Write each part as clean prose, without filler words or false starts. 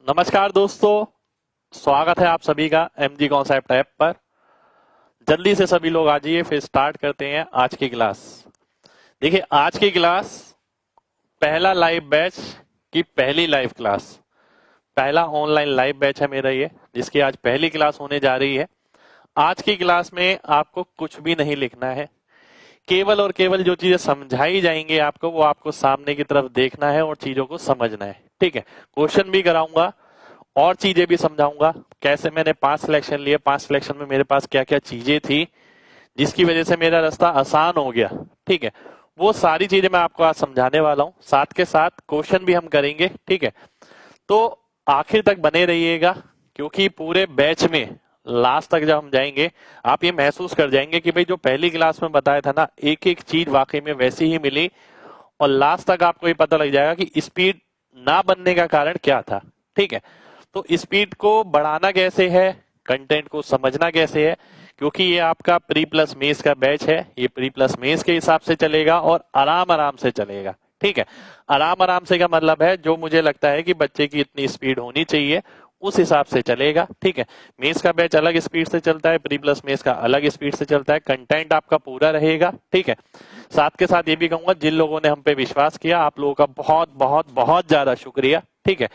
नमस्कार दोस्तों, स्वागत है आप सभी का एमजी कॉन्सेप्ट ऐप पर। जल्दी से सभी लोग आ जाइए, फिर स्टार्ट करते हैं आज की क्लास। देखिए, आज की क्लास पहला लाइव बैच की पहली लाइव क्लास, पहला ऑनलाइन लाइव बैच है मेरा ये, जिसकी आज पहली क्लास होने जा रही है। आज की क्लास में आपको कुछ भी नहीं लिखना है, केवल और केवल जो चीजें समझाई जाएंगी आपको, वो आपको सामने की तरफ देखना है और चीजों को समझना है। ठीक है, क्वेश्चन भी कराऊंगा और चीजें भी समझाऊंगा। कैसे मैंने 5 सिलेक्शन लिए, 5 सिलेक्शन में मेरे पास क्या क्या चीजें थी जिसकी वजह से मेरा रास्ता आसान हो गया। ठीक है, वो सारी चीजें मैं आपको आज समझाने वाला हूं, साथ के साथ क्वेश्चन भी हम करेंगे। ठीक है, तो आखिर तक बने रहिएगा, क्योंकि पूरे बैच में लास्ट तक जब हम जाएंगे आप ये महसूस कर जाएंगे कि भाई जो पहली क्लास में बताया था ना, एक एक चीज वाकई में वैसी ही मिली। और लास्ट तक आपको ये पता लग जाएगा कि स्पीड ना बनने का कारण क्या था। ठीक है, तो स्पीड को बढ़ाना कैसे है, कंटेंट को समझना कैसे है, क्योंकि ये आपका प्री प्लस मेंस का बैच है। ये प्री प्लस मेंस के हिसाब से चलेगा और आराम आराम से चलेगा। ठीक है, आराम आराम से का मतलब है जो मुझे लगता है कि बच्चे की इतनी स्पीड होनी चाहिए उस हिसाब से चलेगा। ठीक है, मेंस का बैच अलग स्पीड से चलता है, प्री प्लस मेंस का अलग स्पीड से चलता है, कंटेंट आपका पूरा रहेगा। ठीक है, साथ के साथ ये भी कहूंगा, जिन लोगों ने हम पे विश्वास किया, आप लोगों का बहुत बहुत बहुत ज्यादा शुक्रिया। ठीक है,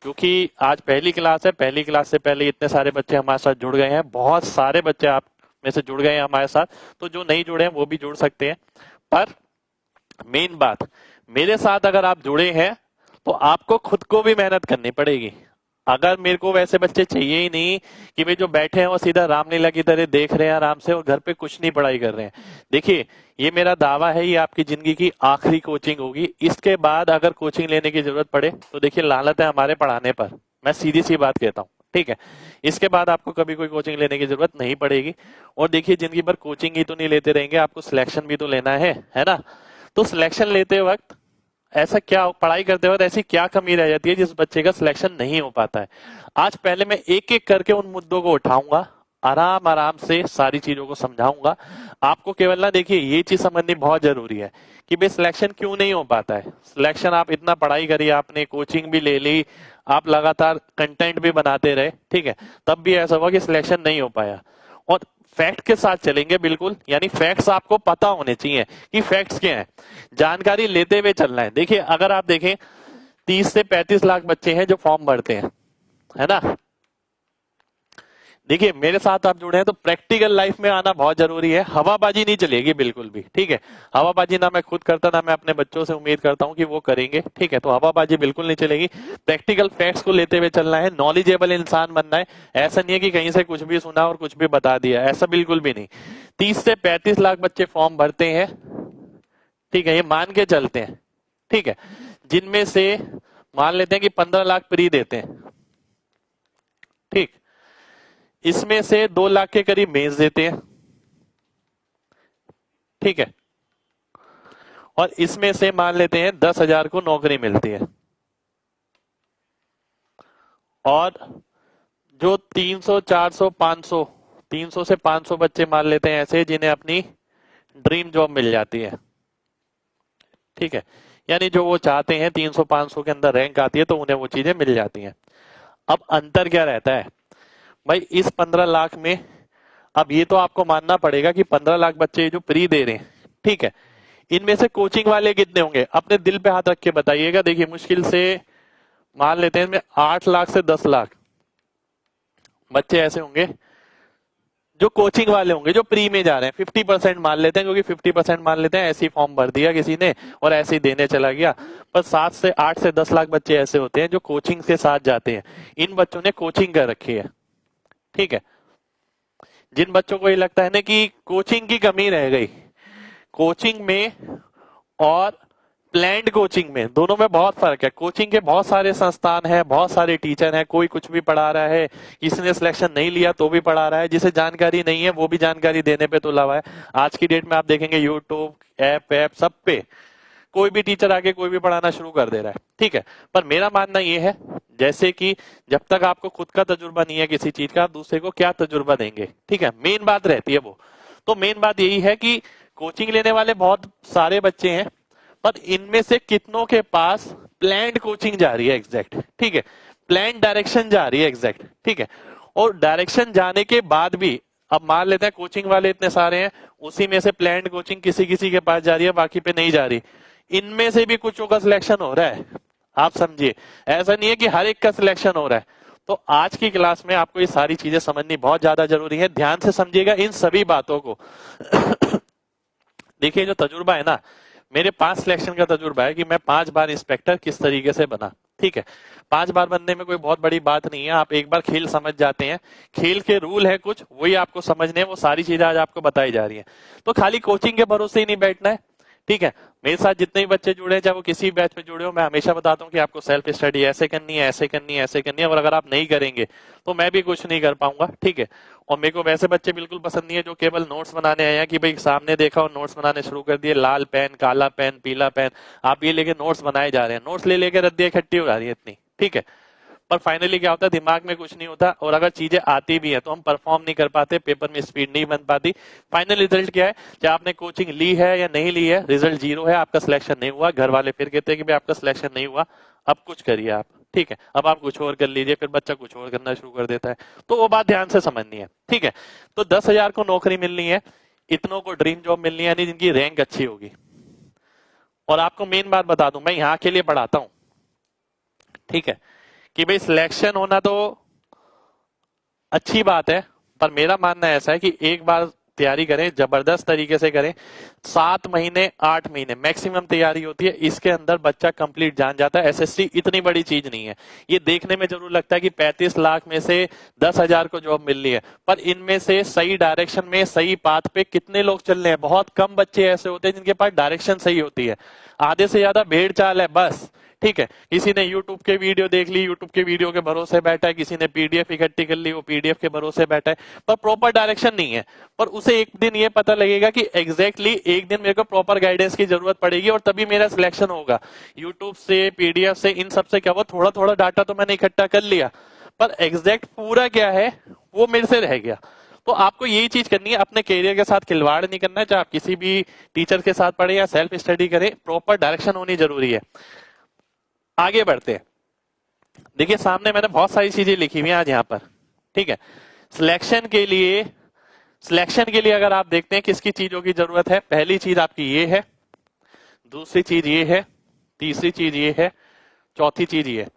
क्योंकि आज पहली क्लास है, पहली क्लास से पहले इतने सारे बच्चे हमारे साथ जुड़ गए हैं, बहुत सारे बच्चे आप में से जुड़ गए हैं हमारे साथ। तो जो नहीं जुड़े हैं वो भी जुड़ सकते हैं। पर मेन बात, मेरे साथ अगर आप जुड़े हैं तो आपको खुद को भी मेहनत करनी पड़ेगी। अगर मेरे को वैसे बच्चे चाहिए ही नहीं कि वे जो बैठे हैं वो सीधा रामलीला की तरह देख रहे हैं आराम से और घर पे कुछ नहीं पढ़ाई कर रहे हैं। देखिए, ये मेरा दावा है, ये आपकी जिंदगी की आखिरी कोचिंग होगी। इसके बाद अगर कोचिंग लेने की जरूरत पड़े तो देखिए, लानत है हमारे पढ़ाने पर, मैं सीधी सी बात कहता हूँ। ठीक है, इसके बाद आपको कभी कोई कोचिंग लेने की जरूरत नहीं पड़ेगी। और देखिए, जिंदगी भर कोचिंग ही तो नहीं लेते रहेंगे, आपको सिलेक्शन भी तो लेना है ना। तो सिलेक्शन लेते वक्त ऐसा क्या, पढ़ाई करते वक्त ऐसी क्या कमी रह जाती है जिस बच्चे का सिलेक्शन नहीं हो पाता है। आज पहले मैं एक एक करके उन मुद्दों को उठाऊंगा, आराम आराम से सारी चीजों को समझाऊंगा आपको। केवल ना, देखिए ये चीज समझनी बहुत जरूरी है कि भाई सिलेक्शन क्यों नहीं हो पाता है। सिलेक्शन, आप इतना पढ़ाई करी, आपने कोचिंग भी ले ली, आप लगातार कंटेंट भी बनाते रहे, ठीक है, तब भी ऐसा हुआ कि सिलेक्शन नहीं हो पाया। और फैक्ट के साथ चलेंगे बिल्कुल, यानी फैक्ट्स आपको पता होने चाहिए कि फैक्ट्स क्या है, जानकारी लेते हुए चलना है। देखिए, अगर आप देखें 30 से 35 लाख बच्चे हैं जो फॉर्म भरते हैं, है ना। देखिए, मेरे साथ आप जुड़े हैं तो प्रैक्टिकल लाइफ में आना बहुत जरूरी है। हवाबाजी नहीं चलेगी बिल्कुल भी। ठीक है, हवाबाजी ना मैं खुद करता, ना मैं अपने बच्चों से उम्मीद करता हूं कि वो करेंगे। ठीक है, तो हवाबाजी बिल्कुल नहीं चलेगी। प्रैक्टिकल फैक्ट्स को लेते हुए चलना है, नॉलेजेबल इंसान बनना है। ऐसा नहीं है कि कहीं से कुछ भी सुना और कुछ भी बता दिया, ऐसा बिल्कुल भी नहीं। 30 से 35 लाख बच्चे फॉर्म भरते हैं, ठीक है, ये मान के चलते हैं। ठीक है, जिनमें से मान लेते हैं कि 15 लाख प्री देते हैं। ठीक, इसमें से 2 लाख के करीब मेंस देते हैं। ठीक है, और इसमें से मान लेते हैं 10,000 को नौकरी मिलती है। और जो 300, 400, 500, 300 से 500 बच्चे मान लेते हैं ऐसे जिन्हें अपनी ड्रीम जॉब मिल जाती है। ठीक है, यानी जो वो चाहते हैं, 300 500 के अंदर रैंक आती है तो उन्हें वो चीजें मिल जाती हैं। अब अंतर क्या रहता है भाई इस 15 लाख में। अब ये तो आपको मानना पड़ेगा कि 15 लाख बच्चे जो प्री दे रहे हैं, ठीक है, इनमें से कोचिंग वाले कितने होंगे, अपने दिल पे हाथ रख के बताइएगा। देखिए, मुश्किल से मान लेते हैं इनमें 8 लाख से 10 लाख बच्चे ऐसे होंगे जो कोचिंग वाले होंगे, जो प्री में जा रहे हैं। 50% मान लेते हैं, क्योंकि 50% मान लेते हैं ऐसे ही फॉर्म भर दिया किसी ने और ऐसे ही देने चला गया। पर 8 से 10 लाख बच्चे ऐसे होते हैं जो कोचिंग के साथ जाते हैं। इन बच्चों ने कोचिंग कर रखी है। ठीक है, जिन बच्चों को ये लगता है ना कि कोचिंग की कमी रह गई, कोचिंग में और प्लैंड कोचिंग में, दोनों में बहुत फर्क है। कोचिंग के बहुत सारे संस्थान हैं, बहुत सारे टीचर हैं, कोई कुछ भी पढ़ा रहा है, किसी ने सिलेक्शन नहीं लिया तो भी पढ़ा रहा है, जिसे जानकारी नहीं है वो भी जानकारी देने पे तुला हुआ है। आज की डेट में आप देखेंगे यूट्यूब, ऐप सब पे कोई भी टीचर आके कोई भी पढ़ाना शुरू कर दे रहा है। ठीक है, पर मेरा मानना ये है, जैसे कि जब तक आपको खुद का तजुर्बा नहीं है किसी चीज का, आप दूसरे को क्या तजुर्बा देंगे। ठीक है, मेन बात रहती है वो। तो मेन बात यही है कि कोचिंग लेने वाले बहुत सारे बच्चे हैं, पर इनमें से कितनों के पास प्लैंड कोचिंग जा रही है एग्जैक्ट। ठीक है, प्लान डायरेक्शन जा रही है एग्जैक्ट, ठीक है। और डायरेक्शन जाने के बाद भी अब मान लेते हैं कोचिंग वाले इतने सारे हैं, उसी में से प्लान कोचिंग किसी किसी के पास जा रही है, बाकी पे नहीं जा रही, इनमें से भी कुछ का सिलेक्शन हो रहा है। आप समझिए, ऐसा नहीं है कि हर एक का सिलेक्शन हो रहा है। तो आज की क्लास में आपको ये सारी चीजें समझनी बहुत ज्यादा जरूरी है, ध्यान से समझिएगा इन सभी बातों को। देखिए जो तजुर्बा है ना, मेरे 5 सिलेक्शन का तजुर्बा है कि मैं 5 बार इंस्पेक्टर किस तरीके से बना, ठीक है। 5 बार बनने में कोई बहुत बड़ी बात नहीं है, आप एक बार खेल समझ जाते हैं, खेल के रूल है कुछ, वही आपको समझने हैं, वो सारी चीजें आज आपको बताई जा रही है। तो खाली कोचिंग के भरोसे ही नहीं बैठना है, ठीक है। मेरे साथ जितने भी बच्चे जुड़े हैं, चाहे वो किसी बैच में जुड़े हो, मैं हमेशा बताता हूँ कि आपको सेल्फ स्टडी ऐसे करनी है, ऐसे करनी है, ऐसे करनी है, और अगर आप नहीं करेंगे तो मैं भी कुछ नहीं कर पाऊंगा, ठीक है। और मेरे को वैसे बच्चे बिल्कुल पसंद नहीं है जो केवल नोट्स बनाने आए हैं कि भाई सामने देखा और नोट्स बनाने शुरू कर दिए, लाल पेन, काला पेन, पीला पेन, आप ये लेके नोट्स बनाए जा रहे हैं, नोट्स ले लेके रद्दियां इकट्ठी हो जा रही है इतनी, ठीक है। पर फाइनली क्या होता है, दिमाग में कुछ नहीं होता, और अगर चीजें आती भी है तो हम परफॉर्म नहीं कर पाते, पेपर में स्पीड नहीं बन पाती। फाइनल रिजल्ट क्या है, चाहे आपने कोचिंग ली है या नहीं ली है, रिजल्ट 0 है, आपका सिलेक्शन नहीं हुआ। घर वाले फिर कहते हैं कि भाई आपका सिलेक्शन नहीं हुआ, अब कुछ करिए आप, ठीक है, अब आप कुछ और कर लीजिए, फिर बच्चा कुछ और करना शुरू कर देता है। तो वो बात ध्यान से समझनी है, ठीक है। तो 10,000 को नौकरी मिलनी है, इतनों को ड्रीम जॉब मिलनी है, यानी जिनकी रैंक अच्छी होगी। और आपको मेन बात बता दूं, मैं यहाँ के लिए पढ़ाता हूं, ठीक है, कि भाई सिलेक्शन होना तो अच्छी बात है, पर मेरा मानना ऐसा है कि एक बार तैयारी करें, जबरदस्त तरीके से करें, 7 महीने 8 महीने मैक्सिमम तैयारी होती है, इसके अंदर बच्चा कंप्लीट जान जाता है। एसएससी इतनी बड़ी चीज नहीं है। ये देखने में जरूर लगता है कि 35 लाख में से 10,000 को जॉब मिल रही है, पर इनमें से सही डायरेक्शन में, सही पाथ पे कितने लोग चल रहे हैं? बहुत कम बच्चे ऐसे होते हैं जिनके पास डायरेक्शन सही होती है, आधे से ज्यादा भेड़ चाल है बस, ठीक है। किसी ने यूट्यूब के वीडियो देख ली, यूट्यूब के वीडियो के भरोसे बैठा है, किसी ने पीडीएफ इकट्ठी कर ली, वो पीडीएफ के भरोसे बैठा है, पर प्रॉपर डायरेक्शन नहीं है। पर उसे एक दिन ये पता लगेगा कि एग्जैक्टली एक दिन मेरे को प्रॉपर गाइडेंस की जरूरत पड़ेगी और तभी मेरा सिलेक्शन होगा। यूट्यूब से, पीडीएफ से, इन सब से क्या हुआ, थोड़ा थोड़ा डाटा तो मैंने इकट्ठा कर लिया, पर एग्जैक्ट पूरा क्या है वो मेरे से रह गया। तो आपको यही चीज करनी है, अपने करियर के साथ खिलवाड़ नहीं करना है, चाहे आप किसी भी टीचर के साथ पढ़े या सेल्फ स्टडी करें, प्रॉपर डायरेक्शन होनी जरूरी है। आगे बढ़ते हैं। देखिए सामने मैंने बहुत सारी चीजें लिखी हुई हैं आज यहाँ पर, ठीक है। सिलेक्शन के लिए, सिलेक्शन के लिए अगर आप देखते हैं किसकी चीजों की जरूरत है, पहली चीज आपकी ये है, दूसरी चीज ये है, तीसरी चीज ये है, चौथी चीज ये है।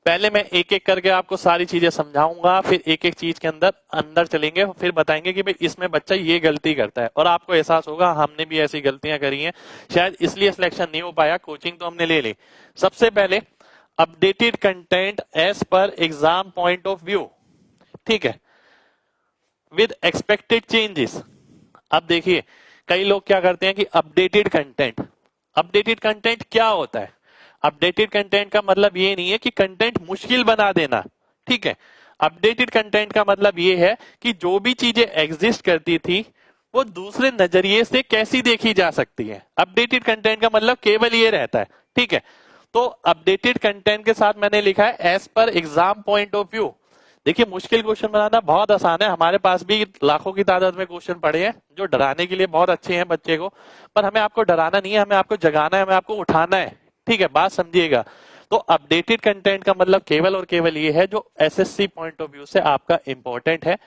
पहले मैं एक एक करके आपको सारी चीजें समझाऊंगा, फिर एक एक चीज के अंदर अंदर चलेंगे, फिर बताएंगे कि भाई इसमें बच्चा ये गलती करता है, और आपको एहसास होगा हमने भी ऐसी गलतियां करी हैं, शायद इसलिए सिलेक्शन नहीं हो पाया। कोचिंग तो हमने ले ली। सबसे पहले updated content as per exam point of view, ठीक है, विद एक्सपेक्टेड चेंजेस। अब देखिए कई लोग क्या करते हैं कि अपडेटेड कंटेंट, अपडेटेड कंटेंट क्या होता है? अपडेटेड कंटेंट का मतलब ये नहीं है कि कंटेंट मुश्किल बना देना, ठीक है। अपडेटेड कंटेंट का मतलब ये है कि जो भी चीजें एग्जिस्ट करती थी वो दूसरे नजरिए से कैसी देखी जा सकती है। अपडेटेड कंटेंट का मतलब केवल ये रहता है, ठीक है। तो अपडेटेड कंटेंट के साथ मैंने लिखा है as per exam point of view. देखिए मुश्किल क्वेश्चन बनाना बहुत आसान है, हमारे पास भी लाखों की तादाद में क्वेश्चन पड़े हैं जो डराने के लिए बहुत अच्छे हैं बच्चे को, पर हमें आपको डराना नहीं है, हमें आपको जगाना है, हमें आपको उठाना है, ठीक है, बात समझिएगा। तो अपडेटेड कंटेंट का मतलब केवल और केवल ये है जो एसएससी पॉइंट ऑफ व्यू से आपका इंपॉर्टेंट है,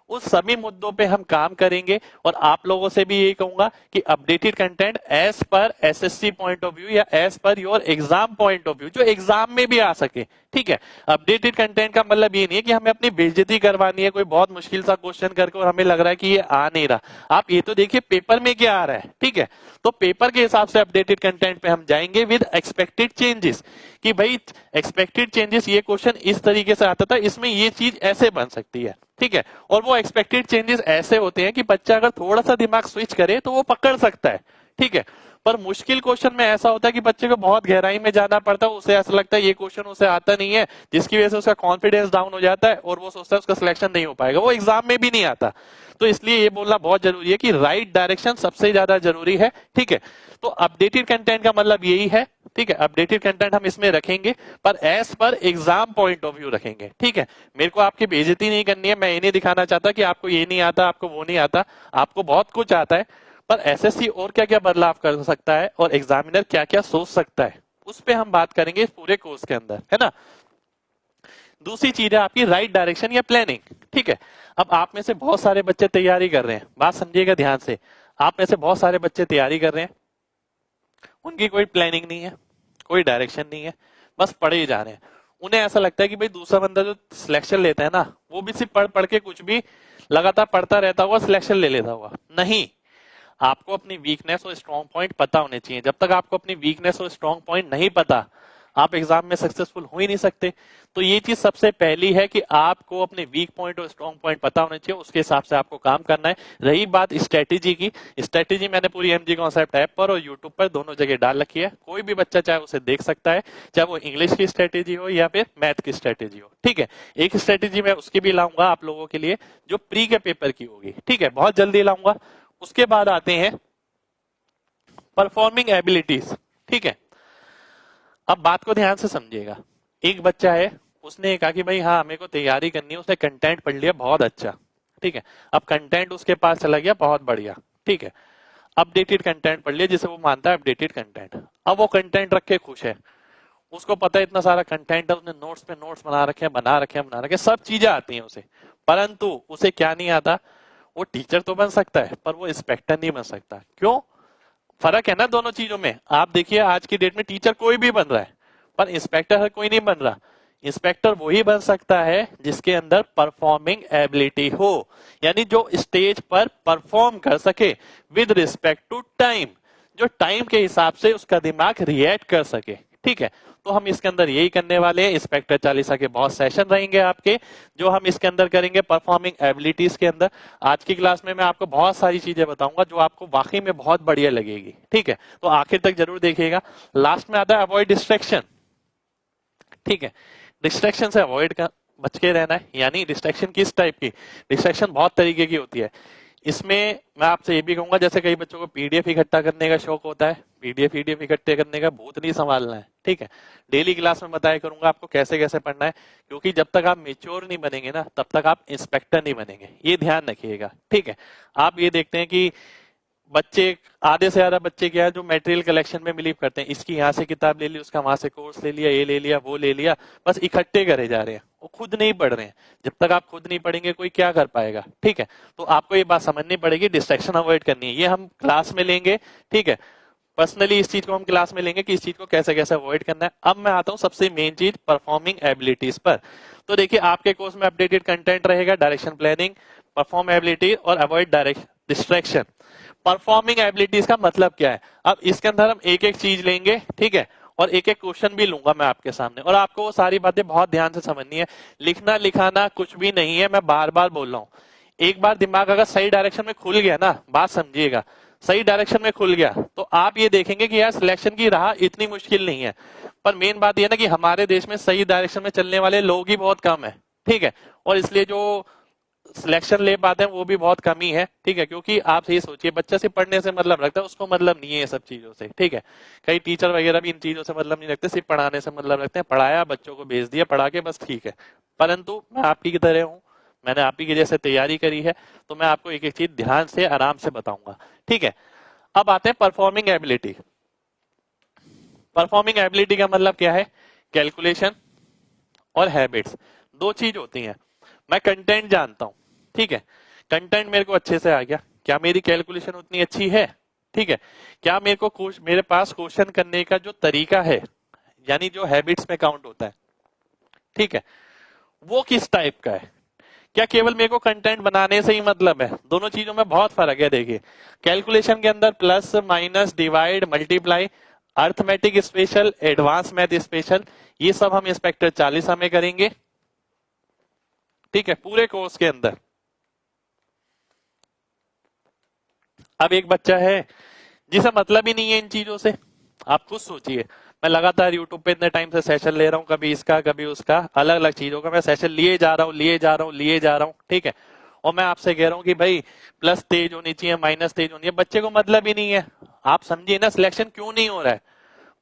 उस सभी मुद्दों पे हम काम करेंगे। और आप लोगों से भी यही कहूंगा कि updated content as per SSC point of view या as per your exam point of view, जो एग्जाम में भी आ सके, ठीक है। अपडेटेड कंटेंट का मतलब ये नहीं है कि हमें अपनी बेइज्जती करवानी है कोई बहुत मुश्किल सा क्वेश्चन करके और हमें लग रहा है कि ये आ नहीं रहा। आप ये तो देखिए पेपर में क्या आ रहा है, ठीक है। तो पेपर के हिसाब से अपडेटेड कंटेंट पे हम जाएंगे विद एक्सपेक्टेड चेंजेस, कि भाई एक्सपेक्टेड चेंजेस, ये क्वेश्चन इस तरीके से आता था, इसमें ये चीज ऐसे बन सकती है, ठीक है। और वो एक्सपेक्टेड चेंजेस ऐसे होते हैं कि बच्चा अगर थोड़ा सा दिमाग स्विच करे तो वो पकड़ सकता है, ठीक है। पर मुश्किल क्वेश्चन में ऐसा होता है कि बच्चे को बहुत गहराई में जाना पड़ता है, उसे ऐसा लगता है ये क्वेश्चन उसे आता नहीं है, जिसकी वजह से उसका कॉन्फिडेंस डाउन हो जाता है और वो सोचता है उसका सिलेक्शन नहीं हो पाएगा, वो एग्जाम में भी नहीं आता। तो इसलिए ये बोलना बहुत जरूरी है कि राइट डायरेक्शन सबसे ज्यादा जरूरी है, ठीक है। तो अपडेटेड कंटेंट का मतलब यही है, ठीक है। अपडेटेड कंटेंट हम इसमें रखेंगे पर as per exam point of view रखेंगे, ठीक है। मेरे को आपकी बेइज्जती नहीं करनी है, मैं ये नहीं दिखाना चाहता कि आपको ये नहीं आता, आपको वो नहीं आता, आपको बहुत कुछ आता है, पर एसएससी और क्या क्या बदलाव कर सकता है और एग्जामिनर क्या क्या सोच सकता है, उस पर हम बात करेंगे इस पूरे कोर्स के अंदर, है ना। दूसरी चीज है आपकी राइट डायरेक्शन या प्लानिंग। ठीक है, अब आप में से बहुत सारे बच्चे तैयारी कर रहे हैं, बात समझिएगा ध्यान से। आप में से बहुत सारे बच्चे तैयारी कर रहे हैं, उनकी कोई प्लानिंग नहीं है, कोई डायरेक्शन नहीं है, बस पढ़े ही जा रहे हैं। उन्हें ऐसा लगता है कि भाई दूसरा बंदा जो सिलेक्शन लेता है ना, वो भी सिर्फ पढ़ पढ़ के कुछ भी लगातार पढ़ता रहता होगा, सिलेक्शन ले लेता होगा। नहीं, आपको अपनी वीकनेस और स्ट्रॉन्ग पॉइंट पता होने चाहिए। जब तक आपको अपनी वीकनेस और स्ट्रॉन्ग पॉइंट नहीं पता, आप एग्जाम में सक्सेसफुल हो ही नहीं सकते। तो ये चीज सबसे पहली है कि आपको अपने वीक पॉइंट और स्ट्रॉन्ग पॉइंट पता होने चाहिए, उसके हिसाब से आपको काम करना है। रही बात स्ट्रेटेजी की, स्ट्रेटेजी मैंने पूरी एमजी कॉन्सेप्ट ऐप पर और यूट्यूब पर दोनों जगह डाल रखी है, कोई भी बच्चा चाहे उसे देख सकता है, चाहे वो इंग्लिश की स्ट्रेटेजी हो या फिर मैथ की स्ट्रेटेजी हो। ठीक है, एक स्ट्रेटेजी मैं उसकी भी लाऊंगा आप लोगों के लिए जो प्री के पेपर की होगी। ठीक है, बहुत जल्दी लाऊंगा। उसके बाद आते हैं परफॉर्मिंग एबिलिटीज। ठीक है, अब बात को ध्यान से समझिएगा। एक बच्चा है, उसने कहा कि भाई हाँ मेरे को तैयारी करनी है, उसने कंटेंट पढ़ लिया बहुत अच्छा। ठीक है, अब कंटेंट उसके पास चला गया बहुत बढ़िया। ठीक है, अपडेटेड कंटेंट पढ़ लिया जिसे वो मानता है अपडेटेड कंटेंट। अब वो कंटेंट रख के खुश है, उसको पता है इतना सारा कंटेंट है, उसने नोट्स पे नोट्स बना रखे हैं, सब चीजें आती हैं उसे। परंतु उसे क्या नहीं आता, वो टीचर तो बन सकता है पर वो इंस्पेक्टर नहीं बन सकता। क्यों? फर्क है ना दोनों चीजों में। आप देखिए आज की डेट में टीचर कोई भी बन रहा है, पर इंस्पेक्टर हर कोई नहीं बन रहा। इंस्पेक्टर वही बन सकता है जिसके अंदर परफॉर्मिंग एबिलिटी हो, यानी जो स्टेज पर परफॉर्म कर सके विद रिस्पेक्ट टू टाइम, जो टाइम के हिसाब से उसका दिमाग रिएक्ट कर सके। ठीक है, तो हम इसके अंदर यही करने वाले हैं। इंस्पेक्टर चालीसा के बहुत सेशन रहेंगे आपके, जो हम इसके अंदर करेंगे परफॉर्मिंग एबिलिटीज के अंदर। आज की क्लास में मैं आपको बहुत सारी चीजें बताऊंगा जो आपको वाकई में बहुत बढ़िया लगेगी। ठीक है, तो आखिर तक जरूर देखिएगा। लास्ट में आता है अवॉइड डिस्ट्रैक्शन। ठीक है, डिस्ट्रैक्शन से अवॉइड कर बच के रहना है। यानी डिस्ट्रैक्शन किस टाइप की? डिस्ट्रैक्शन बहुत तरीके की होती है। इसमें मैं आपसे ये भी कहूंगा, जैसे कई बच्चों को पीडीएफ इकट्ठा करने का शौक होता है, पीडीएफ पीडीएफ इकट्ठे करने का भूत नहीं संभालना है। ठीक है, डेली क्लास में बताया करूंगा आपको कैसे कैसे पढ़ना है, क्योंकि जब तक आप मेच्योर नहीं बनेंगे ना, तब तक आप इंस्पेक्टर नहीं बनेंगे, ये ध्यान रखिएगा। ठीक है, आप ये देखते हैं कि बच्चे, आधे से ज्यादा बच्चे क्या है जो मटेरियल कलेक्शन में बिलीव करते हैं, इसकी यहाँ से किताब ले ली, उसका वहां से कोर्स ले लिया, ये ले लिया, वो ले लिया, बस इकट्ठे करे जा रहे हैं, वो खुद नहीं पढ़ रहे हैं। जब तक आप खुद नहीं पढ़ेंगे कोई क्या कर पाएगा। ठीक है, तो आपको ये बात समझनी पड़ेगी, डिस्ट्रैक्शन अवॉइड करनी है, ये हम क्लास में लेंगे। ठीक है, पर्सनली इस चीज को हम क्लास में लेंगे कि इस चीज को कैसे कैसे अवॉइड करना है। अब मैं आता हूं सबसे मेन चीज परफॉर्मिंग एबिलिटीज पर। तो देखिए आपके कोर्स में अपडेटेड कंटेंट रहेगा, डायरेक्शन प्लानिंग, परफॉर्म एबिलिटी और avoid direction distraction. Performing abilities का मतलब क्या है? अब इसके अंदर हम एक एक चीज लेंगे। ठीक है, और एक एक क्वेश्चन भी लूंगा मैं आपके सामने, और आपको वो सारी बातें बहुत ध्यान से समझनी है। लिखना लिखाना कुछ भी नहीं है, मैं बार बार बोल रहा हूं। एक बार दिमाग अगर सही डायरेक्शन में खुल गया ना, बात समझिएगा, सही डायरेक्शन में खुल गया तो आप ये देखेंगे कि यार सिलेक्शन की राह इतनी मुश्किल नहीं है। पर मेन बात यह ना कि हमारे देश में सही डायरेक्शन में चलने वाले लोग ही बहुत कम है। ठीक है, और इसलिए जो सिलेक्शन ले पाते हैं वो भी बहुत कमी है। ठीक है, क्योंकि आप ये सोचिए, बच्चा सिर्फ पढ़ने से मतलब रखता है, उसको मतलब नहीं है ये सब चीजों से। ठीक है, कई टीचर वगैरह भी इन चीजों से मतलब नहीं रखते, सिर्फ पढ़ाने से मतलब रखते हैं, पढ़ाया बच्चों को भेज दिया पढ़ा के बस, ठीक है। परंतु मैं आपकी की तरह हूं, मैंने आप ही की जैसे तैयारी करी है, तो मैं आपको एक एक चीज ध्यान से आराम से बताऊंगा। ठीक है, अब आते हैं परफॉर्मिंग एबिलिटी। परफॉर्मिंग एबिलिटी का मतलब क्या है? कैलकुलेशन और हैबिट्स, दो चीज होती हैं। मैं कंटेंट जानता हूं, ठीक है, कंटेंट मेरे को अच्छे से आ गया, क्या मेरी कैलकुलेशन उतनी अच्छी है? ठीक है, क्या मेरे पास क्वेश्चन करने का जो तरीका है, यानी जो हैबिट्स में काउंट होता है, ठीक है, वो किस टाइप का है? क्या केवल मेरे को कंटेंट बनाने से ही मतलब है? दोनों चीजों में बहुत फर्क है। देखिए, कैलकुलेशन के अंदर plus minus divide multiply, arithmetic special, advance math special, ये सब हम इंस्पेक्टर 40 में करेंगे। ठीक है, पूरे कोर्स के अंदर। अब एक बच्चा है जिसे मतलब ही नहीं है इन चीजों से, आप खुद सोचिए, मैं लगातार यूट्यूब पे इतने टाइम से सेशन ले रहा हूं, कभी इसका कभी उसका, अलग अलग चीजों का मैं सेशन लिए जा रहा हूं, लिए जा रहा हूं। ठीक है, और मैं आपसे कह रहा हूं कि भाई प्लस तेज होनी चाहिए, माइनस तेज होनी है, बच्चे को मतलब ही नहीं है। आप समझिए ना सिलेक्शन क्यों नहीं हो रहा है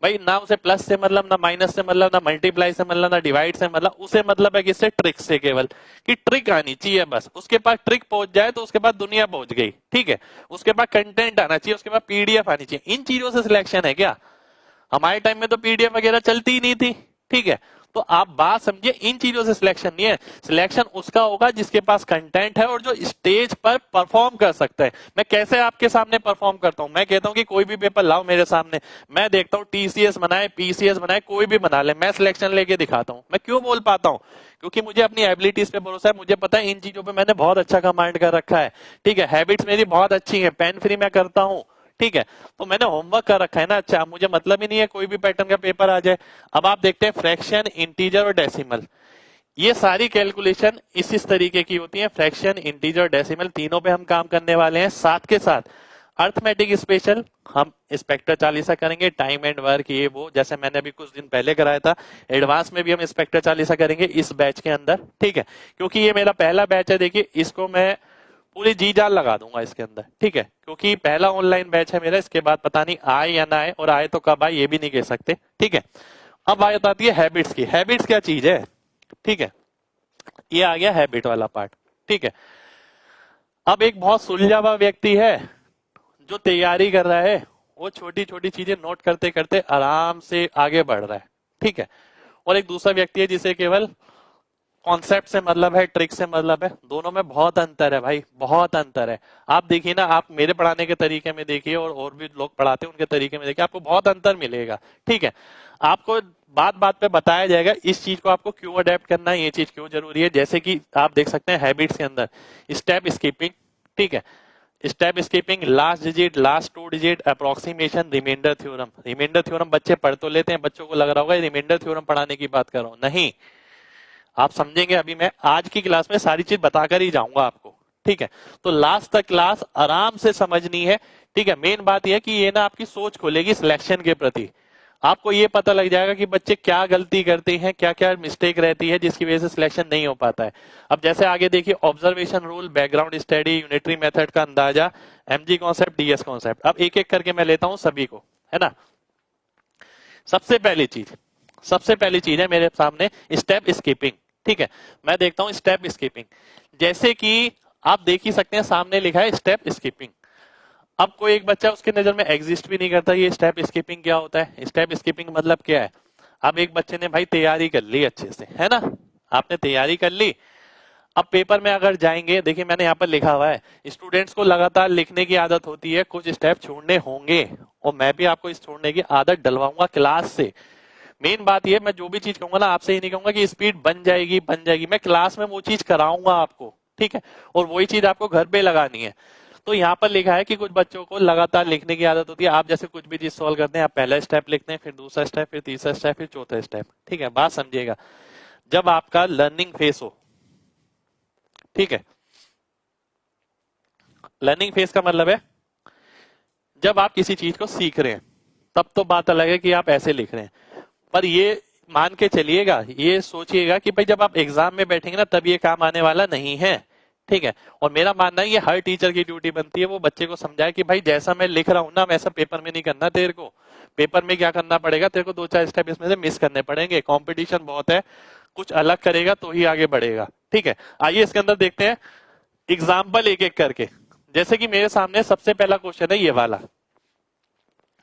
भाई? ना उसे प्लस से मतलब, ना माइनस से मतलब, ना मल्टीप्लाई से मतलब, ना डिवाइड से मतलब, उसे मतलब है किससे? ट्रिक से, केवल कि ट्रिक आनी चाहिए बस। उसके पास ट्रिक पहुंच जाए तो उसके बाद दुनिया पहुंच गई। ठीक है, उसके पास कंटेंट आना चाहिए, उसके पास पीडीएफ आनी चाहिए। इन चीजों से सिलेक्शन है क्या? हमारे टाइम में तो पीडीएफ वगैरह चलती ही नहीं थी। ठीक है, तो आप बात समझिए, इन चीजों से सिलेक्शन नहीं है। सिलेक्शन उसका होगा जिसके पास कंटेंट है और जो स्टेज पर परफॉर्म कर सकता है। मैं कैसे आपके सामने परफॉर्म करता हूं, मैं कहता हूं कि कोई भी पेपर लाओ मेरे सामने, मैं देखता हूं टीसीएस बनाए, पीसीएस बनाए, कोई भी बना ले, मैं सिलेक्शन लेके दिखाता हूं। मैं क्यों बोल पाता हूं? क्योंकि मुझे अपनी एबिलिटीज पे भरोसा है, मुझे पता है इन चीजों पे मैंने बहुत अच्छा कमांड कर रखा है। ठीक है, हैबिट्स मेरी बहुत अच्छी है, पेन फ्री मैं करता हूं। ठीक है, तो मैंने होमवर्क कर रखा है ना। अच्छा, मुझे मतलब ही नहीं है कोई भी पैटर्न का पेपर आ जाए। अब आप देखते हैं फ्रैक्शन, इंटीजर और डेसिमल, ये सारी कैलकुलेशन इस तरीके की होती है। फ्रैक्शन, इंटीजर, डेसिमल तीनों पे हम काम करने वाले हैं। साथ के साथ अर्थमेटिक स्पेशल हम इंस्पेक्टर चालीसा करेंगे, टाइम एंड वर्क ये वो, जैसे मैंने अभी कुछ दिन पहले कराया था। एडवांस में भी हम इंस्पेक्टर चालीसा करेंगे इस बैच के अंदर। ठीक है, क्योंकि ये मेरा पहला बैच है, देखिए इसको मैं पूरी जी जान लगा दूंगा इसके अंदर। ठीक है, क्योंकि पहला ऑनलाइन बैच है मेरा, इसके बाद पता नहीं आए या ना आए, और आए तो कब आए ये भी नहीं कह सकते। ठीक है, अब बात आती है हैबिट्स की। हैबिट्स क्या चीज है? ठीक है, ये आ गया हैबिट वाला पार्ट। ठीक है, अब एक बहुत सुलझा हुआ व्यक्ति है जो तैयारी कर रहा है, वो छोटी छोटी चीजें नोट करते करते आराम से आगे बढ़ रहा है। ठीक है, और एक दूसरा व्यक्ति है जिसे केवल कॉन्सेप्ट से मतलब है, ट्रिक से मतलब है। दोनों में बहुत अंतर है भाई, बहुत अंतर है। आप देखिए ना, आप मेरे पढ़ाने के तरीके में देखिए और भी लोग पढ़ाते हैं उनके तरीके में देखिए, आपको बहुत अंतर मिलेगा। ठीक है, आपको बात बात पे बताया जाएगा इस चीज को आपको क्यों अडेप्ट करना है, ये चीज क्यों जरूरी है। जैसे कि आप देख सकते हैं हैबिट्स के अंदर स्टेप स्कीपिंग। ठीक है, step skipping, last digit, last two digit, approximation, remainder theorem. Remainder theorem बच्चे पढ़ तो लेते हैं, बच्चों को लग रहा होगा रिमाइंडर थ्योरम पढ़ाने की बात कर रहा हूं, नहीं। आप समझेंगे, अभी मैं आज की क्लास में सारी चीज बताकर ही जाऊंगा आपको। ठीक है, तो लास्ट तक क्लास आराम से समझनी है। ठीक है, मेन बात यह कि ये ना आपकी सोच खोलेगी सिलेक्शन के प्रति। आपको ये पता लग जाएगा कि बच्चे क्या गलती करते हैं, क्या क्या मिस्टेक रहती है जिसकी वजह से सिलेक्शन नहीं हो पाता है। अब जैसे आगे देखिए, observation rule, background study, unitary method का अंदाजा, एमजी कॉन्सेप्ट, डीएस कॉन्सेप्ट। अब एक एक करके मैं लेता हूं सभी को, है ना। सबसे पहली चीज, सबसे पहली चीज है मेरे सामने स्टेप स्कीपिंग। ठीक है, मैं देखता हूं स्टेप स्कीपिंग। जैसे कि आप देख ही सकते हैं सामने लिखा है स्टेप स्कीपिंग। अब कोई एक बच्चा उसके नजर में एग्जिस्ट भी नहीं करता ये स्टेप स्कीपिंग क्या होता है। स्टेप स्कीपिंग मतलब क्या है? अब एक बच्चे ने भाई तैयारी कर ली अच्छे से, है ना, आपने तैयारी कर ली। अब पेपर में अगर जाएंगे, देखिए मैंने यहाँ पर लिखा हुआ है स्टूडेंट्स को लगातार लिखने की आदत होती है, कुछ स्टेप छोड़ने होंगे, और मैं भी आपको इस छोड़ने की आदत डलवाऊंगा क्लास से। मेन बात ये, मैं जो भी चीज कहूंगा ना, आपसे ही नहीं कहूंगा कि स्पीड बन जाएगी बन जाएगी, मैं क्लास में वो चीज कराऊंगा आपको। ठीक है, और वही चीज आपको घर पे लगानी है। तो यहाँ पर लिखा है कि कुछ बच्चों को लगातार लिखने की आदत होती है। आप जैसे कुछ भी चीज सॉल्व करते हैं, आप पहला स्टेप लिखते हैं, फिर दूसरा स्टेप, फिर तीसरा स्टेप, फिर चौथा स्टेप। ठीक है, बात समझिएगा। जब आपका लर्निंग फेस हो, ठीक है, लर्निंग फेस का मतलब है जब आप किसी चीज को सीख रहे हैं, तब तो बात अलग है कि आप ऐसे लिख रहे हैं। पर ये मान के चलिएगा, ये सोचिएगा कि भाई जब आप एग्जाम में बैठेंगे ना, तब ये काम आने वाला नहीं है। ठीक है, और मेरा मानना है ये हर टीचर की ड्यूटी बनती है, वो बच्चे को समझाए कि भाई जैसा मैं लिख रहा हूं ना, वैसा पेपर में नहीं करना तेरे को। पेपर में क्या करना पड़ेगा तेरे को, दो चार स्टेप इसमें से मिस करने पड़ेंगे, कंपटीशन बहुत है, कुछ अलग करेगा तो ही आगे बढ़ेगा। ठीक है, आइए इसके अंदर देखते हैं एग्जाम्पल एक एक करके। जैसे कि मेरे सामने सबसे पहला क्वेश्चन है ये वाला।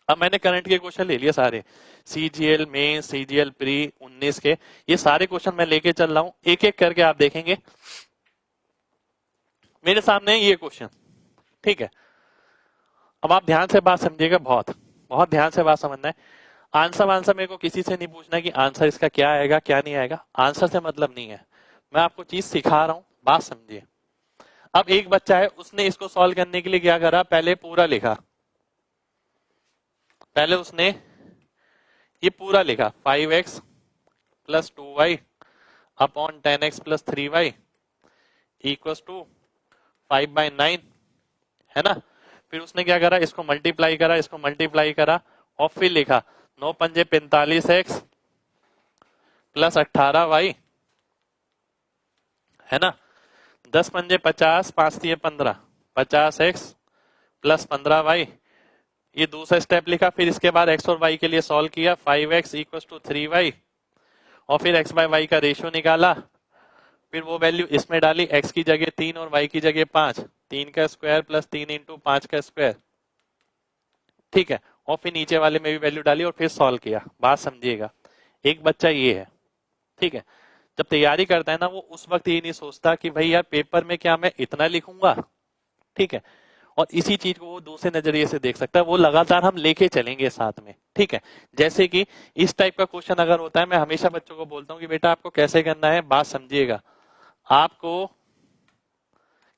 अब मैंने करंट के क्वेश्चन ले लिए सारे, सीजीएल में, सीजीएल प्री 19 के, ये सारे क्वेश्चन मैं लेके चल रहा हूं, एक एक करके आप देखेंगे। मेरे सामने है ये क्वेश्चन। ठीक है, अब आप ध्यान से बात समझिएगा, बहुत बहुत ध्यान से बात समझना है। आंसर आंसर मेरे को किसी से नहीं पूछना है कि आंसर इसका क्या आएगा क्या नहीं आएगा, आंसर से मतलब नहीं है। मैं आपको चीज सिखा रहा हूं, बात समझिए। अब एक बच्चा है, उसने इसको सॉल्व करने के लिए क्या करा, पहले पूरा लिखा, पहले उसने ये पूरा लिखा 5x plus 2y upon 10x plus 3y equal to 5/9, है ना। फिर उसने क्या करा, इसको मल्टीप्लाई करा, इसको मल्टीप्लाई करा, और फिर लिखा 9 पंजे 45x प्लस 18y, है ना। 10 पंजे 50, 5 तिये 15, 50x प्लस 15y, ये दूसरा स्टेप लिखा। फिर इसके बाद x और y के लिए सॉल्व किया, 5x इक्वल टू 3y, और फिर x बाय y का रेशियो निकाला। फिर वो वैल्यू इसमें डाली, x की जगह 3 और y की जगह 5, 3 का स्क्वायर प्लस 3 इंटू 5 का स्क्वायर। ठीक है, और फिर नीचे वाले में भी वैल्यू डाली और फिर सॉल्व किया। बात समझिएगा, एक बच्चा ये है, ठीक है, जब तैयारी करता है ना वो उस वक्त ये नहीं सोचता कि भाई यार पेपर में क्या मैं इतना लिखूंगा, ठीक है, और इसी चीज को वो दूसरे नजरिए से देख सकता है, वो लगातार हम लेके चलेंगे साथ में, ठीक है। जैसे कि इस टाइप का क्वेश्चन अगर होता है, मैं हमेशा बच्चों को बोलता हूँ कि बेटा आपको कैसे करना है, बात समझिएगा। आपको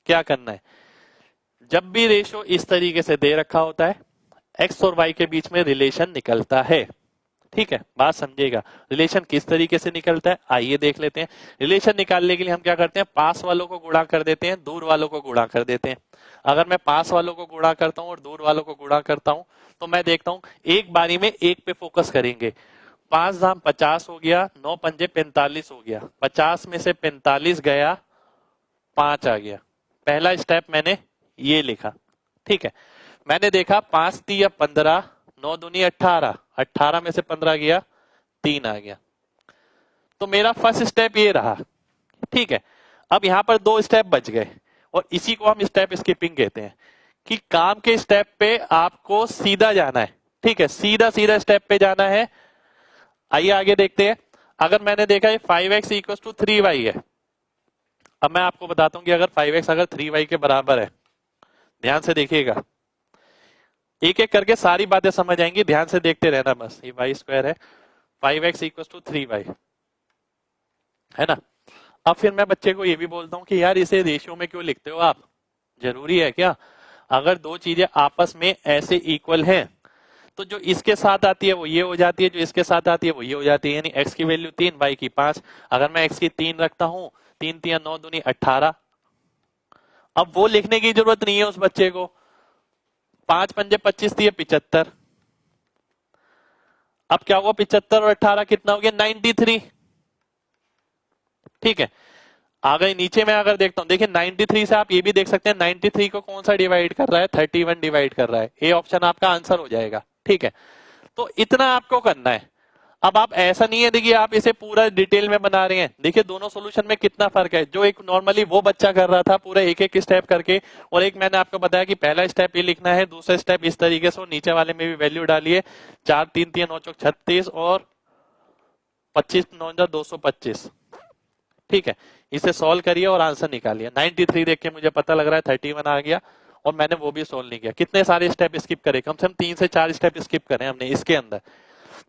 क्या करना है, जब भी रेशो इस तरीके से दे रखा होता है, एक्स और वाई के बीच में रिलेशन निकलता है, ठीक है, बात समझिएगा। रिलेशन किस तरीके से निकलता है आइए देख लेते हैं। रिलेशन निकालने के लिए हम क्या करते हैं, पास वालों को गुणा कर देते हैं, दूर वालों को गुणा कर देते हैं। अगर मैं पास वालों को गुणा करता हूं और दूर वालों को गुणा करता हूं, तो मैं देखता हूं एक बारी में एक पे फोकस करेंगे। 5 धाम 50 हो गया, 9 पंजे 45 हो गया, 50 में से 45 गया, 5 आ गया। पहला स्टेप मैंने ये लिखा, ठीक है। मैंने देखा 5 तिया 15, 9 दूनी 18, 18 में से 15 गया, 3 आ गया। तो मेरा फर्स्ट स्टेप ये रहा, ठीक है। अब यहां पर 2 स्टेप बच गए और इसी को हम स्टेप स्किपिंग कहते हैं, कि काम के स्टेप पे आपको सीधा जाना है, ठीक है, सीधा सीधा स्टेप पे जाना है। आइए आगे देखते हैं। अगर मैंने देखा है 5x इक्वल टू 3y है, अब मैं आपको बताता हूं कि अगर 5x अगर 3y के बराबर है, ध्यान से देखिएगा, एक एक करके सारी बातें समझ आएंगी, ध्यान से देखते रहना बस। ये वाई स्क्वायर है, 5x इक्वल टू 3y है ना। अब फिर मैं बच्चे को ये भी बोलता हूं कि यार इसे रेशियो में क्यों लिखते हो आप, जरूरी है क्या? अगर दो चीजें आपस में ऐसे इक्वल हैं, तो जो इसके साथ आती है वो ये हो जाती है, जो इसके साथ आती है वो ये हो जाती है, यानी x की वैल्यू 3, y की 5। अगर मैं x की 3 रखता हूं, 3 तिया 9 दूनी 18। अब वो लिखने की जरूरत नहीं है उस बच्चे को, 5 पंजे 25 तिया 75। अब क्या हुआ, 75 और 18 कितना हो गया, 93, ठीक है। आ गए नीचे में, अगर देखता हूं, देखिए 93 से आप ये भी देख सकते हैं 93 को कौन सा डिवाइड कर रहा है, 31 डिवाइड कर रहा है। ए ऑप्शन आपका आंसर हो जाएगा, ठीक है। तो इतना आपको करना है। अब आप ऐसा नहीं है देखिए आप इसे पूरा डिटेल में बना रहे हैं, देखिए दोनों सॉल्यूशन में कितना फर्क है। जो एक नॉर्मली वो बच्चा कर रहा था पूरा एक एक स्टेप करके, और एक मैंने आपको बताया कि पहला स्टेप ये लिखना है, दूसरा स्टेप इस तरीके से, और नीचे वाले में भी वैल्यू डालिए। 4 3 3 9 चौक 36 और 25 9 225, ठीक है। इसे सॉल्व करिए और आंसर निकालिए। 93 देख के मुझे पता लग रहा है 31 आ गया, और मैंने वो भी सोल्व नहीं किया। कितने सारे स्टेप स्किप करे, कम से कम 3 से 4 स्टेप स्किप करें हमने इसके अंदर।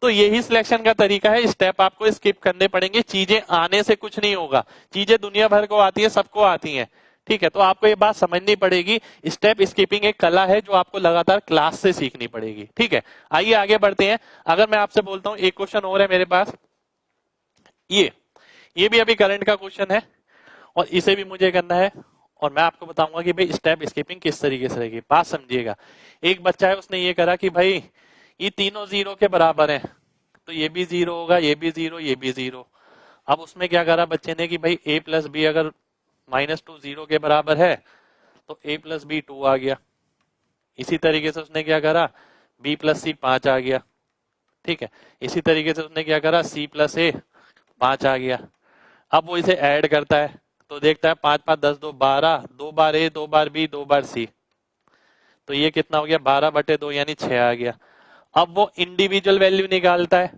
तो यही सिलेक्शन का तरीका है, स्टेप आपको स्किप करने पड़ेंगे। चीजें आने से कुछ नहीं होगा, चीजें दुनिया भर को आती है, सबको आती हैं, ठीक है। तो आपको ये बात समझनी पड़ेगी, स्टेप स्किपिंग एक कला है जो आपको लगातार क्लास से सीखनी पड़ेगी, ठीक है। आइए आगे बढ़ते हैं। अगर मैं आपसे बोलता हूं एक क्वेश्चन और है मेरे पास, ये भी अभी करंट का क्वेश्चन है और इसे भी मुझे करना है, और मैं आपको बताऊंगा कि भाई स्टेप स्किपिंग किस तरीके से रहेगी। बात समझिएगा। एक बच्चा है, उसने ये करा कि भाई ये तीनों जीरो के बराबर हैं, तो ये भी जीरो होगा, ये भी जीरो, ये भी जीरो। अब उसमें क्या करा बच्चे ने कि भाई a प्लस बी अगर -2 जीरो के बराबर है, तो a प्लस बी 2 आ गया। इसी तरीके से उसने क्या करा, b प्लस सी 5 आ गया, ठीक है। इसी तरीके से उसने क्या करा, c प्लस ए 5 आ गया। अब वो इसे ऐड करता है, तो देखता है 5 5 10 2 12, 2 बार ए 2 बार बी 2 बार सी, तो ये कितना हो गया, 12/2 यानी 6 आ गया। अब वो इंडिविजुअल वैल्यू निकालता है,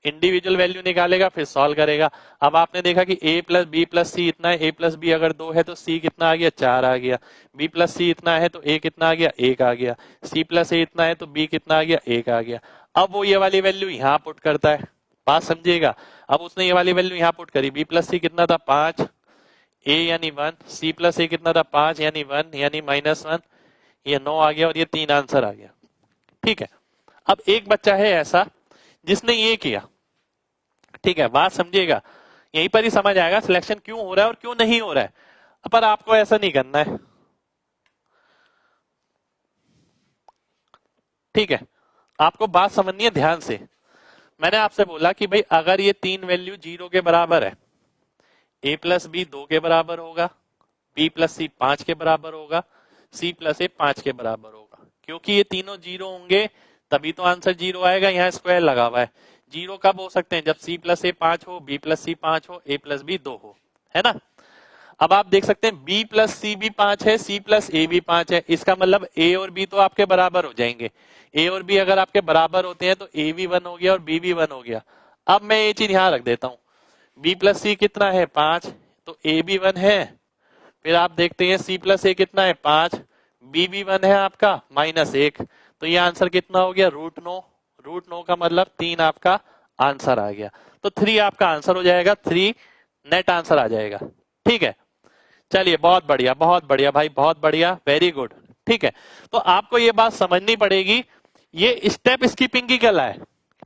इंडिविजुअल वैल्यू निकालेगा फिर सॉल्व करेगा। अब आपने देखा कि a प्लस बी प्लस सी इतना है, a प्लस बी अगर 2 है तो c कितना आ गया, 4 आ गया। b प्लस सी इतना है तो a कितना आ गया, 1 आ गया। c प्लस a इतना है तो b कितना आ गया, 1 आ गया। अब वो ये वाली वैल्यू यहाँ पुट करता है, बात समझिएगा। अब उसने ये वाली वैल्यू यहाँ पुट करी, b प्लस सी कितना था 5, a यानी 1, c प्लस a कितना था 5 यानी 1 यानी -1, ये 9 आ गया और ये 3 आंसर आ गया, ठीक है। अब एक बच्चा है ऐसा जिसने ये किया, ठीक है, बात समझिएगा। यहीं पर ही समझ आएगा सिलेक्शन क्यों हो रहा है और क्यों नहीं हो रहा है। पर आपको ऐसा नहीं करना है, ठीक है। आपको बात समझनी है ध्यान से। मैंने आपसे बोला कि भाई अगर ये 3 वैल्यू 0 के बराबर है, a प्लस बी 2 के बराबर होगा, b प्लस सी 5 के बराबर होगा, c प्लस ए 5 के बराबर होगा। क्योंकि ये तीनों 0 होंगे तभी तो आंसर 0 आएगा। यहाँ स्क्वायर लगा हुआ है। 0 कब हो सकते हैं, जब c प्लस ए 5 हो, b प्लस सी 5 हो, a प्लस बी 2 हो, है ना। अब आप देख सकते हैं b प्लस सी भी 5 है, c प्लस ए भी 5 है। इसका मतलब a और b तो आपके बराबर हो जाएंगे। a और b अगर आपके बराबर होते हैं तो a भी 1 हो गया और b भी 1 हो गया। अब मैं ये चीज यहां रख देता हूं, बी प्लस सी कितना है 5, तो ए भी 1 है। फिर आप देखते हैं सी प्लस ए कितना है 5, बी भी 1 है आपका -1, तो ये आंसर कितना हो गया √9। √9 का मतलब 3 आपका आंसर आ गया। तो 3 आपका आंसर हो जाएगा, 3 नेट आंसर आ जाएगा। ठीक है, चलिए बहुत बढ़िया भाई, बहुत बढ़िया, वेरी गुड। ठीक है, तो आपको ये बात समझनी पड़ेगी, ये स्टेप स्किपिंग की कला है।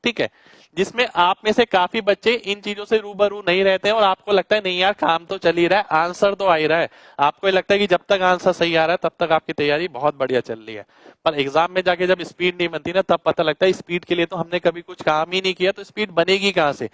ठीक है, जिसमें आप में से काफी बच्चे इन चीजों से रूबरू नहीं रहते हैं और आपको लगता है नहीं यार काम तो चल ही रहा है, आंसर तो आ ही रहा है। आपको ये लगता है कि जब तक आंसर सही आ रहा है तब तक आपकी तैयारी बहुत बढ़िया चल रही है, पर एग्जाम में जाके जब स्पीड नहीं बनती ना, तब पता लगता है स्पीड के लिए तो हमने कभी कुछ काम ही नहीं किया, तो स्पीड बनेगी कहां से।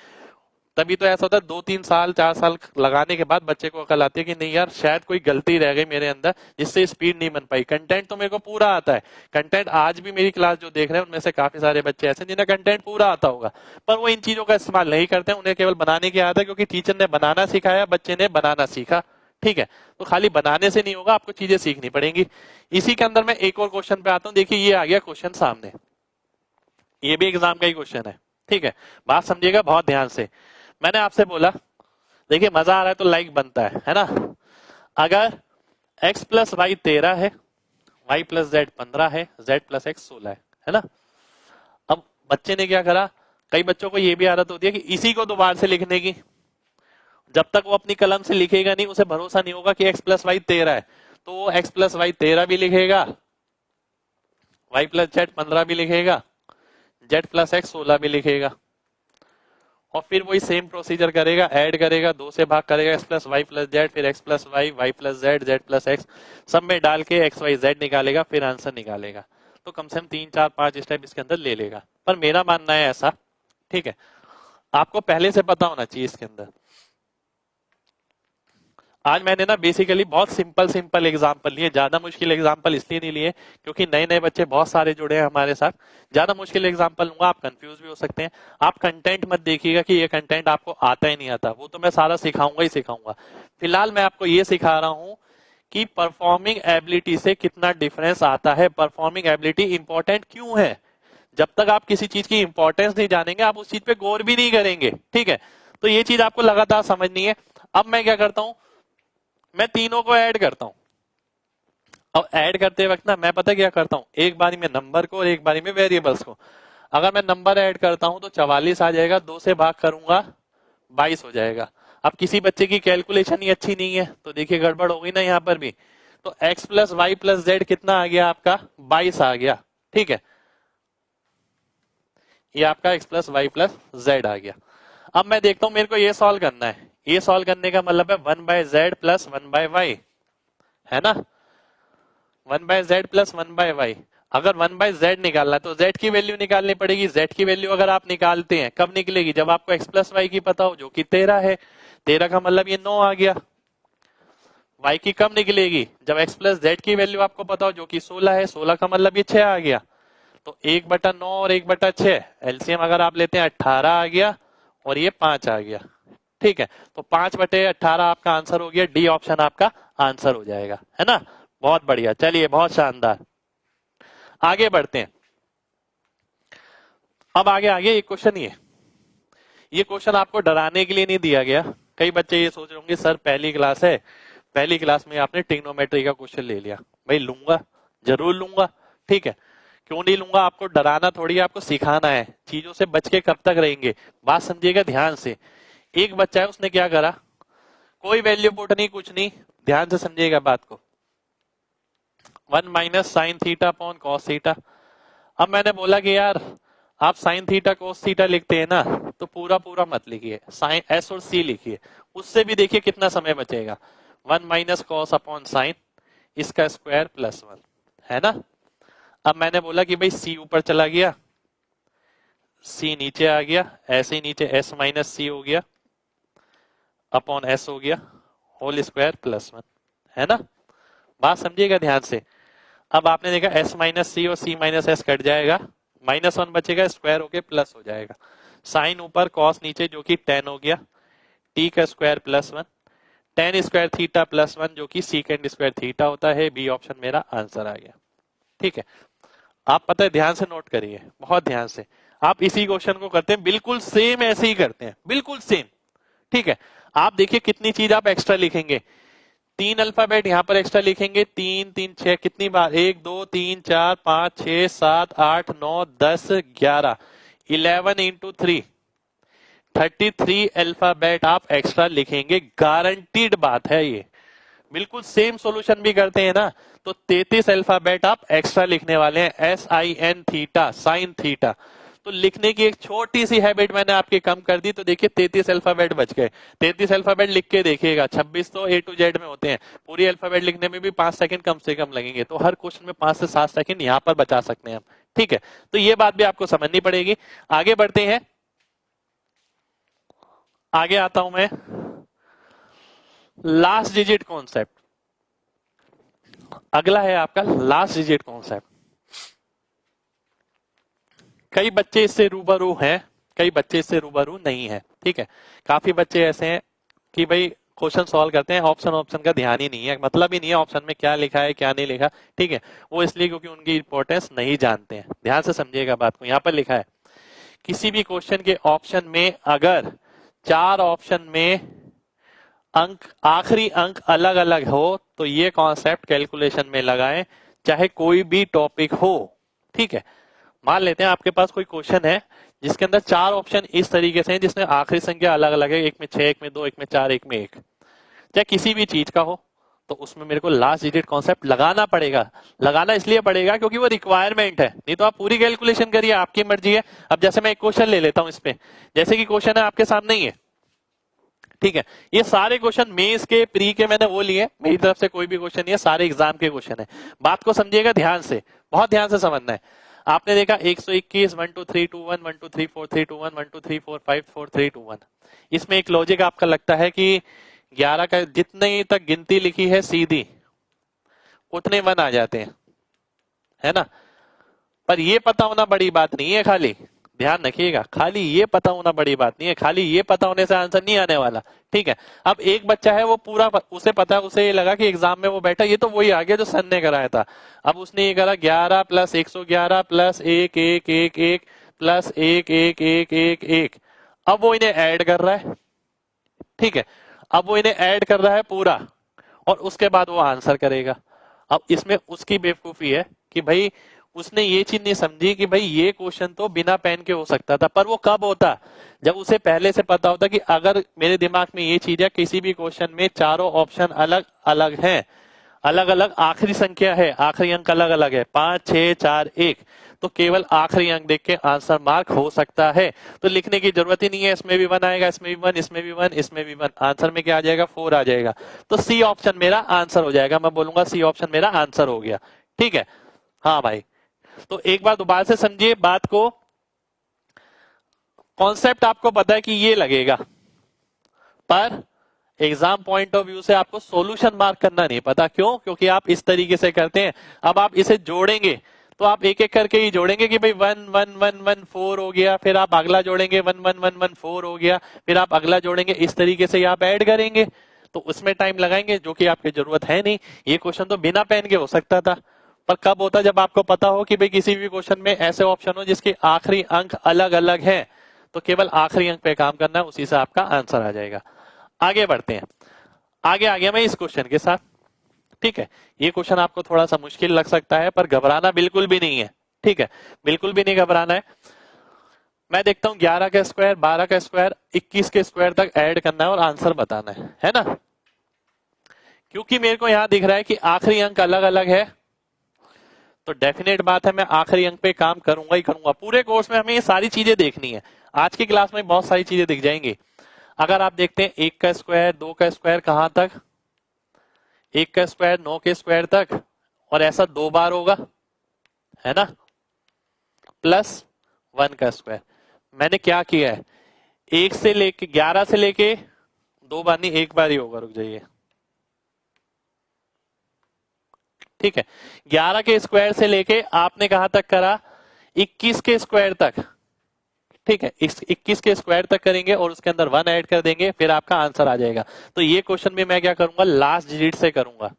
तभी तो ऐसा होता है 2-3 साल 4 साल लगाने के बाद बच्चे को अकल आती है कि नहीं यार शायद कोई गलती रह गई मेरे अंदर जिससे स्पीड नहीं बन पाई। कंटेंट तो मेरे को पूरा आता है, कंटेंट आज भी मेरी क्लास जो देख रहे हैं उनमें से काफी सारे बच्चे ऐसे जिन्हें कंटेंट पूरा आता होगा, पर वो इन चीजों का इस्तेमाल नहीं करते, उन्हें केवल बनाने की आदत है क्योंकि टीचर ने बनाना सिखाया, बच्चे ने बनाना सीखा। ठीक है, तो खाली बनाने से नहीं होगा, आपको चीजें सीखनी पड़ेंगी। इसी के अंदर मैं एक और क्वेश्चन पे आता हूँ। देखिए ये आ गया क्वेश्चन सामने, ये भी एग्जाम का ही क्वेश्चन है। ठीक है, बात समझिएगा बहुत ध्यान से। मैंने आपसे बोला, देखिए मजा आ रहा है तो लाइक बनता है ना। अगर x प्लस वाई 13 है, y प्लस जेड 15 है, z प्लस एक्स 16 है ना। अब बच्चे ने क्या करा, कई बच्चों को ये भी आदत होती है कि इसी को दोबारा से लिखने की, जब तक वो अपनी कलम से लिखेगा नहीं उसे भरोसा नहीं होगा कि x प्लस वाई 13 है, तो वो x प्लस वाई 13 भी लिखेगा, y प्लस जेड 15 भी लिखेगा, z प्लस एक्स 16 भी लिखेगा, और फिर वही सेम प्रोसीजर करेगा, ऐड करेगा, 2 से भाग करेगा, x plus Y plus z, फिर x plus y, y plus z, z plus x, सब में डाल के एक्स वाई जेड निकालेगा, फिर आंसर निकालेगा। तो कम से कम 3 4 5 स्टेप इसके अंदर ले लेगा, पर मेरा मानना है ऐसा, ठीक है, आपको पहले से पता होना चाहिए इसके अंदर। आज मैंने ना बेसिकली बहुत सिंपल सिंपल एग्जांपल लिए, ज्यादा मुश्किल एग्जांपल इसलिए नहीं लिए क्योंकि नए नए बच्चे बहुत सारे जुड़े हैं हमारे साथ। ज्यादा मुश्किल एग्जांपल लूंगा आप कंफ्यूज भी हो सकते हैं। आप कंटेंट मत देखिएगा कि ये कंटेंट आपको आता ही नहीं आता, वो तो मैं सारा सिखाऊंगा ही सिखाऊंगा। फिलहाल मैं आपको ये सिखा रहा हूं कि परफॉर्मिंग एबिलिटी से कितना डिफरेंस आता है, परफॉर्मिंग एबिलिटी इंपॉर्टेंट क्यों है। जब तक आप किसी चीज की इंपॉर्टेंस नहीं जानेंगे आप उस चीज पे गौर भी नहीं करेंगे। ठीक है, तो ये चीज आपको लगातार समझनी है। अब मैं क्या करता हूं, मैं तीनों को ऐड करता हूं। अब ऐड करते वक्त ना मैं पता क्या करता हूं, एक बारी में नंबर को और एक बारी में वेरिएबल्स को। अगर मैं नंबर ऐड करता हूं तो 44 आ जाएगा, 2 से भाग करूंगा 22 हो जाएगा। अब किसी बच्चे की कैलकुलेशन ही अच्छी नहीं है तो देखिए गड़बड़ हो गई ना यहाँ पर भी। तो x plus Y plus Z कितना आ गया आपका 22 आ गया। ठीक है, ये आपका x plus Y plus z आ गया। अब मैं देखता हूं मेरे को ये सॉल्व करना है, ये सॉल्व करने का मतलब है 1/z प्लस 1/y, है ना। 1/z प्लस 1/y, अगर 1/z निकालना है तो z की वैल्यू निकालनी पड़ेगी। z की वैल्यू अगर आप निकालते हैं कब निकलेगी, जब आपको x प्लस वाई की पता हो जो कि 13 है। 13 का मतलब ये 9 आ गया। y की कब निकलेगी, जब x प्लस जेड की वैल्यू आपको पता हो जो कि 16 है। 16 का मतलब ये 6 आ गया। तो 1/9 और 1/6 एलसीएम अगर आप लेते हैं 18 आ गया और ये 5 आ गया। ठीक है, तो 5/18 आपका आंसर हो गया, डी ऑप्शन आपका आंसर हो जाएगा, है ना। बहुत बढ़िया, चलिए बहुत शानदार, आगे बढ़ते हैं। अब आगे आगे एक क्वेश्चन ये क्वेश्चन आपको डराने के लिए नहीं दिया गया। कई बच्चे ये सोच रहे होंगे सर पहली क्लास है, पहली क्लास में आपने ट्रिग्नोमेट्री का क्वेश्चन ले लिया। भाई लूंगा, जरूर लूंगा। ठीक है, क्यों नहीं लूंगा, आपको डराना थोड़ी, आपको सिखाना है। चीजों से बच के कब तक रहेंगे, बात समझिएगा ध्यान से। एक बच्चा है उसने क्या करा, कोई वैल्यू पुट नहीं, कुछ नहीं, ध्यान से समझिएगा बात को। 1 minus sine theta upon cos theta. अब मैंने बोला कि यार आप साइन थीटा कोस थीटा लिखते हैं ना, तो पूरा पूरा मत लिखिए, साइन एस और सी लिखिए, उससे भी देखिए कितना समय बचेगा। 1 माइनस कॉस अपॉन साइन, इसका स्क्वायर प्लस 1, है ना। अब मैंने बोला कि भाई सी ऊपर चला गया, सी नीचे आ गया, ऐसे ही नीचे एस माइनस सी हो गया अपॉन एस हो गया, होल स्क्वायर प्लस 1, है ना। बात समझिएगा ध्यान से। अब आपने देखा एस माइनस सी और सी माइनस एस कट जाएगा, -1 बचेगा, स्क्वायर होके प्लस हो जाएगा। साइन ऊपर कॉस नीचे जो कि tan हो गया, t का square plus 1, tan square theta plus 1 जो कि सीकेंड स्क्वायर थीटा होता है। बी ऑप्शन मेरा आंसर आ गया। ठीक है, आप पता है ध्यान से नोट करिए, बहुत ध्यान से। आप इसी क्वेश्चन को करते हैं बिल्कुल सेम, ऐसे ही करते हैं बिल्कुल सेम। ठीक है, आप देखिए कितनी चीज आप एक्स्ट्रा लिखेंगे। 3 अल्फाबेट यहां पर एक्स्ट्रा लिखेंगे, 3 3 6 कितनी बार, 1 2 3 4 5 6 7 8 9 10 11, 11 इंटू 3 33 अल्फाबेट आप एक्स्ट्रा लिखेंगे, गारंटीड बात है ये। बिल्कुल सेम सॉल्यूशन भी करते हैं ना, तो 33 अल्फाबेट आप एक्स्ट्रा लिखने वाले हैं, SIN थीटा, साइन थीटा। तो लिखने की एक छोटी सी हैबिट मैंने आपकी कम कर दी, तो देखिए 33 अल्फाबेट बच गए। 33 अल्फाबेट लिख के देखिएगा, 26 तो A to Z में होते हैं, पूरी अल्फाबेट लिखने में भी 5 सेकंड कम से कम लगेंगे, तो हर क्वेश्चन में 5 से 7 सेकंड यहां पर बचा सकते हैं हम। ठीक है, तो ये बात भी आपको समझनी पड़ेगी। आगे बढ़ते हैं, आगे आता हूं मैं, लास्ट डिजिट कॉन्सेप्ट। अगला है आपका लास्ट डिजिट कॉन्सेप्ट। कई बच्चे इससे रूबरू हैं, कई बच्चे इससे रूबरू नहीं है। ठीक है, काफी बच्चे ऐसे हैं कि भाई क्वेश्चन सॉल्व करते हैं, ऑप्शन ऑप्शन का ध्यान ही नहीं है, मतलब ही नहीं है ऑप्शन में क्या लिखा है क्या नहीं लिखा। ठीक है, वो इसलिए क्योंकि उनकी इंपॉर्टेंस नहीं जानते हैं। ध्यान से समझिएगा बात को, यहां पर लिखा है किसी भी क्वेश्चन के ऑप्शन में अगर 4 ऑप्शन में अंक, आखिरी अंक अलग अलग हो तो ये कॉन्सेप्ट कैलकुलेशन में लगाएं, चाहे कोई भी टॉपिक हो। ठीक है, मान लेते हैं आपके पास कोई क्वेश्चन है जिसके अंदर 4 ऑप्शन इस तरीके से हैं जिसमें आखिरी संख्या अलग अलग है, एक में 6, एक में 2, एक में 4, एक में 1, चाहे किसी भी चीज का हो, तो उसमें मेरे को लास्ट डिजिट कॉन्सेप्ट लगाना पड़ेगा। लगाना इसलिए पड़ेगा क्योंकि वो रिक्वायरमेंट है, नहीं तो आप पूरी कैलकुलेशन करिए, आपकी मर्जी है। अब जैसे मैं एक क्वेश्चन ले लेता हूं इस पे, जैसे कि क्वेश्चन है आपके सामने ही है। ठीक है, ये सारे क्वेश्चन मेंस के, प्री के मैंने वो लिए, मेरी तरफ से कोई भी क्वेश्चन नहीं है, सारे एग्जाम के क्वेश्चन है। बात को समझिएगा ध्यान से, बहुत ध्यान से समझना है। आपने देखा 121, 1 2 3 2 1, 1 2 3 4 3 2 1, 1 2 3 4 5 4 3 2 1। इसमें एक लॉजिक आपका लगता है कि 11 का जितने तक गिनती लिखी है सीधी, उतने 1 आ जाते हैं, है ना। पर ये पता होना बड़ी बात नहीं है, खाली ध्यान रखिएगा, खाली ये पता होना बड़ी बात नहीं है, खाली ये पता होने से आंसर नहीं आने वाला। ठीक है, अब एक बच्चा है वो पूरा उसे पता है, उसे ये लगा कि एग्जाम में वो बैठा, ये तो वही आ गया जो सन ने कराया था। अब उसने ये करा 11 प्लस 111 प्लस 1 1 1 1 प्लस 1 1 1 1 1। अब वो इन्हें ऐड कर रहा है। ठीक है, अब वो इन्हें ऐड कर रहा है पूरा, और उसके बाद वो आंसर करेगा। अब इसमें उसकी बेवकूफी है कि भाई उसने ये चीज नहीं समझी कि भाई ये क्वेश्चन तो बिना पेन के हो सकता था, पर वो कब होता, जब उसे पहले से पता होता कि अगर मेरे दिमाग में ये चीज है, किसी भी क्वेश्चन में चारों ऑप्शन अलग अलग हैं, अलग अलग आखिरी संख्या है, आखिरी अंक अलग अलग है, 5 6 4 1, तो केवल आखिरी अंक देख के आंसर मार्क हो सकता है। तो लिखने की जरूरत ही नहीं है, इसमें भी 1 आएगा, इसमें भी 1, इसमें भी 1, इसमें भी 1, आंसर में क्या आ जाएगा, 4 आ जाएगा। तो सी ऑप्शन मेरा आंसर हो जाएगा, मैं बोलूंगा सी ऑप्शन मेरा आंसर हो गया। ठीक है, हाँ भाई, तो एक बार दोबारा से समझिए बात को, कॉन्सेप्ट आपको पता है कि ये लगेगा, पर एग्जाम पॉइंट ऑफ व्यू से आपको सॉल्यूशन मार्क करना नहीं पता। क्यों? क्योंकि आप इस तरीके से करते हैं। अब आप इसे जोड़ेंगे तो आप एक एक करके ही जोड़ेंगे कि भाई 1 1 1 1 4 हो गया, फिर आप अगला जोड़ेंगे 1 1 1 1 4 हो गया, फिर आप अगला जोड़ेंगे, इस तरीके से आप ऐड करेंगे, तो उसमें टाइम लगाएंगे जो कि आपकी जरूरत है नहीं। ये क्वेश्चन तो बिना पेन के हो सकता था, पर कब होता, जब आपको पता हो कि भाई किसी भी क्वेश्चन में ऐसे ऑप्शन हो जिसके आखिरी अंक अलग अलग हैं, तो केवल आखिरी अंक पे काम करना है, उसी से आपका आंसर आ जाएगा। आगे बढ़ते हैं, आगे आ गया मैं इस क्वेश्चन के साथ। ठीक है, ये क्वेश्चन आपको थोड़ा सा मुश्किल लग सकता है, पर घबराना बिल्कुल भी नहीं है। ठीक है, बिल्कुल भी नहीं घबराना है। मैं देखता हूं 11 का स्क्वायर, 12 का स्क्वायर, 21 के स्क्वायर तक ऐड करना है और आंसर बताना है ना। क्योंकि मेरे को यहां दिख रहा है कि आखिरी अंक अलग अलग है, तो डेफिनेट बात है मैं आखिरी अंक पे काम करूंगा ही करूंगा। पूरे कोर्स में हमें ये सारी चीजें देखनी है, आज की क्लास में बहुत सारी चीजें दिख जाएंगी। अगर आप देखते हैं 1 का स्क्वायर, 2 का स्क्वायर कहां तक, 1 का स्क्वायर 9 के स्क्वायर तक, और ऐसा 2 बार होगा, है ना, प्लस 1 का स्क्वायर। मैंने क्या किया है, 1 से लेके 11 से लेके 2 बार नहीं, 1 बार ही होगा, रुक जाइए। ठीक है, 11 के स्क्वायर से लेके आपने कहां तक करा, 21 के स्क्वायर तक। ठीक है, 21 के स्क्वायर तक करेंगे और उसके अंदर 1 ऐड कर देंगे, फिर आपका आंसर आ जाएगा। तो ये क्वेश्चन भी मैं क्या करूंगा, लास्ट डिजिट से करूंगा।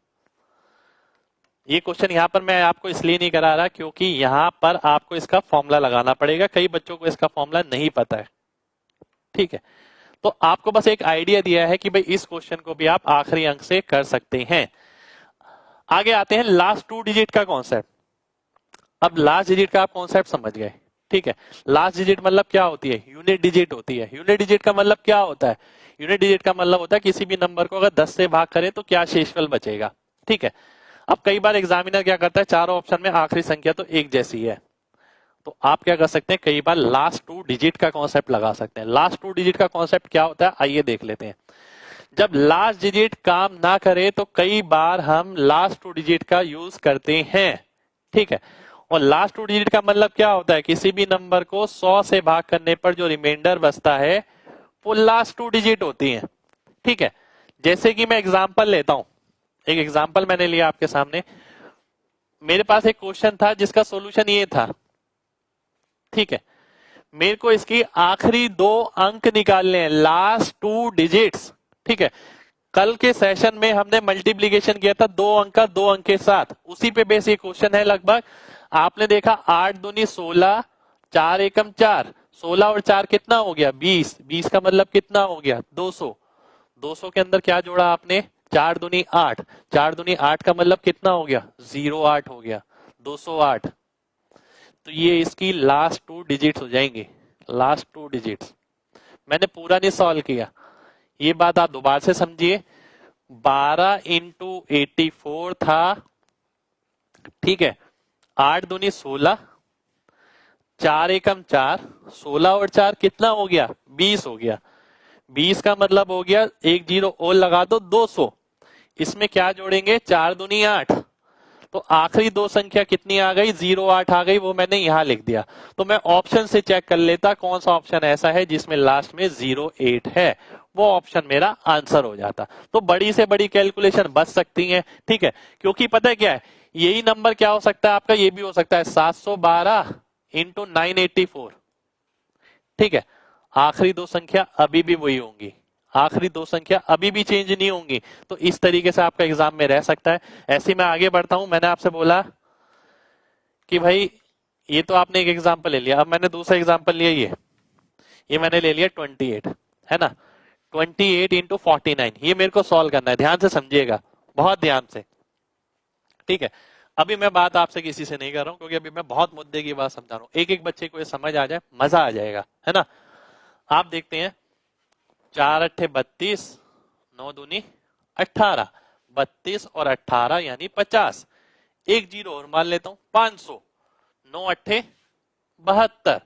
ये क्वेश्चन यहां पर मैं आपको इसलिए नहीं करा रहा क्योंकि यहां पर आपको इसका फॉर्मूला लगाना पड़ेगा, कई बच्चों को इसका फॉर्मूला नहीं पता है। ठीक है, तो आपको बस एक आइडिया दिया है कि भाई इस क्वेश्चन को भी आप आखिरी अंक से कर सकते हैं। आगे आते हैं लास्ट 2 डिजिट का कॉन्सेप्ट। अब लास्ट डिजिट का आप कॉन्सेप्ट समझ गए, ठीक है। लास्ट डिजिट मतलब क्या होती है? यूनिट डिजिट होती है। यूनिट डिजिट का मतलब क्या होता है? यूनिट डिजिट का मतलब होता है किसी भी नंबर को अगर 10 से भाग करे तो क्या शेषफल बचेगा, ठीक है। अब कई बार एग्जामिनर क्या करता है, चारों ऑप्शन में आखिरी संख्या तो एक जैसी है, तो आप क्या कर सकते हैं, कई बार लास्ट 2 डिजिट का कॉन्सेप्ट लगा सकते हैं। लास्ट 2 डिजिट का कॉन्सेप्ट क्या होता है, आइए देख लेते हैं। जब लास्ट डिजिट काम ना करे तो कई बार हम लास्ट 2 डिजिट का यूज करते हैं, ठीक है। और लास्ट 2 डिजिट का मतलब क्या होता है, किसी भी नंबर को 100 से भाग करने पर जो रिमाइंडर बचता है वो लास्ट 2 डिजिट होती है, ठीक है। जैसे कि मैं एग्जांपल लेता हूं, एक एग्जांपल मैंने लिया आपके सामने। मेरे पास एक क्वेश्चन था जिसका सॉल्यूशन ये था, ठीक है। मेरे को इसकी आखिरी 2 अंक निकालने हैं, लास्ट 2 डिजिट्स, ठीक है। कल के सेशन में हमने मल्टीप्लीकेशन किया था 2 अंक का 2 अंक के साथ, उसी पे बेस ये क्वेश्चन है लगभग। आपने देखा 8 दूनी 16, 4 एकम 4, 16 और 4 कितना हो गया 20, 20 का मतलब कितना हो गया 200, 200 के अंदर क्या जोड़ा आपने 4 दूनी 8, 4 दूनी 8 का मतलब कितना हो गया 08 हो गया 208। तो ये इसकी लास्ट 2 डिजिट्स हो जाएंगे, लास्ट 2 डिजिट्स। मैंने पूरा नहीं सॉल्व किया, ये बात आप दोबारा से समझिए। 12 इंटू 84 था, ठीक है। 8 दूनी 16, 4 एकम 4, 16 और 4 कितना हो गया 20 हो गया। 20 का मतलब हो गया एक जीरो और लगा दो 200। इसमें क्या जोड़ेंगे 4 दूनी 8, तो आखिरी 2 संख्या कितनी आ गई 08 आ गई, वो मैंने यहां लिख दिया। तो मैं ऑप्शन से चेक कर लेता कौन सा ऑप्शन ऐसा है जिसमें लास्ट में 08 है, वो ऑप्शन मेरा आंसर हो जाता। तो बड़ी से बड़ी कैलकुलेशन बच सकती है, ठीक है। क्योंकि पता है क्या है, यही नंबर क्या हो सकता है आपका, ये भी हो सकता है 712 इंटू 984, ठीक है। आखिरी 2 संख्या अभी भी वही होंगी, आखिरी 2 संख्या अभी भी चेंज नहीं होंगी। तो इस तरीके से आपका एग्जाम में रह सकता है। ऐसे मैं आगे बढ़ता हूं। मैंने आपसे बोला कि भाई ये तो आपने एक एग्जाम्पल ले लिया, अब मैंने दूसरा एग्जाम्पल लिया, ये मैंने ले लिया 28, है ना। 28 इंटू 49, ये मेरे को सॉल्व करना है, ध्यान से समझिएगा, बहुत ध्यान से, ठीक है। अभी मैं बात आपसे किसी से नहीं कर रहा हूं क्योंकि अभी मैं बहुत मुद्दे की बात समझा रहा हूं, एक एक बच्चे को ये समझ आ जाए मजा आ जाएगा, है ना। आप देखते हैं 4 अट्ठे 32, 9 दूनी 18, 32 और 18 यानी 50, एक जीरो और मान लेता हूं 500, 9 अट्ठे 72,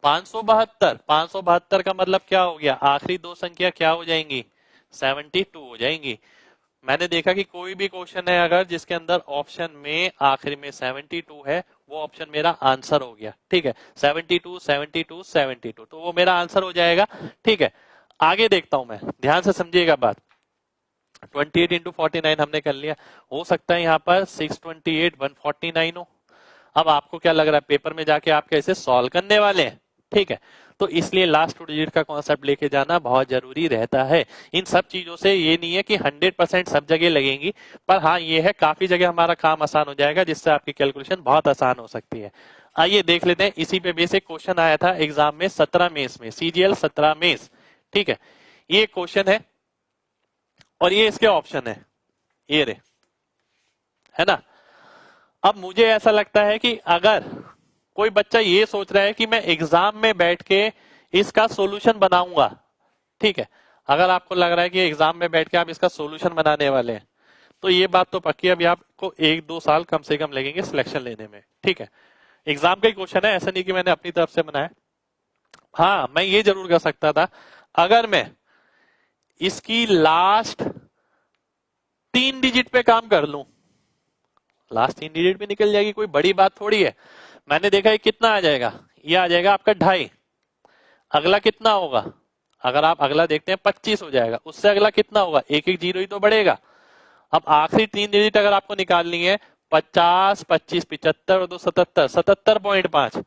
572, 572 का मतलब क्या हो गया, आखिरी 2 संख्या क्या हो जाएंगी 72 हो जाएंगी। मैंने देखा कि कोई भी क्वेश्चन है अगर जिसके अंदर ऑप्शन में आखिरी में 72 है, वो ऑप्शन मेरा आंसर हो गया, ठीक है। 72 72 72, तो वो मेरा आंसर हो जाएगा, ठीक है। आगे देखता हूं मैं, ध्यान से समझिएगा बात। 28 इंटू 49 हमने कर लिया, हो सकता है यहाँ पर 628 149 हो। अब आपको क्या लग रहा है, पेपर में जाके आप कैसे सॉल्व करने वाले हैं, ठीक है। तो इसलिए लास्ट 2 डिजिट का कॉन्सेप्ट लेके जाना बहुत जरूरी रहता है। इन सब चीजों से ये नहीं है कि 100% सब जगह लगेंगी, पर हाँ ये है काफी जगह हमारा काम आसान हो जाएगा, जिससे आपकी कैलकुलेशन बहुत आसान हो सकती है। आइए देख लेते हैं, इसी पे बेसिक क्वेश्चन आया था एग्जाम में 17 मेंस में, CGL 17 मेंस, ठीक है। ये क्वेश्चन है और ये इसके ऑप्शन है, ये रे, है ना। अब मुझे ऐसा लगता है कि अगर कोई बच्चा ये सोच रहा है कि मैं एग्जाम में बैठ के इसका सॉल्यूशन बनाऊंगा, ठीक है। अगर आपको लग रहा है कि एग्जाम में बैठ के आप इसका सॉल्यूशन बनाने वाले हैं, तो ये बात तो पक्की, अभी आपको 1-2 साल कम से कम लगेंगे सिलेक्शन लेने में, ठीक है। एग्जाम का ही क्वेश्चन है, ऐसा नहीं कि मैंने अपनी तरफ से बनाया। हाँ मैं ये जरूर कर सकता था, अगर मैं इसकी लास्ट 3 डिजिट पे काम कर लूं, लास्ट 3 डिजिट भी निकल जाएगी, कोई बड़ी बात थोड़ी है। मैंने देखा ये कितना आ जाएगा, ये आ जाएगा आपका 2.5, अगला कितना होगा, अगर आप अगला देखते हैं 25 हो जाएगा, उससे अगला कितना होगा, एक एक जीरो ही तो बढ़ेगा। अब आखिरी 3 डिजिट अगर आपको निकालनी है 50, 25, 75 और 2 77, 77.5,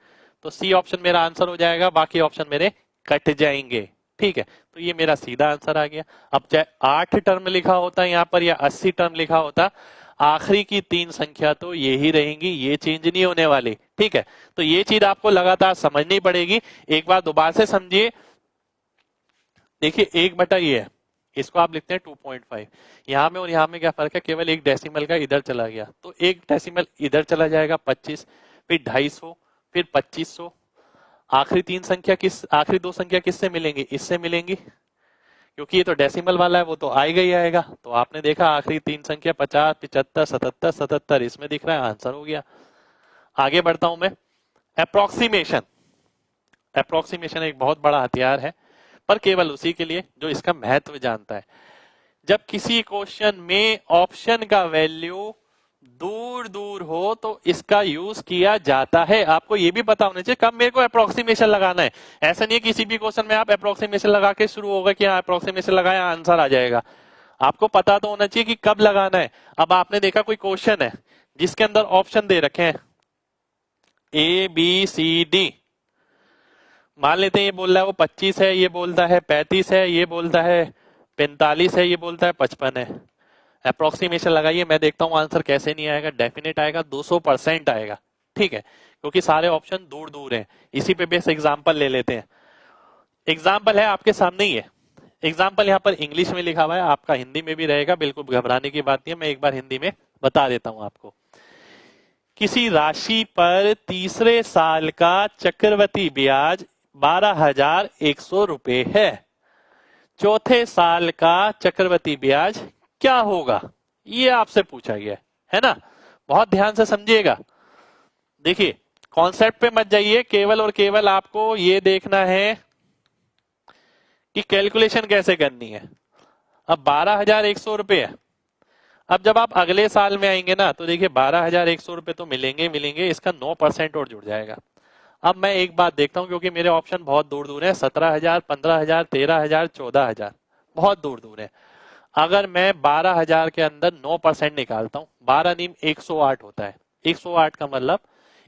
तो सी ऑप्शन मेरा आंसर हो जाएगा, बाकी ऑप्शन मेरे कट जाएंगे, ठीक है। तो ये मेरा सीधा आंसर आ गया। अब चाहे 8 टर्म लिखा होता यहाँ पर या 80 टर्म लिखा होता, आखिरी की 3 संख्या तो ये ही रहेंगी, ये चेंज नहीं होने वाली, ठीक है। तो ये चीज आपको लगातार समझनी पड़ेगी। एक बार दोबारा से समझिए, देखिए 1 बटा ये है, इसको आप लिखते हैं 2.5। यहाँ में और यहाँ में क्या फर्क है, केवल एक डेसिमल का इधर चला गया, तो एक डेसिमल इधर चला जाएगा 25, फिर 250, फिर 2500। आखिरी दो संख्या किससे मिलेंगी, इससे मिलेंगी, क्योंकि ये तो डेसिमल वाला है, वो तो आएगा ही आएगा। तो आपने देखा आखिरी तीन संख्या 50, 75, 77, 77 इसमें दिख रहा है, आंसर हो गया। आगे बढ़ता हूं मैं। अप्रोक्सीमेशन, अप्रोक्सीमेशन एक बहुत बड़ा हथियार है, पर केवल उसी के लिए जो इसका महत्व जानता है। जब किसी क्वेश्चन में ऑप्शन का वैल्यू दूर दूर हो तो इसका यूज किया जाता है। आपको ये भी पता होना चाहिए कब मेरे को अप्रोक्सीमेशन लगाना है। ऐसा नहीं है किसी भी क्वेश्चन में आप अप्रोक्सीमेशन लगा के शुरू होगा कि हाँ अप्रोक्सीमेशन लगाया आंसर आ जाएगा। आपको पता तो होना चाहिए कि कब लगाना है। अब आपने देखा कोई क्वेश्चन है जिसके अंदर ऑप्शन दे रखे हैं ए बी सी डी, मान लेते हैं ये बोल रहा है वो 25 है, ये बोलता है 35 है, ये बोलता है 45 है, ये बोलता है 55 है। अप्रोक्सीमेशन लगाइए, मैं देखता हूं आंसर कैसे नहीं आएगा, डेफिनेट आएगा, 200% आएगा। ठीक है, क्योंकि सारे ऑप्शन दूर दूर हैं। इसी पे बेस एग्जांपल ले लेते हैं। एग्जांपल है आपके सामने ही है। एग्जांपल यहाँ पर इंग्लिश में लिखा हुआ है, आपका हिंदी में भी रहेगा, बिल्कुल घबराने की बात नहीं है। मैं एक बार हिंदी में बता देता हूं आपको। किसी राशि पर तीसरे साल का चक्रवृद्धि ब्याज 12,100 रुपए है। चौथे साल का चक्रवृद्धि ब्याज क्या होगा, ये आपसे पूछा गया है ना। बहुत ध्यान से समझिएगा। देखिए कॉन्सेप्ट पे मत जाइए, केवल और केवल आपको ये देखना है कि कैलकुलेशन कैसे करनी है। अब 12,100 रुपए है। अब जब आप अगले साल में आएंगे ना तो देखिए 12,100 रुपए तो मिलेंगे मिलेंगे, इसका 9% और जुड़ जाएगा। अब मैं एक बात देखता हूं, क्योंकि मेरे ऑप्शन बहुत दूर दूर है, 17,000, 15,000, 13,000, 14,000, बहुत दूर दूर है। अगर मैं 12,000 के अंदर 9% निकालता हूं, 12 नीम 108 होता है, 108 का मतलब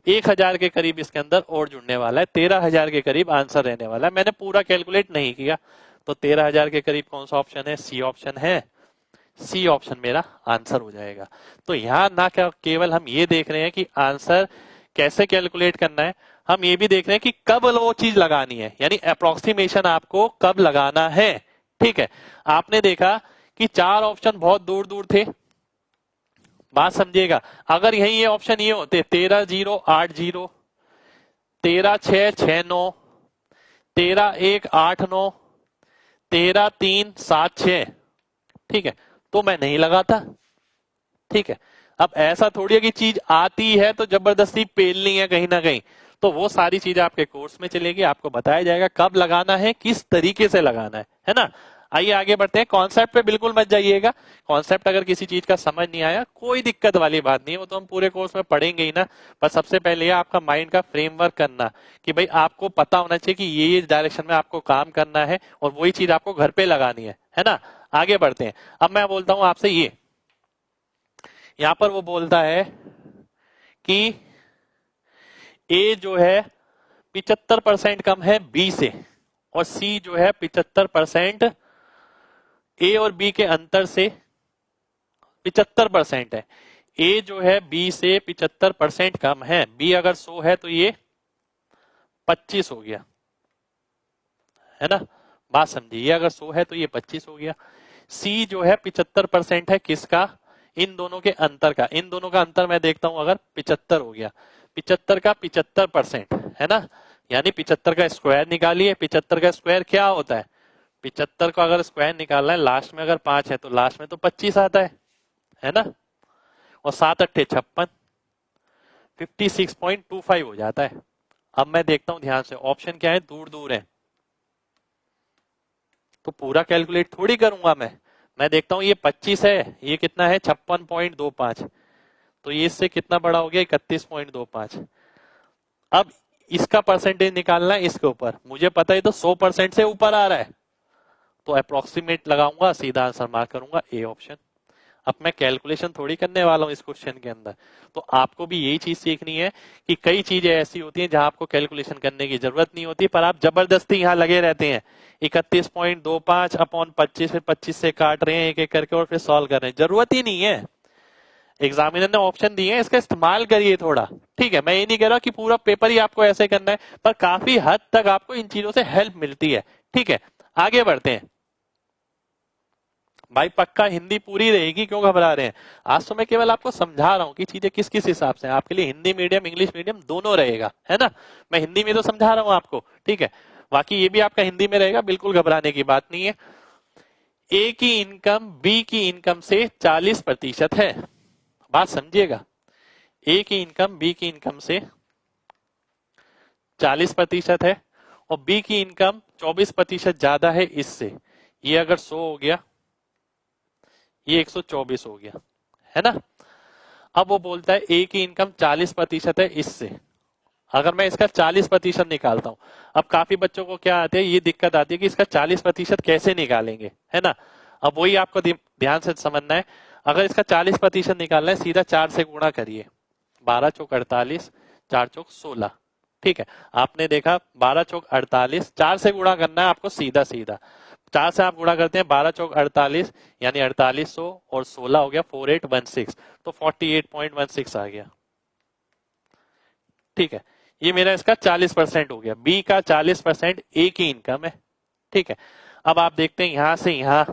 1,000 के करीब इसके अंदर और जुड़ने वाला है, 13,000 के करीब आंसर रहने वाला है। मैंने पूरा कैलकुलेट नहीं किया, तो 13,000 के करीब कौन सा ऑप्शन है, सी ऑप्शन है। सी ऑप्शन मेरा आंसर हो जाएगा। तो यहां ना क्या केवल हम ये देख रहे हैं कि आंसर कैसे कैलकुलेट करना है, हम ये भी देख रहे हैं कि कब वो चीज लगानी है, यानी अप्रोक्सीमेशन आपको कब लगाना है। ठीक है, आपने देखा कि चार ऑप्शन बहुत दूर दूर थे। बात समझिएगा, अगर यही ये ऑप्शन ये होते 13,080, 13,669, 13,189, 13,376, ठीक है, तो मैं नहीं लगाता। ठीक है, अब ऐसा थोड़ी है कि चीज आती है तो जबरदस्ती पेलनी है कहीं ना कहीं, तो वो सारी चीजें आपके कोर्स में चलेगी, आपको बताया जाएगा कब लगाना है, किस तरीके से लगाना है ना। आइए आगे बढ़ते हैं। कॉन्सेप्ट पे बिल्कुल मत जाइएगा। कॉन्सेप्ट अगर किसी चीज का समझ नहीं आया कोई दिक्कत वाली बात नहीं है, वो तो हम पूरे कोर्स में पढ़ेंगे ही ना। पर सबसे पहले आपका माइंड का फ्रेमवर्क करना कि भाई आपको पता होना चाहिए कि ये डायरेक्शन में आपको काम करना है और वही चीज आपको घर पे लगानी है ना। आगे बढ़ते हैं। अब मैं बोलता हूं आपसे, ये यहां पर वो बोलता है कि ए जो है 75% कम है बी से, और सी जो है 75% ए और बी के अंतर से 75% है। ए जो है बी से 75% कम है, बी अगर 100 है तो ये 25 हो गया, है ना। बात समझिए, अगर 100 है तो ये 25 हो गया। सी जो है 75% है किसका, इन दोनों के अंतर का। इन दोनों का अंतर मैं देखता हूं, अगर 75 हो गया, 75 का 75%, है ना, यानी 75 का स्क्वायर निकालिए। 75 का स्क्वायर क्या होता है, 75 को अगर स्क्वायर निकालना है, लास्ट में अगर 5 है तो लास्ट में तो 25 आता है ना। और 7 अट्ठे 56, 56.25 हो जाता है। अब मैं देखता हूं ध्यान से, ऑप्शन क्या है, दूर दूर है, तो पूरा कैलकुलेट थोड़ी करूंगा मैं देखता हूं ये 25 है, ये कितना है 56.25, तो ये इससे कितना बड़ा हो गया 31.25। अब इसका परसेंटेज निकालना है इसके ऊपर, मुझे पता है तो 100% से ऊपर आ रहा है, तो अप्रोक्सीमेट लगाऊंगा, सीधा आंसर मार्क करूंगा ए ऑप्शन। अब मैं कैलकुलेशन थोड़ी करने वाला हूं इस क्वेश्चन के अंदर, तो आपको भी यही चीज सीखनी है कि कई चीजें ऐसी होती हैं जहां आपको कैलकुलेशन करने की जरूरत नहीं होती, पर आप जबरदस्ती यहां लगे रहते हैं। 31.25 अपॉन 25, फिर 25 से काट रहे हैं एक एक करके और फिर सॉल्व कर रहे हैं, जरूरत ही नहीं है। एग्जामिनर ने ऑप्शन दिए हैं, इसका इस्तेमाल करिए थोड़ा। ठीक है, मैं ये नहीं कह रहा कि पूरा पेपर ही आपको ऐसे करना है, पर काफी हद तक आपको इन चीजों से हेल्प मिलती है। ठीक है, आगे बढ़ते हैं भाई, पक्का हिंदी पूरी रहेगी, क्यों घबरा रहे हैं? आज तो मैं केवल आपको समझा रहा हूं कि चीजें किस किस हिसाब से हैं। आपके लिए हिंदी मीडियम इंग्लिश मीडियम दोनों रहेगा, है ना? मैं हिंदी में तो समझा रहा हूं आपको, ठीक है, बाकी ये भी आपका हिंदी में रहेगा, बिल्कुल घबराने की बात नहीं है। ए की इनकम बी की इनकम से 40% है, बात समझिएगा। ए की इनकम बी की इनकम से 40% है और बी की इनकम 24% ज्यादा है इससे। ये अगर 100 हो गया, ये 124 हो गया, है ना? अब वो बोलता है ए की इनकम 40% है इससे। अगर मैं इसका 40% निकालता हूं, अब काफी बच्चों को क्या आते हैं, ये दिक्कत आती है कि इसका 40% कैसे निकालेंगे, है ना? अब वही आपको ध्यान से समझना है। अगर इसका 40% निकालना है, सीधा 4 से गुणा करिए। 12 चौक 48, 4 चौक 16, ठीक है। आपने देखा 12 चौक 48, 4 से गुणा करना है आपको सीधा सीधा। 4 से आप गुणा करते हैं, 12 चौक 48 यानी 4800 और 16 हो गया 4816, तो 48.16 आ गया, ठीक है। ये मेरा इसका 40% हो गया, बी का 40% ए की इनकम है, ठीक है। अब आप देखते हैं यहां से यहां,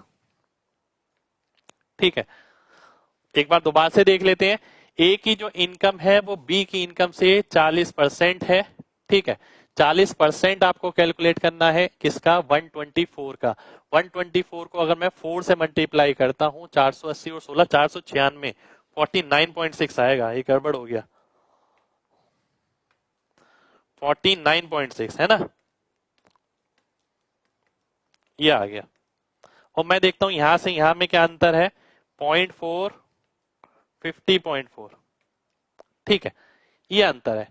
ठीक है, एक बार दोबारा से देख लेते हैं। ए की जो इनकम है वो बी की इनकम से 40% है, ठीक है। 40% आपको कैलकुलेट करना है किसका, 124 का। 124 को अगर मैं 4 से मल्टीप्लाई करता हूं, 480 और 16 496, 49.6 आएगा। ये गड़बड़ हो गया, 49.6 है ना, ये आ गया। और मैं देखता हूं यहां से यहां में क्या अंतर है, 0.4, 50.4, ठीक है, ये अंतर है।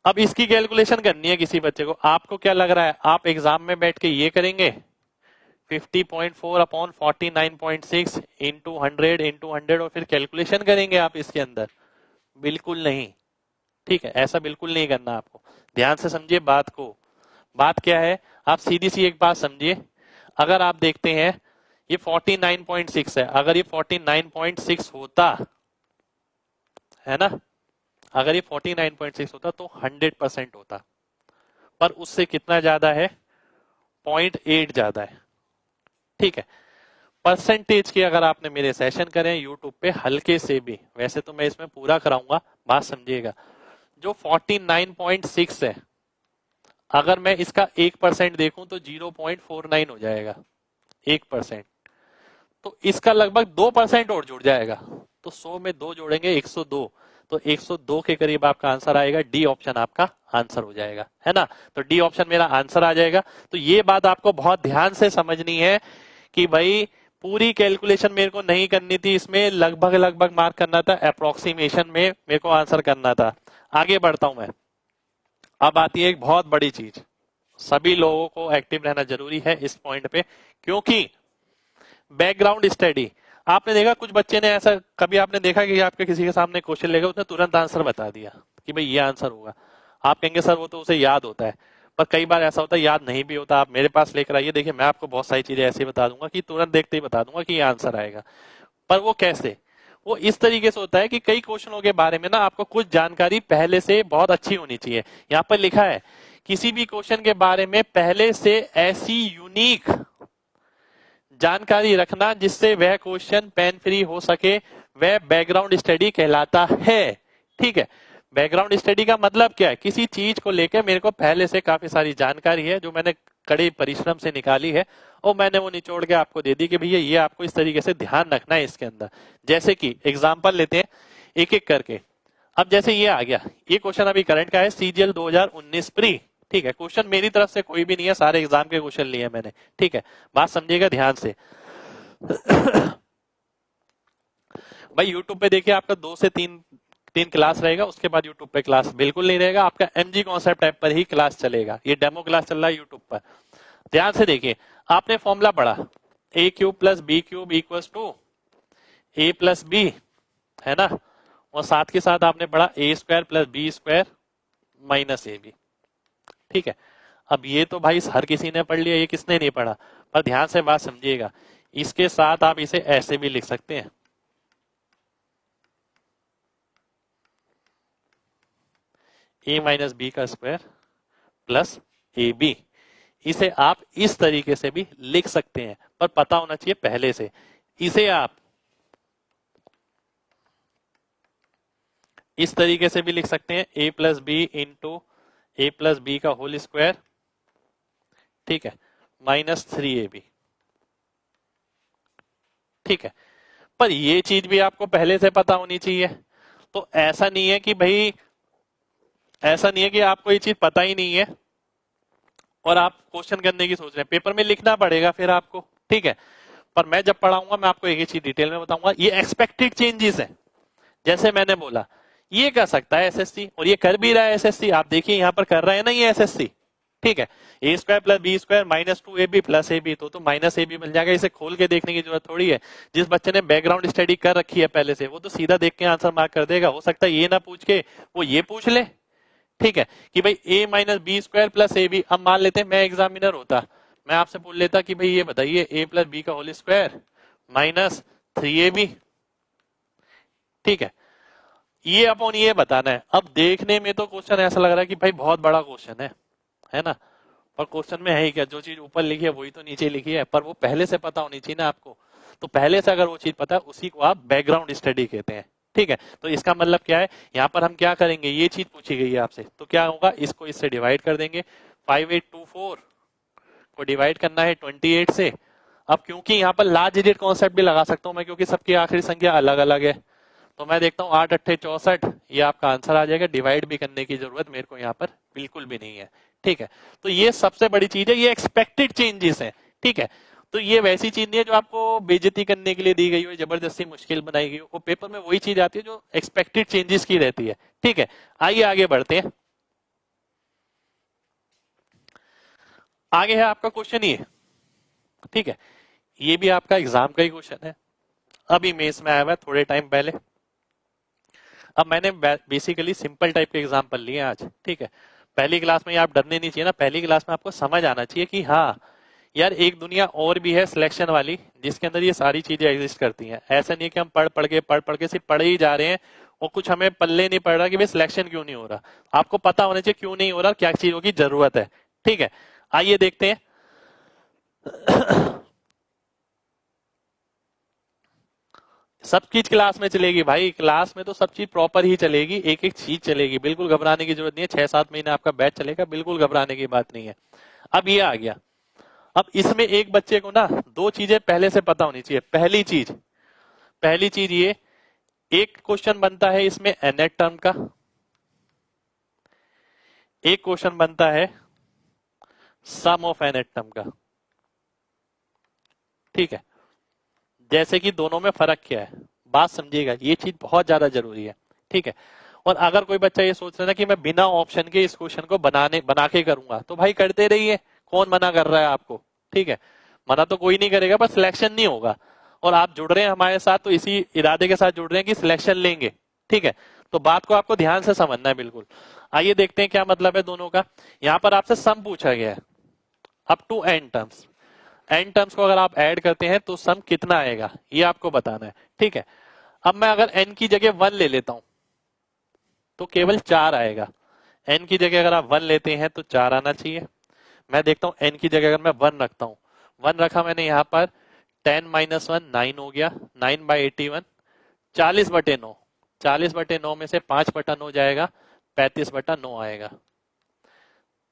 अब इसकी कैलकुलेशन करनी है किसी बच्चे को, आपको क्या लग रहा है, आप एग्जाम में बैठ के ये करेंगे 50.4 अपॉन 49.6 इंटू 100 और फिर कैलकुलेशन करेंगे आप इसके अंदर? बिल्कुल नहीं, ठीक है, ऐसा बिल्कुल नहीं करना आपको। ध्यान से समझिए बात को। बात क्या है, आप सीधी सी एक बात समझिए। अगर आप देखते हैं ये 49.6 है, अगर ये 49.6 होता, है ना, अगर ये 49.6 होता तो 100% होता, पर उससे कितना ज्यादा है, 0.8 ज्यादा है, ठीक है। परसेंटेज की अगर आपने मेरे सेशन करें यूट्यूब पे हल्के से भी, वैसे तो मैं इसमें पूरा कराऊंगा, बात समझिएगा। जो 49.6 है, अगर मैं इसका 1% देखूं तो 0.49 हो जाएगा, 1%। तो इसका लगभग 2% और जुड़ जाएगा, तो 100 में 2 जोड़ेंगे 102, तो 102 के करीब आपका आंसर आएगा। डी ऑप्शन आपका आंसर हो जाएगा, है ना? तो डी ऑप्शन मेरा आंसर आ जाएगा। तो ये बात आपको बहुत ध्यान से समझनी है कि भाई पूरी कैलकुलेशन मेरे को नहीं करनी थी, इसमें लगभग लगभग मार्क करना था, अप्रोक्सीमेशन में मेरे को आंसर करना था। आगे बढ़ता हूं मैं। अब आती है एक बहुत बड़ी चीज, सभी लोगों को एक्टिव रहना जरूरी है इस पॉइंट पे, क्योंकि बैकग्राउंड स्टडी। आपने देखा कुछ बच्चे ने ऐसा, कभी आपने देखा कि आपके किसी के सामने क्वेश्चन लेगा, उसने तुरंत आंसर बता दिया कि भाई ये आंसर होगा। आप कहेंगे सर वो तो उसे याद होता है, पर कई बार ऐसा होता है याद नहीं भी होता। आप मेरे पास लेकर आइए, देखिए मैं आपको बहुत सारी चीजें ऐसे बता दूंगा कि तुरंत देखते ही बता दूंगा कि ये आंसर आएगा। पर वो कैसे, वो इस तरीके से होता है कि कई क्वेश्चनों के बारे में ना आपको कुछ जानकारी पहले से बहुत अच्छी होनी चाहिए। यहाँ पर लिखा है किसी भी क्वेश्चन के बारे में पहले से ऐसी यूनिक जानकारी रखना जिससे वह क्वेश्चन पेन फ्री हो सके, वह बैकग्राउंड स्टडी कहलाता है, ठीक है। बैकग्राउंड स्टडी का मतलब क्या है, किसी चीज को लेकर मेरे को पहले से काफी सारी जानकारी है जो मैंने कड़े परिश्रम से निकाली है, और मैंने वो निचोड़ के आपको दे दी कि भैया ये आपको इस तरीके से ध्यान रखना है इसके अंदर। जैसे कि एग्जाम्पल लेते हैं एक एक करके। अब जैसे ये आ गया, ये क्वेश्चन अभी करंट का है, सीजीएल 2019 प्री, ठीक है। क्वेश्चन मेरी तरफ से कोई भी नहीं है, सारे एग्जाम के क्वेश्चन लिए मैंने, ठीक है। बात समझिएगा ध्यान से। भाई यूट्यूब पे देखिए आपका 2 से 3 क्लास रहेगा, उसके बाद यूट्यूब पे क्लास बिल्कुल नहीं रहेगा, आपका एमजी कॉन्सेप्ट ऐप पर ही क्लास चलेगा। ये डेमो क्लास चल रहा है यूट्यूब पर। ध्यान से देखिए, आपने फॉर्मूला पढ़ा, a cube plus b cube equal to a plus b, है ना? और साथ के साथ आपने पढ़ा a square plus B square minus a b, ठीक है। अब ये तो भाई हर किसी ने पढ़ लिया, ये किसने नहीं पढ़ा? पर ध्यान से बात समझिएगा, इसके साथ आप इसे ऐसे भी लिख सकते हैं, ए माइनस बी का स्क्वायर प्लस ए बी इसे आप इस तरीके से भी लिख सकते हैं, पर पता होना चाहिए पहले से। इसे आप इस तरीके से भी लिख सकते हैं, a plus B into A plus B का होल स्क्वायर, ठीक है, -3ab, ठीक है। पर ये चीज भी आपको पहले से पता होनी चाहिए। तो ऐसा नहीं है कि भाई, ऐसा नहीं है कि आपको ये चीज पता ही नहीं है और आप क्वेश्चन करने की सोच रहे हैं, पेपर में लिखना पड़ेगा फिर आपको, ठीक है। पर मैं जब पढ़ाऊंगा मैं आपको एक ही चीज डिटेल में बताऊंगा। ये एक्सपेक्टेड चेंजेस है, जैसे मैंने बोला ये कर सकता है एसएससी, और ये कर भी रहा है एसएससी। आप देखिए यहाँ पर कर रहा है ना ये एसएससी, ठीक है। A square plus B square -2ab plus A b, तो -ab मिल जाएगा। इसे खोल के देखने की जरूरत थोड़ी है। जिस बच्चे ने बैकग्राउंड स्टडी कर रखी है पहले से, वो तो सीधा देख के आंसर मार्क कर देगा। हो सकता है ये ना पूछ के वो ये पूछ ले, ठीक है, कि भाई a minus B square plus A B. अब मान लेते हैं मैं एग्जामिनर होता, मैं आपसे पूछ लेता कि भाई ये बताइए a प्लस बी का होल स्क्वायर -3ab, ठीक है। ये अपॉन ये बताना है। अब देखने में तो क्वेश्चन ऐसा लग रहा है कि भाई बहुत बड़ा क्वेश्चन है ना। और क्वेश्चन में है ही क्या, जो चीज ऊपर लिखी है वही तो नीचे लिखी है, पर वो पहले से पता होनी चाहिए ना आपको। तो पहले से अगर वो चीज पता है उसी को आप बैकग्राउंड स्टडी कहते हैं, ठीक है। तो इसका मतलब क्या है, यहाँ पर हम क्या करेंगे, ये चीज पूछी गई है आपसे, तो क्या होगा, इसको इससे डिवाइड कर देंगे। 5824 को डिवाइड करना है 28 से। अब क्योंकि यहाँ पर लार्ज डिजिट कॉन्सेप्ट भी लगा सकता हूँ मैं, क्योंकि सबकी आखिरी संख्या अलग अलग है, तो मैं देखता हूँ 8 अट्ठे 64, ये आपका आंसर आ जाएगा। डिवाइड भी करने की जरूरत मेरे को यहाँ पर बिल्कुल भी नहीं है, ठीक है। तो ये सबसे बड़ी चीज है, ये एक्सपेक्टेड चेंजेस है, ठीक है। तो ये वैसी चीज नहीं है जो आपको बेइज्जती करने के लिए दी गई हो, जबरदस्ती मुश्किल बनाई गई हो। वो पेपर में वही चीज आती है जो एक्सपेक्टेड चेंजेस की रहती है, ठीक है। आइए आगे बढ़ते हैं। आगे है आपका क्वेश्चन ये, ठीक है। ये भी आपका एग्जाम का ही क्वेश्चन है, अभी मेंस में आया हुआ है थोड़े टाइम पहले। अब मैंने बेसिकली सिंपल टाइप के एग्जाम्पल लिए आज, ठीक है। पहली क्लास में आप डरने नहीं चाहिए ना, पहली क्लास में आपको समझ आना चाहिए कि हाँ यार एक दुनिया और भी है सिलेक्शन वाली, जिसके अंदर ये सारी चीजें एग्जिस्ट करती हैं। ऐसा नहीं है कि हम पढ़ के सिर्फ पढ़े ही जा रहे हैं और कुछ हमें पल्ले नहीं पड़ रहा कि भाई सिलेक्शन क्यों नहीं हो रहा। आपको पता होना चाहिए क्यों नहीं हो रहा, क्या चीजों की जरूरत है, ठीक है। आइए देखते हैं। सब चीज क्लास में चलेगी भाई, क्लास में तो सब चीज प्रॉपर ही चलेगी, एक एक चीज चलेगी, बिल्कुल घबराने की जरूरत नहीं है। 6-7 महीने आपका बैच चलेगा, बिल्कुल घबराने की बात नहीं है। अब ये आ गया, अब इसमें एक बच्चे को ना दो चीजें पहले से पता होनी चाहिए। पहली चीज ये, एक क्वेश्चन बनता है इसमें nth टर्म का, एक क्वेश्चन बनता है सम ऑफ nth टर्म का, ठीक है। जैसे कि दोनों में फर्क क्या है, बात समझिएगा, ये चीज बहुत ज्यादा जरूरी है, ठीक है। और अगर कोई बच्चा ये सोच रहा है ना कि मैं बिना ऑप्शन के इस क्वेश्चन को बना के करूंगा, तो भाई करते रहिए, कौन मना कर रहा है आपको, ठीक है। मना तो कोई नहीं करेगा, पर सिलेक्शन नहीं होगा। और आप जुड़ रहे हैं हमारे साथ तो इसी इरादे के साथ जुड़ रहे हैं कि सिलेक्शन लेंगे, ठीक है। तो बात को आपको ध्यान से समझना है बिल्कुल। आइए देखते हैं क्या मतलब है दोनों का। यहाँ पर आपसे सम पूछा गया है up to n terms. n terms को अगर आप ऐड करते हैं तो सम कितना आएगा ये आपको बताना है, ठीक है। अब मैं अगर n की जगह 1 ले लेता हूं तो केवल 4 आएगा। n की जगह अगर आप 1 लेते हैं तो 4 आना चाहिए। मैं देखता हूं n की जगह अगर मैं 1 रखता हूं, 1 रखा मैंने यहाँ पर, 10 माइनस 1 9 हो गया, 9/81, 40/9, 40/9 में से 5/9 जाएगा, 35/9 आएगा।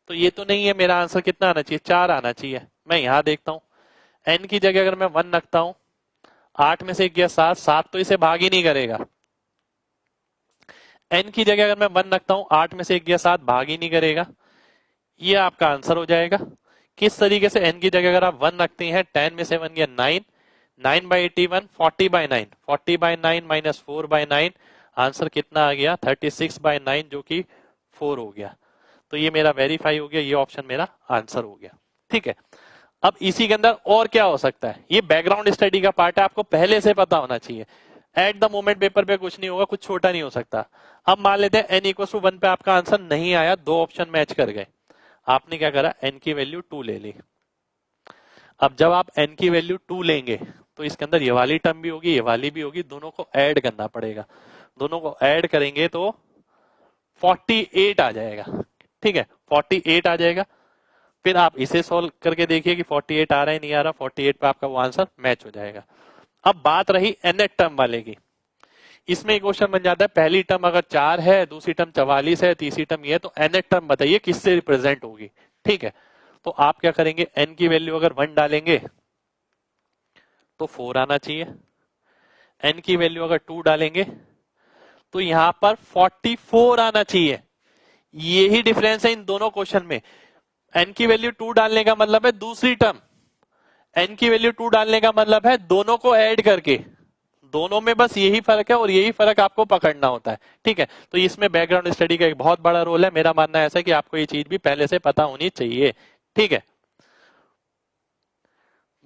तो ये तो नहीं है, मेरा आंसर कितना आना चाहिए, 4 आना चाहिए। मैं यहां देखता हूं, n की जगह अगर मैं 1 रखता हूं, 8 में से गया 7, 7 तो इसे भाग ही नहीं करेगा। n की जगह अगर मैं 1 रखता हूं, 8 में से गया 7 भाग ही नहीं करेगा। ये आपका आंसर हो जाएगा। किस तरीके से, n की जगह अगर आप 1 रखते हैं, 10 में से 1 गया 9, 9/81, 40/9, 40/9 माइनस 4/9, आंसर कितना आ गया 36/9, जो कि 4 हो गया। तो ये मेरा वेरीफाई हो गया, ये ऑप्शन मेरा आंसर हो गया, ठीक है। अब इसी के अंदर और क्या हो सकता है, ये बैकग्राउंड स्टडी का पार्ट है, आपको पहले से पता होना चाहिए। एट द मोमेंट पेपर पे कुछ नहीं होगा, कुछ छोटा नहीं हो सकता। अब मान लेते हैं n=1 पे आपका आंसर नहीं आया, दो ऑप्शन मैच कर गए, आपने क्या करा, n की वैल्यू 2 ले ली। अब जब आप n की वैल्यू 2 लेंगे तो इसके अंदर ये वाली टर्म भी होगी, ये वाली भी होगी, दोनों को ऐड करना पड़ेगा। दोनों को ऐड करेंगे तो 48 आ जाएगा, ठीक है, 48 आ जाएगा। फिर आप इसे सॉल्व करके देखिए कि 48 आ रहा है नहीं आ रहा, 48 पे आपका वो आंसर मैच हो जाएगा। अब बात रही nth टर्म वाले की। इसमें एक क्वेश्चन बन जाता है, पहली टर्म अगर 4 है, दूसरी टर्म 44 है, तीसरी टर्म ये है, तो nth टर्म बताइए किससे रिप्रेजेंट होगी। ठीक है, तो आप क्या करेंगे, n की वैल्यू अगर 1 डालेंगे तो 4 आना चाहिए, n की वैल्यू अगर 2 डालेंगे तो यहां पर 44 आना चाहिए। यही डिफरेंस है इन दोनों क्वेश्चन में। n की वैल्यू 2 डालने का मतलब है दूसरी टर्म, n की वैल्यू 2 डालने का मतलब है दोनों को ऐड करके। दोनों में बस यही फर्क है और यही फर्क आपको पकड़ना होता है। ठीक है, तो इसमें बैकग्राउंड स्टडी का एक बहुत बड़ा रोल है। मेरा मानना ऐसा है कि आपको ये चीज भी पहले से पता होनी चाहिए। ठीक है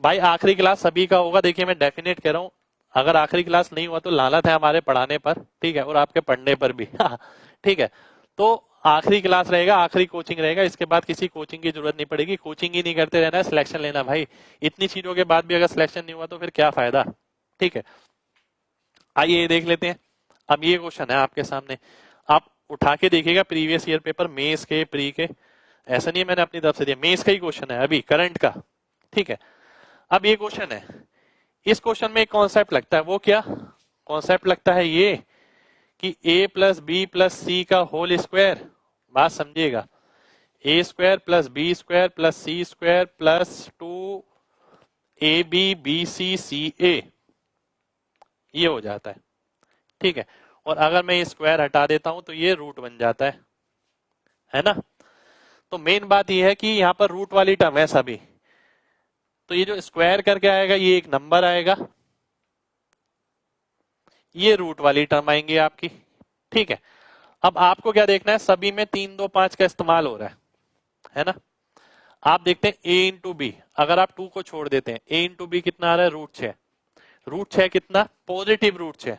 भाई, आखिरी क्लास सभी का होगा। देखिए मैं डेफिनेट कह रहा हूं, अगर आखिरी क्लास नहीं हुआ तो लानत है हमारे पढ़ाने पर, ठीक है, और आपके पढ़ने पर भी। ठीक है, तो आखिरी क्लास रहेगा, आखिरी कोचिंग रहेगा, इसके बाद किसी कोचिंग की जरूरत नहीं पड़ेगी। कोचिंग ही नहीं करते रहना है, सिलेक्शन लेना भाई। इतनी चीजों के बाद भी अगर सिलेक्शन नहीं हुआ तो फिर क्या फायदा। ठीक है, आइए ये देख लेते हैं। अब ये क्वेश्चन है आपके सामने, आप उठा के देखिएगा प्रीवियस ईयर पेपर, मेंस के, प्री के, ऐसा नहीं है मैंने अपनी तरफ से दिया, मेंस का ही क्वेश्चन है अभी करंट का। ठीक है, अब ये क्वेश्चन है, इस क्वेश्चन में एक कॉन्सेप्ट लगता है, वो क्या कॉन्सेप्ट लगता है, ये कि a plus b plus c का होल स्क्वायर, बात समझिएगा, a square plus B square plus c square plus 2ab bc ca, ये हो जाता है। ठीक है, और अगर मैं ये स्क्वायर हटा देता हूं तो ये रूट बन जाता है ना। तो मेन बात ये है कि यहाँ पर रूट वाली टर्म है सभी, तो ये जो स्क्वायर करके आएगा ये एक नंबर आएगा, ये रूट वाली टर्म आएंगी आपकी। ठीक है, अब आपको क्या देखना है, सभी में 3 2 5 का इस्तेमाल हो रहा है ना। आप देखते हैं a इंटू बी, अगर आप 2 को छोड़ देते हैं, a इंटू बी कितना आ रहा है, √6। √6 कितना, पॉजिटिव √6।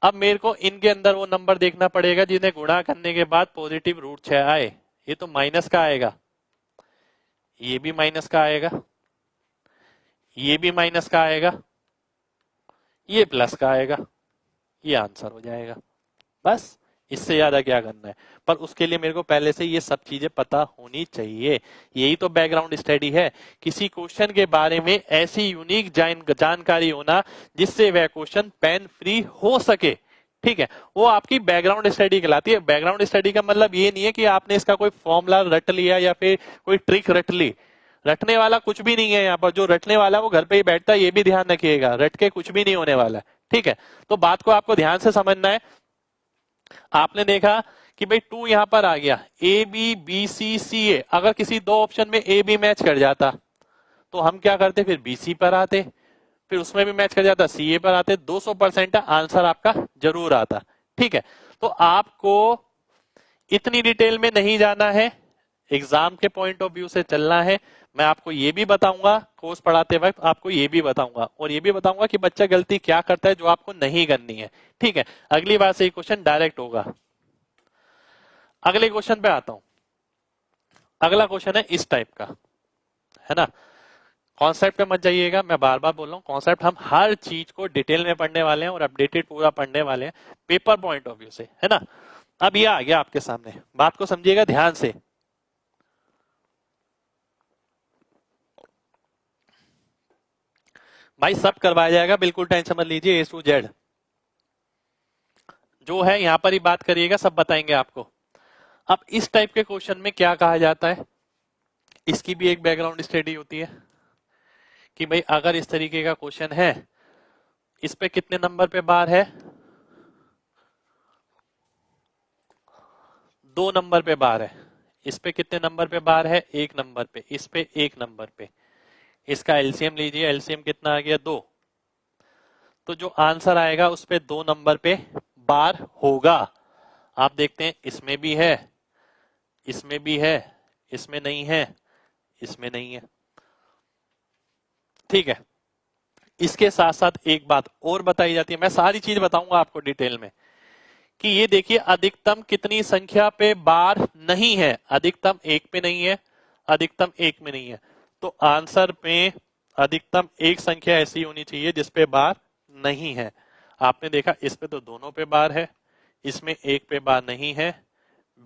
अब मेरे को इनके अंदर वो नंबर देखना पड़ेगा जिन्हें गुणा करने के बाद पॉजिटिव √6 आए। ये तो माइनस का आएगा, ये भी माइनस का आएगा, ये भी माइनस का आएगा, ये प्लस का आएगा, ये आंसर हो जाएगा। बस इससे ज्यादा क्या करना है, पर उसके लिए मेरे को पहले से ये सब चीजें पता होनी चाहिए। यही तो बैकग्राउंड स्टडी है, किसी क्वेश्चन के बारे में ऐसी यूनिक जानकारी होना जिससे वह क्वेश्चन पेन फ्री हो सके। ठीक है, वो आपकी बैकग्राउंड स्टडी कहलाती है। बैकग्राउंड स्टडी का मतलब ये नहीं है कि आपने इसका कोई फॉर्मूला रट लिया या फिर कोई ट्रिक रट ली। रटने वाला कुछ भी नहीं है यहाँ पर, जो रटने वाला वो घर पे ही बैठता है, ये भी ध्यान रखिएगा, रट के कुछ भी नहीं होने वाला। ठीक है, तो बात को आपको ध्यान से समझना है। आपने देखा कि भाई 2 यहां पर आ गया, ए बी बी सी सी ए, अगर किसी दो ऑप्शन में ए बी मैच कर जाता तो हम क्या करते, फिर बी सी पर आते, फिर उसमें भी मैच कर जाता, सी ए पर आते, 200% आंसर आपका जरूर आता। ठीक है, तो आपको इतनी डिटेल में नहीं जाना है, एग्जाम के पॉइंट ऑफ व्यू से चलना है। मैं आपको ये भी बताऊंगा कोर्स पढ़ाते वक्त, आपको ये भी बताऊंगा, और ये भी बताऊंगा कि बच्चा गलती क्या करता है जो आपको नहीं करनी है। ठीक है, अगली बार से ये क्वेश्चन डायरेक्ट होगा। अगले क्वेश्चन पे आता हूं। अगला क्वेश्चन है इस टाइप का, है ना। कॉन्सेप्ट पे मत जाइएगा, मैं बार बार बोल रहा हूँ, कॉन्सेप्ट हम हर चीज को डिटेल में पढ़ने वाले हैं और अपडेटेड पूरा पढ़ने वाले हैं पेपर पॉइंट ऑफ व्यू से, है ना। अब ये आ गया आपके सामने, बात को समझिएगा ध्यान से। भाई सब करवाया जाएगा, बिल्कुल टेंशन मत लीजिए, A to Z जो है यहाँ पर ही बात करिएगा, सब बताएंगे आपको। अब इस टाइप के क्वेश्चन में क्या कहा जाता है, इसकी भी एक बैकग्राउंड स्टडी होती है कि भाई अगर इस तरीके का क्वेश्चन है, इस पे कितने नंबर पे बार है, 2 नंबर पे बार है। इस पे कितने नंबर पे बार है, 1 नंबर पे, इस पे 1 नंबर पे। इसका एलसीएम लीजिए, एलसीएम कितना आ गया, 2। तो जो आंसर आएगा उस पे 2 नंबर पे बार होगा। आप देखते हैं इसमें भी है, इसमें भी है, इसमें नहीं है, इसमें नहीं है। ठीक है, इसके साथ साथ एक बात और बताई जाती है, मैं सारी चीज बताऊंगा आपको डिटेल में, कि ये देखिए अधिकतम कितनी संख्या पे बार नहीं है, अधिकतम 1 पे नहीं है, अधिकतम 1 में नहीं है। तो आंसर पे अधिकतम एक संख्या ऐसी होनी चाहिए जिसपे बार नहीं है। आपने देखा इस पे तो दोनों पे बार है, इसमें 1 पे बार नहीं है,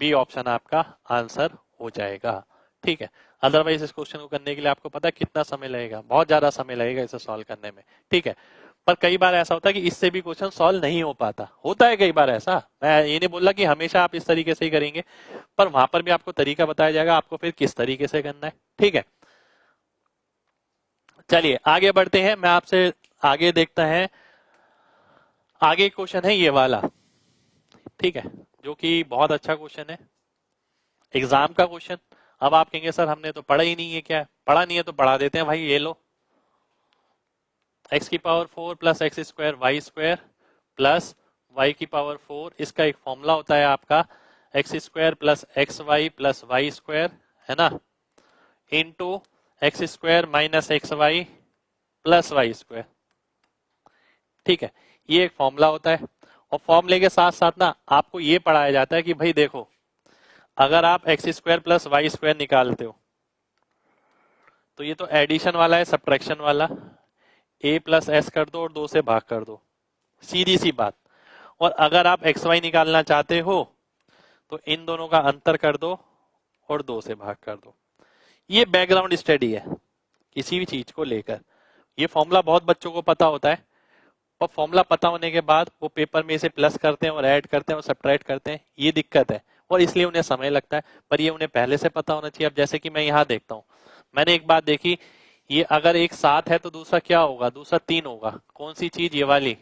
बी ऑप्शन आपका आंसर हो जाएगा। ठीक है। अदरवाइज इस क्वेश्चन को करने के लिए आपको पता है कितना समय लगेगा, बहुत ज्यादा समय लगेगा इसे सॉल्व करने में, ठीक है। पर कई बार ऐसा होता है कि इससे भी क्वेश्चन सॉल्व नहीं हो पाता, होता है कई बार ऐसा। मैं ये नहीं बोल रहा कि हमेशा आप इस तरीके से ही करेंगे, पर वहां पर भी आपको तरीका बताया जाएगा आपको फिर किस तरीके से करना है, ठीक है। चलिए आगे बढ़ते हैं, मैं आपसे आगे देखता है। आगे क्वेश्चन है ये वाला, ठीक है, जो कि बहुत अच्छा क्वेश्चन है, एग्जाम का क्वेश्चन। अब आप कहेंगे सर हमने तो पढ़ा ही नहीं है, क्या पढ़ा नहीं है तो पढ़ा देते हैं भाई। ये लो, एक्स की power 4 plus X square Y square plus Y की पावर 4, इसका एक फॉर्मूला होता है आपका X square plus X Y plus Y square, है ना, into X square minus X Y plus Y square, ठीक है। ये एक फॉर्मूला होता है, और फॉर्मूले के साथ साथ ना आपको ये पढ़ाया जाता है कि भाई देखो, अगर आप X square plus Y square निकालते हो तो ये तो एडिशन वाला है, सब्ट्रैक्शन वाला, ए प्लस एस कर दो और 2 से भाग कर दो, सीधी सी बात। और अगर आप एक्स वाई निकालना चाहते हो तो इन दोनों का अंतर कर दो और 2 से भाग कर दो। ये बैकग्राउंड स्टडी है किसी भी चीज को लेकर। ये फॉर्मूला बहुत बच्चों को पता होता है, और फॉर्मूला पता होने के बाद वो पेपर में इसे प्लस करते हैं और ऐड करते हैं और सब्ट्रैक्ट करते हैं, ये दिक्कत है, और इसलिए उन्हें समय लगता है। पर ये उन्हें पहले से पता होना चाहिए। अब जैसे कि मैं यहाँ देखता हूँ, मैंने एक बात देखी, ये अगर एक 7 है तो दूसरा क्या होगा, दूसरा 3 होगा। कौन सी चीज, ये वाली,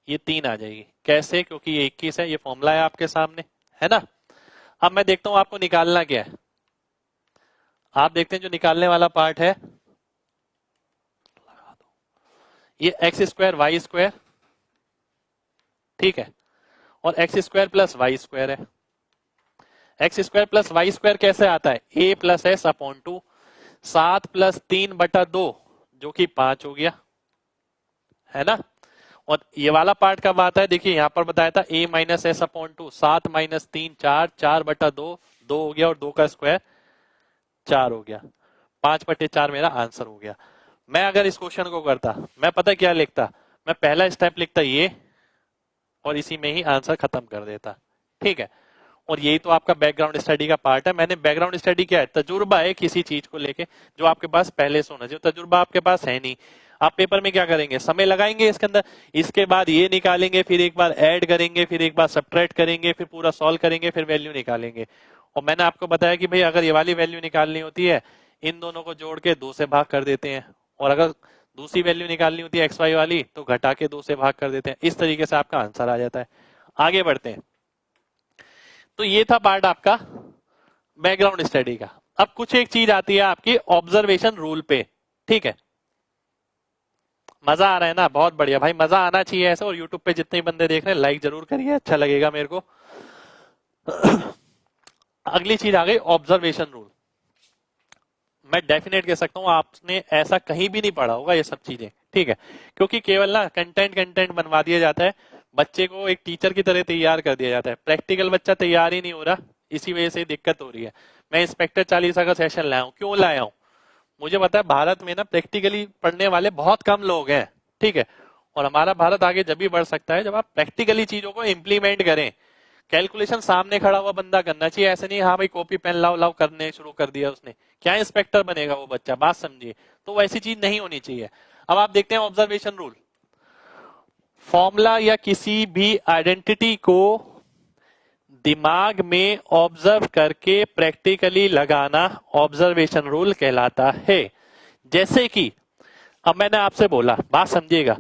ये 3 आ जाएगी। कैसे, क्योंकि ये 21 है, ये फॉर्मूला है आपके सामने, है ना। अब मैं देखता हूं आपको निकालना क्या है। आप देखते हैं जो निकालने वाला पार्ट है, ये एक्स स्क्वायर वाई स्क्वायर, ठीक है, और x square plus Y square है। X square plus Y square कैसे आता है, a plus s upon 2, 7 plus 3/2 जो कि 5 हो गया, है ना। और ये वाला पार्ट कब आता है, देखिए यहां पर बताया था ए माइनस एस अपॉन 2, 7 माइनस 3 4, 4/2 2 हो गया, और 2 का स्क्वायर 4 हो गया, 5/4 मेरा आंसर हो गया। मैं अगर इस क्वेश्चन को करता, मैं पता क्या लिखता, मैं पहला स्टेप लिखता ये, और इसी में ही आंसर खत्म कर देता, ठीक है। और यही तो आपका बैकग्राउंड स्टडी का पार्ट है। मैंने बैकग्राउंड स्टडी क्या है, तजुर्बा है किसी चीज को लेके, जो आपके पास पहले से होना चाहिए। तजुर्बा आपके पास है नहीं, आप पेपर में क्या करेंगे, समय लगाएंगे इसके अंदर, इसके बाद ये निकालेंगे, फिर एक बार ऐड करेंगे, फिर एक बार सब्ट्रैक्ट करेंगे, फिर पूरा सॉल्व करेंगे, फिर वैल्यू निकालेंगे। और मैंने आपको बताया कि भाई अगर ये वाली वैल्यू निकालनी होती है, इन दोनों को जोड़ के 2 से भाग कर देते हैं, और अगर दूसरी वैल्यू निकालनी होती है एक्स वाई वाली तो घटा के 2 से भाग कर देते हैं। इस तरीके से आपका आंसर आ जाता है। आगे बढ़ते हैं। तो ये था पार्ट आपका बैकग्राउंड स्टडी का। अब कुछ एक चीज आती है आपकी ऑब्जर्वेशन रूल पे, ठीक है। मजा आ रहा है ना, बहुत बढ़िया भाई, मजा आना चाहिए ऐसे। और यूट्यूब पे जितने बंदे देख रहे हैं लाइक जरूर करिए, अच्छा लगेगा मेरे को। अगली चीज आ गई ऑब्जर्वेशन रूल। मैं डेफिनेट कह सकता हूं आपने ऐसा कहीं भी नहीं पढ़ा होगा ये सब चीजें, ठीक है। क्योंकि केवल ना कंटेंट कंटेंट बनवा दिया जाता है, बच्चे को एक टीचर की तरह तैयार कर दिया जाता है। प्रैक्टिकल बच्चा तैयार ही नहीं हो रहा, इसी वजह से दिक्कत हो रही है। मैं इंस्पेक्टर चालीसा का सेशन लाया हूँ, क्यों लाया हूँ, मुझे पता है भारत में ना प्रैक्टिकली पढ़ने वाले बहुत कम लोग हैं, ठीक है। और हमारा भारत आगे जब भी बढ़ सकता है जब आप प्रैक्टिकली चीजों को इम्प्लीमेंट करें। कैलकुलेशन सामने खड़ा हुआ बंदा करना चाहिए, ऐसे नहीं हाँ भाई कॉपी पेन लाओ लाओ करने शुरू कर दिया उसने, क्या इंस्पेक्टर बनेगा वो बच्चा, बात समझिए। तो वैसी चीज नहीं होनी चाहिए। अब आप देखते हैं ऑब्जर्वेशन रूल, फॉर्मूला या किसी भी आइडेंटिटी को दिमाग में ऑब्जर्व करके प्रैक्टिकली लगाना ऑब्जर्वेशन रूल कहलाता है। जैसे कि अब मैंने आपसे बोला, बात समझिएगा,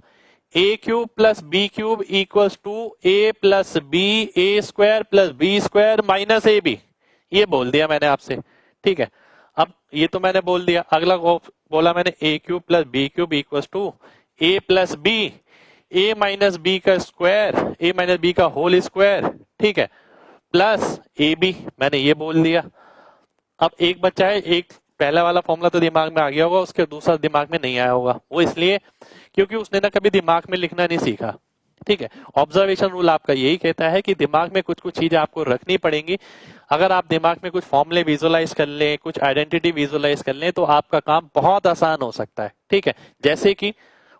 a cube plus b cube equals to a plus b a square plus B square minus a b, ये बोल दिया मैंने आपसे, ठीक है। अब ये तो मैंने बोल दिया, अगला बोला मैंने a cube plus b cube equals to a plus b a minus b का स्क्वायर ए माइनस बी का होल स्क्वायर, ठीक है, प्लस ए बी, मैंने ये बोल दिया। अब एक बच्चा है, एक पहला वाला फॉर्मूला तो दिमाग में आ गया होगा, उसके दूसरा दिमाग में नहीं आया होगा, वो इसलिए क्योंकि उसने ना कभी दिमाग में लिखना नहीं सीखा, ठीक है। ऑब्जर्वेशन रूल आपका यही कहता है कि दिमाग में कुछ कुछ चीजें आपको रखनी पड़ेंगी। अगर आप दिमाग में कुछ फॉर्मूले विजुअलाइज कर लें, कुछ आइडेंटिटी विजुअलाइज कर लें, तो आपका काम बहुत आसान हो सकता है, ठीक है। जैसे कि,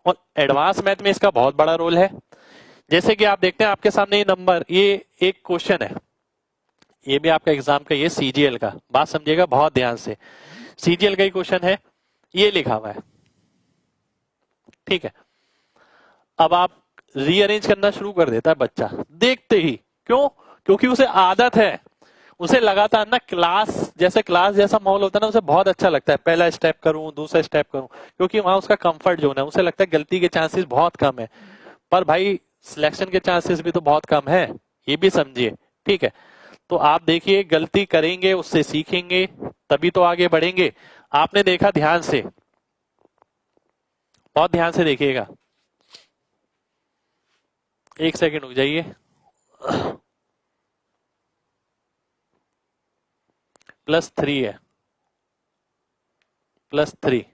और एडवांस मैथ में इसका बहुत बड़ा रोल है। जैसे कि आप देखते हैं आपके सामने ये नंबर, ये एक क्वेश्चन है, ये भी आपका एग्जाम का, ये सीजीएल का, बात समझिएगा बहुत ध्यान से, सीजीएल का ही क्वेश्चन है, ये लिखा हुआ है। ठीक है, अब आप रीअरेंज करना शुरू कर देता है बच्चा देखते ही। क्यों? क्योंकि उसे आदत है, उसे लगातार ना क्लास जैसा माहौल होता है ना, उसे बहुत अच्छा लगता है, पहला स्टेप करूं दूसरा स्टेप करूं, क्योंकि वहां उसका कंफर्ट जोन है, उसे लगता है गलती के चांसेस बहुत कम है। पर भाई सिलेक्शन के चांसेस भी तो बहुत कम है, ये भी समझिए। ठीक है, तो आप देखिए गलती करेंगे उससे सीखेंगे तभी तो आगे बढ़ेंगे। आपने देखा ध्यान से, बहुत ध्यान से देखिएगा, एक सेकंड रुक जाइए। +3 है, +3,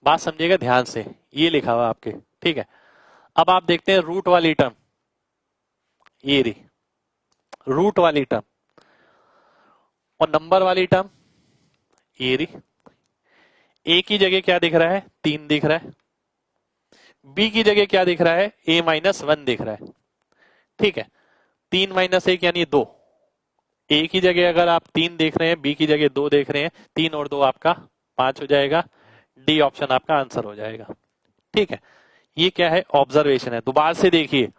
बात समझिएगा ध्यान से, ये लिखा हुआ आपके। ठीक है, अब आप देखते हैं रूट वाली टर्म, ये रही रूट वाली टर्म, और नंबर वाली टर्म ये रही। ए की जगह क्या दिख रहा है? 3 दिख रहा है। बी की जगह क्या दिख रहा है? a-1 दिख रहा है। ठीक है, 3 - 1 यानी 2। ए की जगह अगर आप 3 देख रहे हैं, बी की जगह 2 देख रहे हैं, 3 और 2 आपका 5 हो जाएगा, डी ऑप्शन आपका आंसर हो जाएगा। ठीक है, ये क्या है? ऑब्जर्वेशन है। दोबारा से देखिए,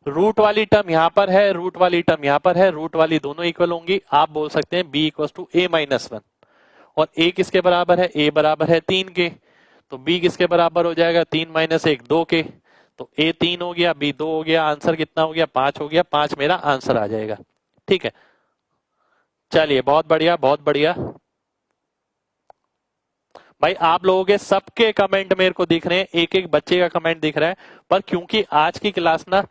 रूट वाली टर्म यहां पर है, रूट वाली टर्म यहां पर है, रूट वाली दोनों इक्वल होंगी। आप बोल सकते हैं b = a-1, और a किसके बराबर है? a बराबर है 3 के, तो b किसके बराबर हो जाएगा? 3 - 1 2 के, तो a 3 हो गया, b 2 हो गया, आंसर कितना हो गया? 5 हो गया, 5 मेरा आंसर आ जाएगा। ठीक है, चलिए बहुत बढ़िया बहुत बढ़िया। भाई आप लोगों के सबके कमेंट मेरे को दिख रहे हैं, एक एक बच्चे का कमेंट दिख रहा है, पर क्योंकि आज की क्लास ना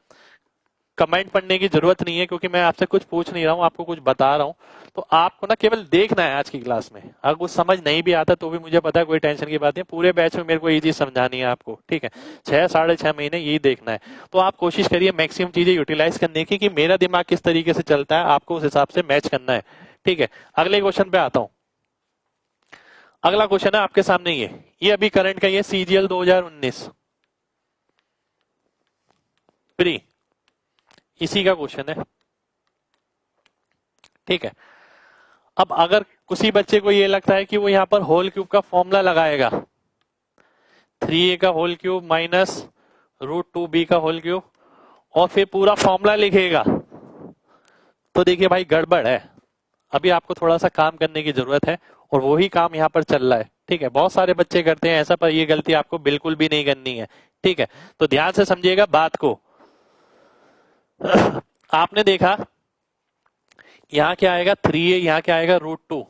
कमेंट पढ़ने की जरूरत नहीं है, क्योंकि मैं आपसे कुछ पूछ नहीं रहा हूं, आपको कुछ बता रहा हूं, तो आपको ना केवल देखना है आज की क्लास में। अगर कुछ समझ नहीं भी आता तो भी मुझे पता है, कोई टेंशन की बात नहीं, पूरे बैच में मेरे को ये चीज समझानी है आपको। ठीक है, 6 - 6.5 महीने यही देखना है, तो आप कोशिश करिए मैक्सिमम चीजें यूटिलाइज करने की, कि मेरा दिमाग किस तरीके से चलता है आपको उस हिसाब से मैच करना है। ठीक है, अगले क्वेश्चन पे आता हूं। अगला क्वेश्चन है आपके सामने, ये अभी करंट का, ये सीजीएल 2019 प्री, इसी का क्वेश्चन है। ठीक है, अब अगर किसी बच्चे को ये लगता है कि वो यहां पर होल क्यूब का फॉर्मूला लगाएगा, 3a का होल क्यूब माइनस √2b का होल क्यूब, और फिर पूरा फॉर्मूला लिखेगा, तो देखिए भाई गड़बड़ है। अभी आपको थोड़ा सा काम करने की जरूरत है, और वही काम यहाँ पर चल रहा है। ठीक है, बहुत सारे बच्चे करते हैं ऐसा, पर ये गलती आपको बिल्कुल भी नहीं करनी है। ठीक है, तो ध्यान से समझिएगा बात को। आपने देखा यहाँ क्या आएगा? 3a, यहाँ क्या आएगा? √2,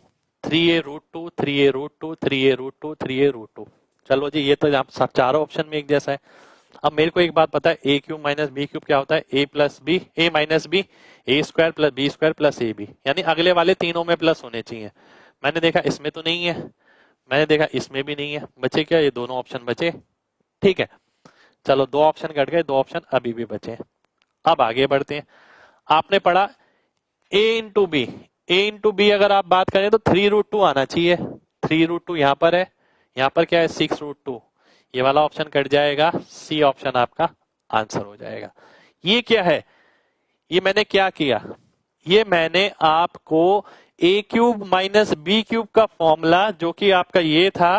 3a √2, 3a √2, 3a √2, 3a √2। चलो जी, ये तो आप सब चारों ऑप्शन में एक जैसा है। अब मेरे को एक बात पता है, a³ - b³ क्या होता है? a + b, a - b, a² + b² + ab, यानी अगले वाले तीनों में प्लस होने चाहिए। मैंने देखा इसमें तो नहीं है, मैंने देखा इसमें भी नहीं है, बचे क्या? ये दोनों ऑप्शन बचे। ठीक है, चलो 2 ऑप्शन कट गए, 2 ऑप्शन अभी भी बचे। अब आगे बढ़ते हैं। आपने पढ़ा a × b, a × b अगर आप बात करें तो 3√2 आना चाहिए। 3√2 यहां पर है, यहां पर क्या है? 6√2, ये वाला ऑप्शन कट जाएगा, सी ऑप्शन आपका आंसर हो जाएगा। ये क्या है? ये मैंने क्या किया? ये मैंने आपको a³ - b³ का फॉर्मूला, जो कि आपका ये था,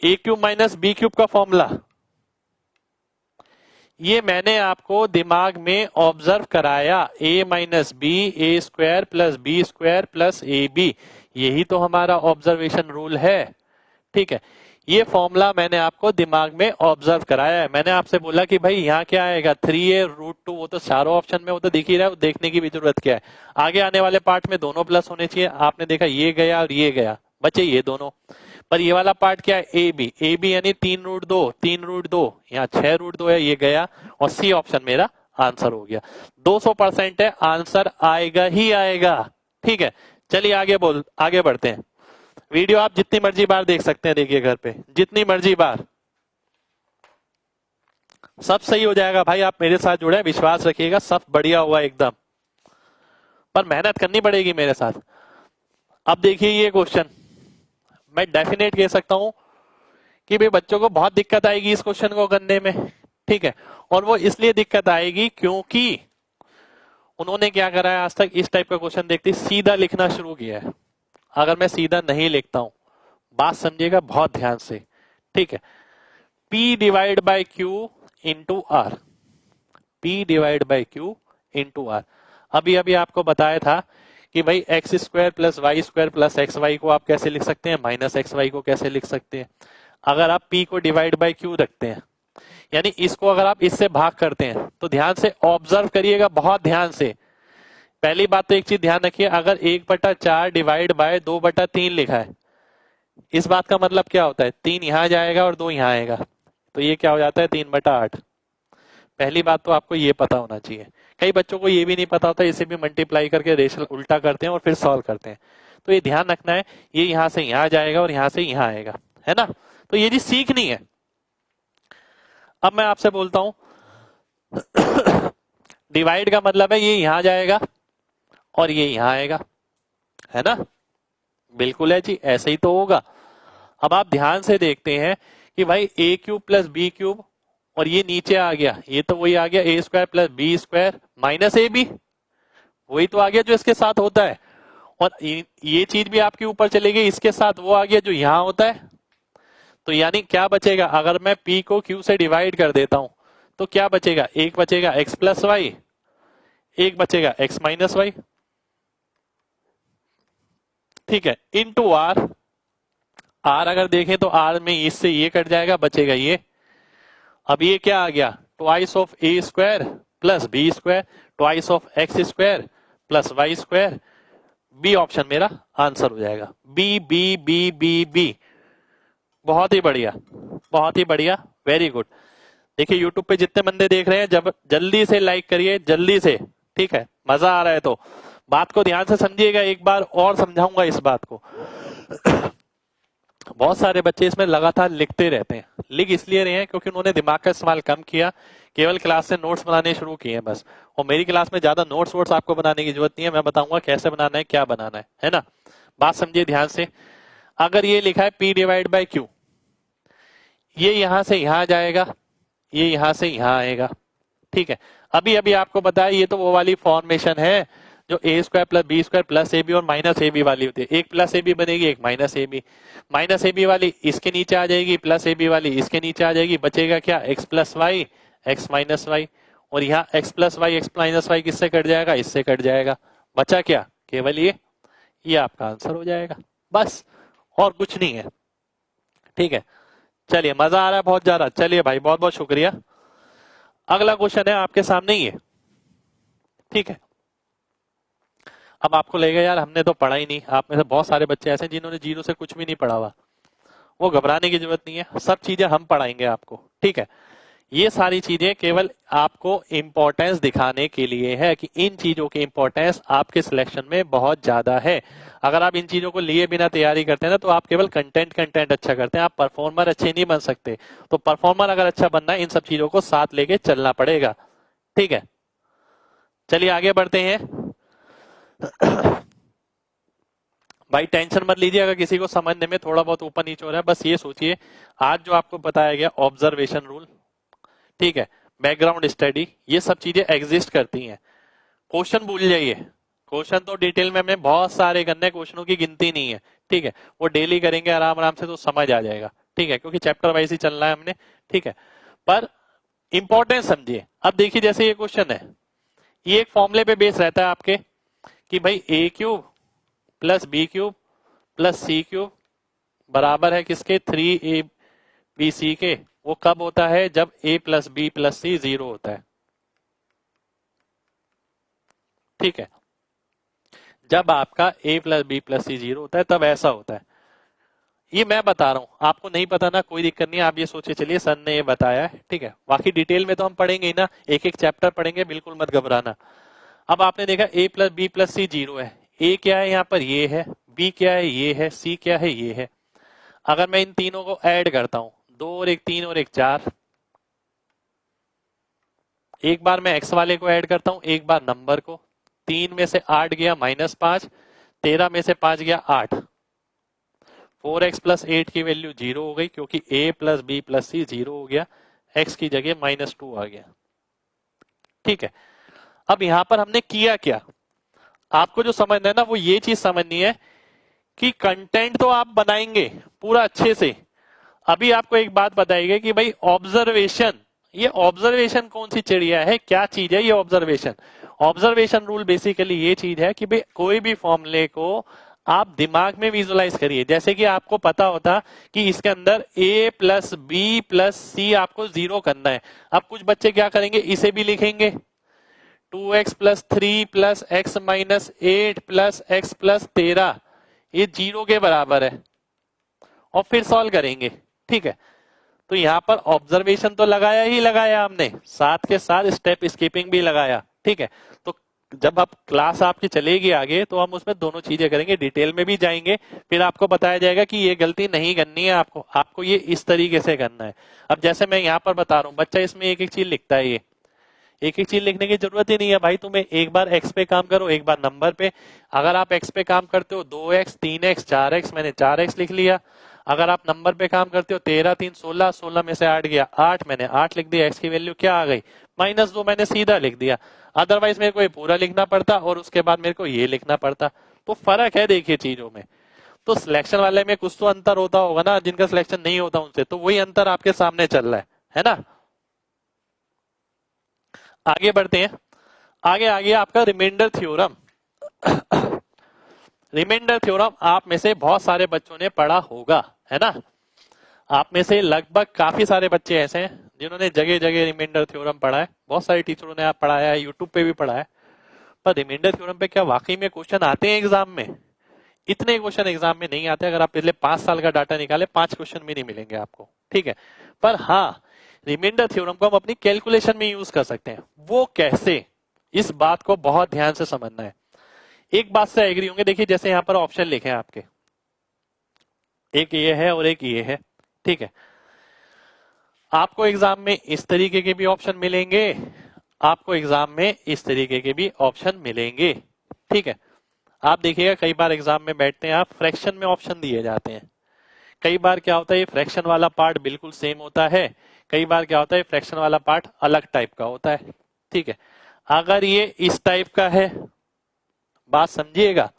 a³ - b³ का फॉर्मूला, ये मैंने आपको दिमाग में ऑब्जर्व कराया। a - b, a² + b² + ab, यही तो हमारा ऑब्जर्वेशन रूल है। ठीक है, ये फॉर्मूला मैंने आपको दिमाग में ऑब्जर्व कराया है। मैंने आपसे बोला कि भाई यहाँ क्या आएगा? 3a √2, वो तो चारों ऑप्शन में वो तो दिख ही रहा है, वो देखने की भी जरूरत क्या है। आगे आने वाले पार्ट में दोनों प्लस होने चाहिए। आपने देखा ये गया और ये गया, बचे ये दोनों। पर ये वाला पार्ट क्या है? ए बी यानी 3√2, 3√2, यहाँ 6√2 है, ये गया, और सी ऑप्शन मेरा आंसर हो गया। 200% है, आंसर आएगा ही आएगा। ठीक है, चलिए आगे बढ़ते हैं। वीडियो आप जितनी मर्जी बार देख सकते हैं, देखिए घर पे जितनी मर्जी बार, सब सही हो जाएगा। भाई आप मेरे साथ जुड़े, विश्वास रखिएगा, सब बढ़िया हुआ एकदम, पर मेहनत करनी पड़ेगी मेरे साथ। अब देखिए ये क्वेश्चन, मैं डेफिनेट कह सकता हूं कि भाई बच्चों को बहुत दिक्कत आएगी इस क्वेश्चन को करने में। ठीक है, और वो इसलिए दिक्कत आएगी क्योंकि उन्होंने क्या करा है आज तक, इस टाइप का क्वेश्चन देखते सीधा लिखना शुरू किया है। अगर मैं सीधा नहीं लिखता हूं, बात समझिएगा बहुत ध्यान से, ठीक है। P divide by Q into R, P divide by Q into R. अभी अभी आपको बताया था कि भाई X square plus Y square plus X Y को आप कैसे लिख सकते हैं, माइनस एक्स वाई को कैसे लिख सकते हैं। अगर आप P को डिवाइड बाय Q रखते हैं, यानी इसको अगर आप इससे भाग करते हैं, तो ध्यान से ऑब्जर्व करिएगा, बहुत ध्यान से। पहली बात तो एक चीज ध्यान रखिए, अगर 1/4 डिवाइड बाय 2/3 लिखा है, इस बात का मतलब क्या होता है, 3 यहां जाएगा और 2 यहां आएगा, तो ये क्या हो जाता है 3/8। पहली बात तो आपको ये पता होना चाहिए। कई बच्चों को ये भी नहीं पता होता, इसे भी मल्टीप्लाई करके रेशनल उल्टा करते हैं और फिर सॉल्व करते हैं। तो ये ध्यान रखना है, ये यहां से यहां जाएगा और यहां से यहां आएगा, है ना। तो ये चीज सीखनी है। अब मैं आपसे बोलता हूं डिवाइड का मतलब है ये यहां जाएगा और ये यहां आएगा, है ना। बिल्कुल है जी, ऐसे ही तो होगा। अब आप ध्यान से देखते हैं कि भाई a cube plus b cube, और ये नीचे आ गया, ये तो वही आ गया a square plus B square minus a b, वही तो आ गया जो इसके साथ होता है। और ये चीज भी आपके ऊपर चली गई, इसके साथ वो आ गया जो यहां होता है। तो यानी क्या बचेगा, अगर मैं p को q से डिवाइड कर देता हूं, तो क्या बचेगा, एक बचेगा x प्लस वाई, एक बचेगा x माइनस वाई, ठीक है, इनटू आर। आर अगर देखें तो आर में इससे ये कट जाएगा, बचेगा ये। अब ये क्या आ गया, twice of A square plus B square, twice of X square plus Y square. B option मेरा आंसर हो जाएगा, B B B B B. बहुत ही बढ़िया, बहुत ही बढ़िया, वेरी गुड। देखिए यूट्यूब पे जितने बंदे देख रहे हैं, जब जल्दी से लाइक करिए, जल्दी से, ठीक है। मजा आ रहा है तो बात को ध्यान से समझिएगा, एक बार और समझाऊंगा इस बात को। बहुत सारे बच्चे इसमें लगातार लिखते रहते हैं, लिख इसलिए रहे हैं क्योंकि उन्होंने दिमाग का इस्तेमाल कम किया, केवल क्लास से नोट्स बनाने शुरू किए हैं बस। और मेरी क्लास में ज्यादा नोट्स वोट्स आपको बनाने की जरूरत नहीं है, मैं बताऊंगा कैसे बनाना है, क्या बनाना है ना। बात समझिए ध्यान से। अगर ये लिखा है P डिवाइड बाय Q, ये यहां से यहां जाएगा, ये यहां से यहां आएगा, ठीक है। अभी अभी आपको बताया, ये तो वो वाली फॉर्मेशन है जो a square plus B square plus A b और माइनस ए बी वाली होती है। एक प्लस ए बी बनेगी, एक minus a b. Minus a b वाली इसके नीचे आ जाएगी, प्लस ए बी वाली इसके नीचे आ जाएगी, बचेगा क्या, X plus Y X minus Y. और यहाँ X plus Y X minus Y किससे कट जाएगा, इससे कट जाएगा। बचा क्या, केवल ये आपका आंसर हो जाएगा, बस और कुछ नहीं है, ठीक है। चलिए, मजा आ रहा है बहुत ज्यादा, चलिए भाई बहुत बहुत शुक्रिया। अगला क्वेश्चन है आपके सामने ही है, ठीक है। अब आपको लगेगा यार हमने तो पढ़ा ही नहीं, आप में से बहुत सारे बच्चे ऐसे हैं जिन्होंने जीरो से कुछ भी नहीं पढ़ा हुआ। वो घबराने की जरूरत नहीं है, सब चीजें हम पढ़ाएंगे आपको, ठीक है। ये सारी चीजें केवल आपको इंपॉर्टेंस दिखाने के लिए है कि इन चीजों की इंपॉर्टेंस आपके सिलेक्शन में बहुत ज्यादा है। अगर आप इन चीजों को लिए बिना तैयारी करते हैं ना, तो आप केवल कंटेंट अच्छा करते हैं, आप परफॉर्मर अच्छे नहीं बन सकते। तो परफॉर्मर अगर अच्छा बनना है, इन सब चीजों को साथ लेके चलना पड़ेगा, ठीक है। चलिए आगे बढ़ते हैं। भाई टेंशन मत लीजिए अगर किसी को समझने में थोड़ा बहुत ऊपर नीचे हो रहा है, बस ये सोचिए आज जो आपको बताया गया ऑब्जर्वेशन रूल, ठीक है, बैकग्राउंड स्टडी, ये सब चीजें एग्जिस्ट करती हैं। क्वेश्चन भूल जाइए, क्वेश्चन तो डिटेल में हमने बहुत सारे करने, क्वेश्चनों की गिनती नहीं है, ठीक है। वो डेली करेंगे आराम आराम से तो समझ आ जाएगा, ठीक है, क्योंकि चैप्टर वाइज ही चलना है हमने, ठीक है। पर इंपॉर्टेंस समझिए। अब देखिए जैसे ये क्वेश्चन है, ये एक फॉर्मूले पे बेस रहता है आपके कि भाई a cube plus b cube plus c cube बराबर है किसके, 3ab के। वो कब होता है, जब a प्लस बी प्लस सी 0 होता है, ठीक है। जब आपका a प्लस बी प्लस सी 0 होता है तब ऐसा होता है। ये मैं बता रहा हूं, आपको नहीं पता ना कोई दिक्कत नहीं है, आप ये सोचे चलिए सर ने ये बताया है, ठीक है। बाकी डिटेल में तो हम पढ़ेंगे ही ना, एक एक चैप्टर पढ़ेंगे, बिल्कुल मत घबराना। अब आपने देखा a प्लस बी प्लस सी 0 है, a क्या है यहाँ पर, ये है, b क्या है, ये है, c क्या है, ये है। अगर मैं इन तीनों को ऐड करता हूं, 2 और 1 3 और 1 4, एक बार मैं x वाले को ऐड करता हूं, एक बार नंबर को। 3 में से 8 गया -5, 13 में से 5 गया 8, 4x प्लस 8 की वैल्यू 0 हो गई क्योंकि a प्लस बी प्लस सी 0 हो गया, x की जगह -2 आ गया, ठीक है। अब यहां पर हमने किया क्या, आपको जो समझना है ना वो ये चीज समझनी है कि कंटेंट तो आप बनाएंगे पूरा अच्छे से। अभी आपको एक बात बताइए कि भाई ऑब्जर्वेशन, ये ऑब्जर्वेशन कौन सी चिड़िया है, क्या चीज है ये ऑब्जर्वेशन। ऑब्जर्वेशन रूल बेसिकली ये चीज है कि भाई कोई भी फॉर्मूले को आप दिमाग में विजुलाइज करिए। जैसे कि आपको पता होता कि इसके अंदर a प्लस बी प्लस सी आपको जीरो करना है। अब कुछ बच्चे क्या करेंगे, इसे भी लिखेंगे 2x plus 3 plus x minus 8 plus x plus 13 ये जीरो के बराबर है, और फिर सॉल्व करेंगे। ठीक है, तो यहां पर ऑब्जर्वेशन तो लगाया ही लगाया हमने, साथ के साथ स्टेप स्कीपिंग भी लगाया। ठीक है, तो जब आप क्लास आपकी चलेगी आगे तो हम उसमें दोनों चीजें करेंगे, डिटेल में भी जाएंगे, फिर आपको बताया जाएगा कि ये गलती नहीं करनी है आपको, आपको ये इस तरीके से करना है। अब जैसे मैं यहाँ पर बता रहा हूँ, बच्चा इसमें एक एक चीज लिखता है, ये एक एक चीज लिखने की जरूरत ही नहीं है भाई, तुम्हें एक बार एक्स पे काम करो, एक बार नंबर पे। अगर आप एक्स पे काम करते हो 2x 3x 4x, मैंने 4x लिख लिया। अगर आप नंबर पे काम करते हो 13 3 16, 16 में से 8 गया 8, मैंने 8 लिख दिया। एक्स की वैल्यू क्या आ गई, -2, मैंने सीधा लिख दिया। अदरवाइज मेरे को ये पूरा लिखना पड़ता और उसके बाद मेरे को ये लिखना पड़ता। तो फर्क है देखिए चीजों में। तो सिलेक्शन वाले में कुछ तो अंतर होता होगा ना, जिनका सिलेक्शन नहीं होता उनसे, तो वही अंतर आपके सामने चल रहा है ना। आगे बढ़ते हैं, आगे आगे आपका रिमाइंडर थ्योरम। रिमाइंडर थ्योरम आप में से बहुत सारे बच्चों ने पढ़ा होगा, है ना। आप में से लगभग काफी सारे बच्चे ऐसे हैं जिन्होंने जगह जगह रिमाइंडर थ्योरम पढ़ा है, बहुत सारे टीचरों ने आप पढ़ाया है, यूट्यूब पे भी पढ़ा है। पर रिमाइंडर थ्योरम पे क्या वाकई में क्वेश्चन आते हैं एग्जाम में? इतने क्वेश्चन एग्जाम में नहीं आते। अगर आप पिछले 5 साल का डाटा निकाले 5 क्वेश्चन भी नहीं मिलेंगे आपको। ठीक है, पर हाँ रिमाइंडर थ्योरम को हम अपनी कैलकुलेशन में यूज कर सकते हैं। वो कैसे, इस बात को बहुत ध्यान से समझना है। एक बात से एग्री होंगे, देखिए जैसे यहाँ पर ऑप्शन लिखे हैं आपके, एक ये है और एक ये है। ठीक है, आपको एग्जाम में इस तरीके के भी ऑप्शन मिलेंगे, आपको एग्जाम में इस तरीके के भी ऑप्शन मिलेंगे। ठीक है, आप देखिएगा कई बार एग्जाम में बैठते हैं आप, फ्रैक्शन में ऑप्शन दिए जाते हैं। कई बार क्या होता है, ये फ्रैक्शन वाला पार्ट बिल्कुल सेम होता है, कई बार क्या होता है फ्रैक्शन वाला पार्ट अलग टाइप का होता है। ठीक है, अगर ये इस टाइप का है, बात समझिएगा,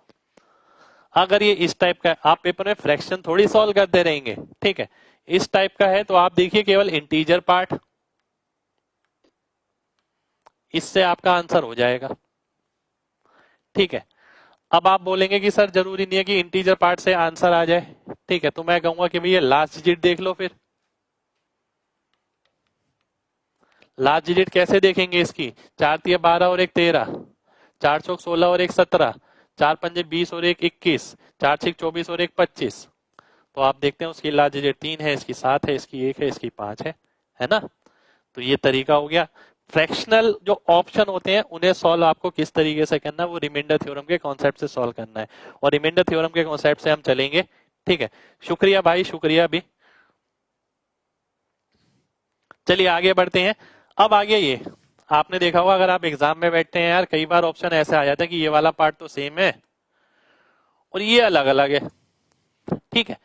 अगर ये इस टाइप का है, आप पेपर में फ्रैक्शन थोड़ी सॉल्व करते रहेंगे। ठीक है, इस टाइप का है तो आप देखिए केवल इंटीजर पार्ट, इससे आपका आंसर हो जाएगा। ठीक है, अब आप बोलेंगे कि सर जरूरी नहीं है कि इंटीजर पार्ट से आंसर आ जाए। ठीक है, तो मैं कहूंगा कि भैया लास्ट डिजिट देख लो। फिर लास्ट डिजिट कैसे देखेंगे इसकी, 4 तिया 12 और 1 13, 4 चौक 16 और 1 17, 4 पंजे 20 और 1 21, 4 6 24 और 1 25। तो आप देखते हैं उसकी लास्ट डिजिट 3 है, इसकी 7 है, इसकी 1 है, इसकी 5 है ना। तो ये तरीका हो गया। फ्रैक्शनल जो ऑप्शन होते हैं उन्हें सॉल्व आपको किस तरीके से करना है, वो रिमाइंडर थ्योरम के कॉन्सेप्ट से सॉल्व करना है, और रिमाइंडर थ्योरम के कॉन्सेप्ट से हम चलेंगे। ठीक है, शुक्रिया भाई, शुक्रिया भी। चलिए आगे बढ़ते हैं। अब आगे ये आपने देखा होगा, अगर आप एग्जाम में बैठते हैं यार, कई बार ऑप्शन ऐसे आ जाता है कि ये वाला पार्ट तो सेम है और ये अलग अलग है। ठीक है,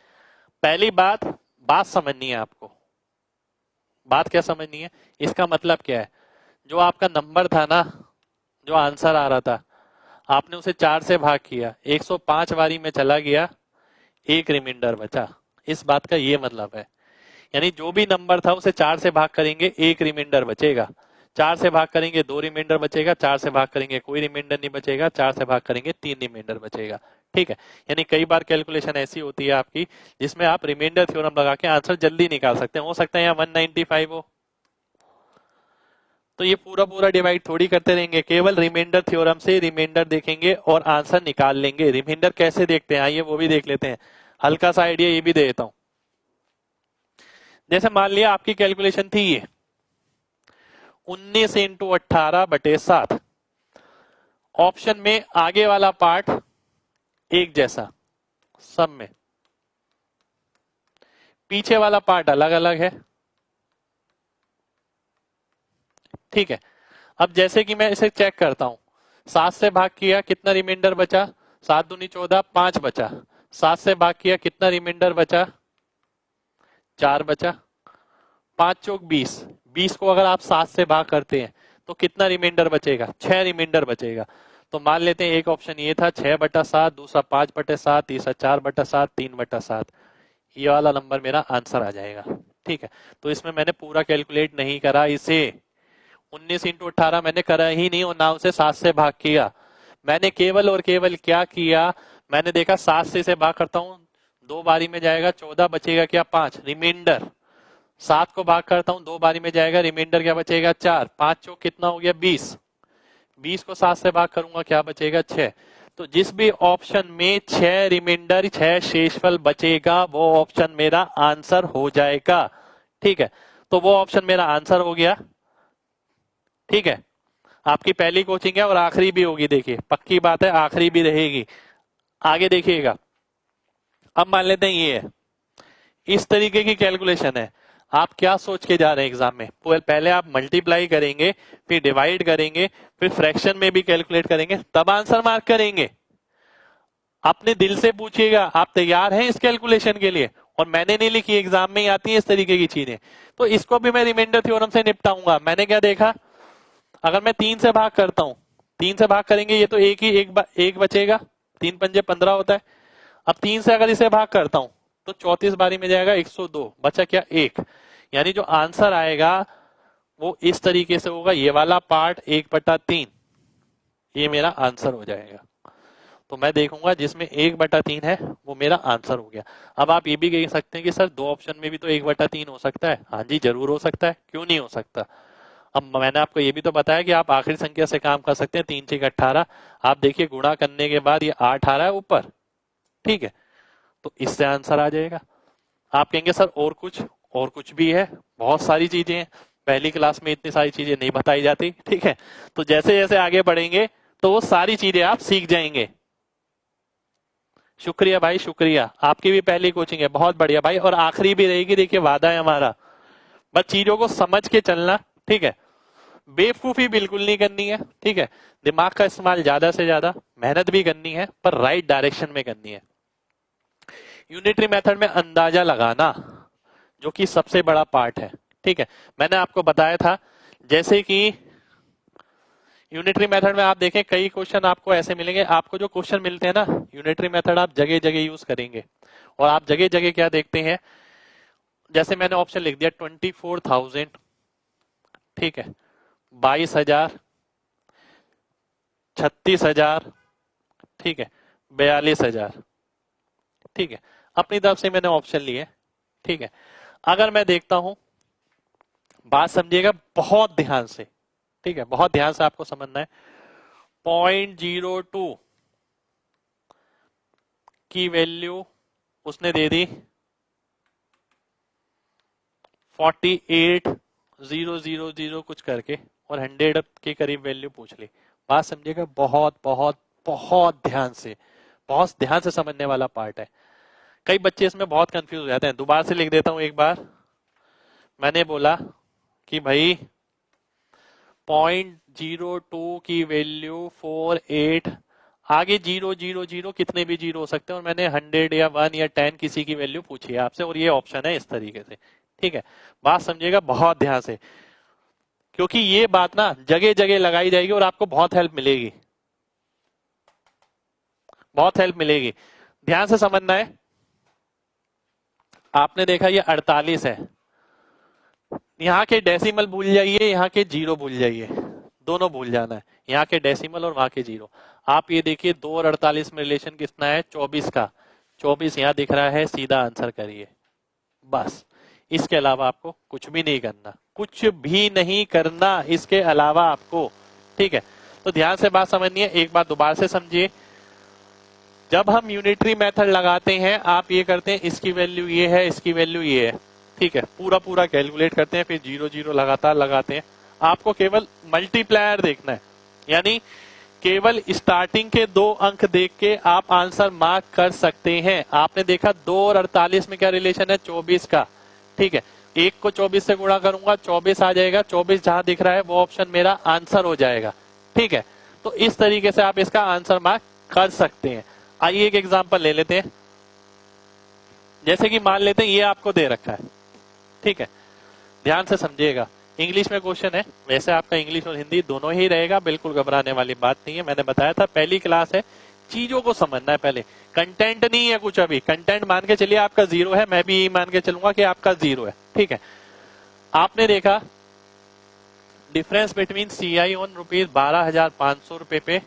पहली बात, बात समझनी है आपको। बात क्या समझनी है, इसका मतलब क्या है, जो आपका नंबर था ना, जो आंसर आ रहा था, आपने उसे 4 से भाग किया, 105 बारी में चला गया, एक रिमाइंडर बचा। इस बात का ये मतलब है, यानी जो भी नंबर था उसे 4 से भाग करेंगे, एक रिमाइंडर बचेगा। 4 से भाग करेंगे 2 रिमाइंडर बचेगा, 4 से भाग करेंगे कोई रिमाइंडर नहीं बचेगा, 4 से भाग करेंगे 3 रिमाइंडर बचेगा। ठीक है, यानी कई बार कैलकुलेशन ऐसी होती है आपकी जिसमें आप रिमाइंडर थ्योरम लगा के आंसर जल्दी निकाल सकते हैं। हो सकता है यहाँ 195 हो, तो ये पूरा पूरा डिवाइड थोड़ी करते रहेंगे, केवल रिमाइंडर थ्योरम से रिमाइंडर देखेंगे और आंसर निकाल लेंगे। रिमाइंडर कैसे देखते हैं आइए वो भी देख लेते हैं, हल्का सा आइडिया ये भी दे देता हूं। जैसे मान लिया आपकी कैलकुलेशन थी ये 19 इंटू 18/7, ऑप्शन में आगे वाला पार्ट एक जैसा सब में, पीछे वाला पार्ट अलग अलग है। ठीक है, अब जैसे कि मैं इसे चेक करता हूं, 7 से भाग किया कितना रिमाइंडर बचा, 7 दूनी 14, 5 बचा। 7 से भाग किया कितना रिमाइंडर बचा, 4 बचा। 5 चौक 20, 20 को अगर आप 7 से भाग करते हैं तो कितना रिमाइंडर बचेगा? 6 रिमाइंडर बचेगा। तो मान लेते हैं एक ऑप्शन ये था 6/7, दूसरा 5/7, तीसरा 4/7, 3/7। ये वाला नंबर मेरा आंसर आ जाएगा। ठीक है, तो इसमें मैंने पूरा कैलकुलेट नहीं करा इसे, 19 इंटू 18 मैंने करा ही नहीं और ना उसे 7 से भाग किया। मैंने केवल और केवल क्या किया, मैंने देखा 7 से इसे भाग करता हूं, 2 बारी में जाएगा, 14 बचेगा क्या? 5 रिमाइंडर। 7 को भाग करता हूं, 2 बारी में जाएगा, रिमाइंडर क्या बचेगा? 4। 5 चौक कितना हो गया? 20। 20 को 7 से भाग करूंगा, क्या बचेगा? 6। तो जिस भी ऑप्शन में 6 रिमाइंडर 6 शेषफल बचेगा वो ऑप्शन मेरा आंसर हो जाएगा। ठीक है, तो वो ऑप्शन मेरा आंसर हो गया। ठीक है, आपकी पहली कोचिंग है और आखिरी भी होगी, देखिए पक्की बात है आखिरी भी रहेगी। आगे देखिएगा, अब मान लेते हैं ये है, इस तरीके की कैलकुलेशन है। आप क्या सोच के जा रहे हैं एग्जाम में? पहले आप मल्टीप्लाई करेंगे, फिर डिवाइड करेंगे, फिर फ्रैक्शन में भी कैलकुलेट करेंगे, तब आंसर मार्क करेंगे। अपने दिल से पूछिएगा, आप तैयार हैं इस कैलकुलेशन के लिए? और मैंने नहीं लिखी, एग्जाम में ही आती है इस तरीके की चीजें। तो इसको भी मैं रिमाइंडर थ्योरम से निपटाऊंगा। मैंने क्या देखा, अगर मैं 3 से भाग करता हूं, 3 से भाग करेंगे ये तो एक बचेगा, 3 पंजे 15 होता है। अब 3 से अगर इसे भाग करता हूं तो 34 बारी में जाएगा, 102 बचा क्या? 1। यानी जो आंसर आएगा वो इस तरीके से होगा, ये वाला पार्ट 1/3, ये मेरा आंसर हो जाएगा। तो मैं देखूंगा जिसमें 1/3 है वो मेरा आंसर हो गया। अब आप ये भी कह सकते हैं कि सर 2 ऑप्शन में भी तो 1/3 हो सकता है। हाँ जी, जरूर हो सकता है, क्यों नहीं हो सकता। अब मैंने आपको ये भी तो बताया कि आप आखिरी संख्या से काम कर सकते हैं, 3 6 18। आप देखिए गुणा करने के बाद ये 8 आ रहा है ऊपर। ठीक है, तो इससे आंसर आ जाएगा। आप कहेंगे सर और कुछ भी है, बहुत सारी चीजें हैं, पहली क्लास में इतनी सारी चीजें नहीं बताई जाती। ठीक है, तो जैसे जैसे आगे बढ़ेंगे तो वो सारी चीजें आप सीख जाएंगे। शुक्रिया भाई, शुक्रिया। आपकी भी पहली कोचिंग है, बहुत बढ़िया भाई, और आखिरी भी रहेगी, देखिए वादा है हमारा। बस चीजों को समझ के चलना। ठीक है, बेवकूफी बिल्कुल नहीं करनी है। ठीक है, दिमाग का इस्तेमाल ज्यादा से ज्यादा, मेहनत भी करनी है पर राइट डायरेक्शन में करनी है। यूनिटरी मेथड में अंदाजा लगाना जो कि सबसे बड़ा पार्ट है। ठीक है, मैंने आपको बताया था, जैसे कि यूनिटरी मेथड में आप देखें कई क्वेश्चन आपको ऐसे मिलेंगे, आपको जो क्वेश्चन मिलते हैं ना यूनिटरी मेथड आप जगह जगह यूज करेंगे। और आप जगह जगह क्या देखते हैं, जैसे मैंने ऑप्शन लिख दिया 24,000, ठीक है, 22,000, 36,000, ठीक है, 42,000। ठीक है, अपनी तरफ से मैंने ऑप्शन लिए। ठीक है, अगर मैं देखता हूं, बात समझिएगा बहुत ध्यान से। ठीक है, बहुत ध्यान से आपको समझना है। 0.02 की वैल्यू उसने दे दी 48,000 कुछ करके, और 100 के करीब वैल्यू पूछ ली। बात समझिएगा बहुत बहुत बहुत ध्यान से, बहुत ध्यान से समझने वाला पार्ट है। कई बच्चे इसमें बहुत कंफ्यूज हो जाते हैं। दोबारा से लिख देता हूं एक बार। मैंने बोला कि भाई 0.02 की वैल्यू 48, आगे 000 कितने भी जीरो हो सकते हैं, और मैंने 100 या 1 या 10 किसी की वैल्यू पूछी है आपसे, और ये ऑप्शन है इस तरीके से। ठीक है, बात समझिएगा बहुत ध्यान से, क्योंकि ये बात ना जगह जगह लगाई जाएगी और आपको बहुत हेल्प मिलेगी, बहुत हेल्प मिलेगी। ध्यान से समझना है। आपने देखा ये 48 है, यहाँ के डेसिमल भूल जाइए, यहाँ के जीरो भूल जाइए, दोनों भूल जाना है, यहाँ के डेसिमल और वहां के जीरो। आप ये देखिए 2 और 48 में रिलेशन कितना है? 24 का। 24 यहाँ दिख रहा है, सीधा आंसर करिए बस। इसके अलावा आपको कुछ भी नहीं करना, कुछ भी नहीं करना इसके अलावा आपको। ठीक है, तो ध्यान से बात समझनी है, एक बार दोबारा से समझिए। जब हम यूनिटरी मेथड लगाते हैं, आप ये करते हैं इसकी वैल्यू ये है, इसकी वैल्यू ये है। ठीक है, पूरा पूरा कैलकुलेट करते हैं, फिर 0 0 लगातार लगाते हैं। आपको केवल मल्टीप्लायर देखना है, यानी केवल स्टार्टिंग के 2 अंक देख के आप आंसर मार्क कर सकते हैं। आपने देखा 2 और 48 में क्या रिलेशन है? 24 का। ठीक है, 1 को 24 से गुणा करूंगा, 24 आ जाएगा। 24 जहां दिख रहा है वो ऑप्शन मेरा आंसर हो जाएगा। ठीक है, तो इस तरीके से आप इसका आंसर मार्क कर सकते हैं। आइए एक एग्जांपल ले लेते हैं। जैसे कि मान लेते हैं ये आपको दे रखा है। ठीक है, ध्यान से समझिएगा, इंग्लिश में क्वेश्चन है, वैसे आपका इंग्लिश और हिंदी दोनों ही रहेगा, बिल्कुल घबराने वाली बात नहीं है। मैंने बताया था पहली क्लास है, चीजों को समझना है पहले, कंटेंट नहीं है कुछ। अभी कंटेंट मान के चलिए आपका 0 है, मैं भी यही मान के चलूंगा कि आपका 0 है, ठीक है। आपने देखा difference between CI on rupees 12,500 रुपए पे,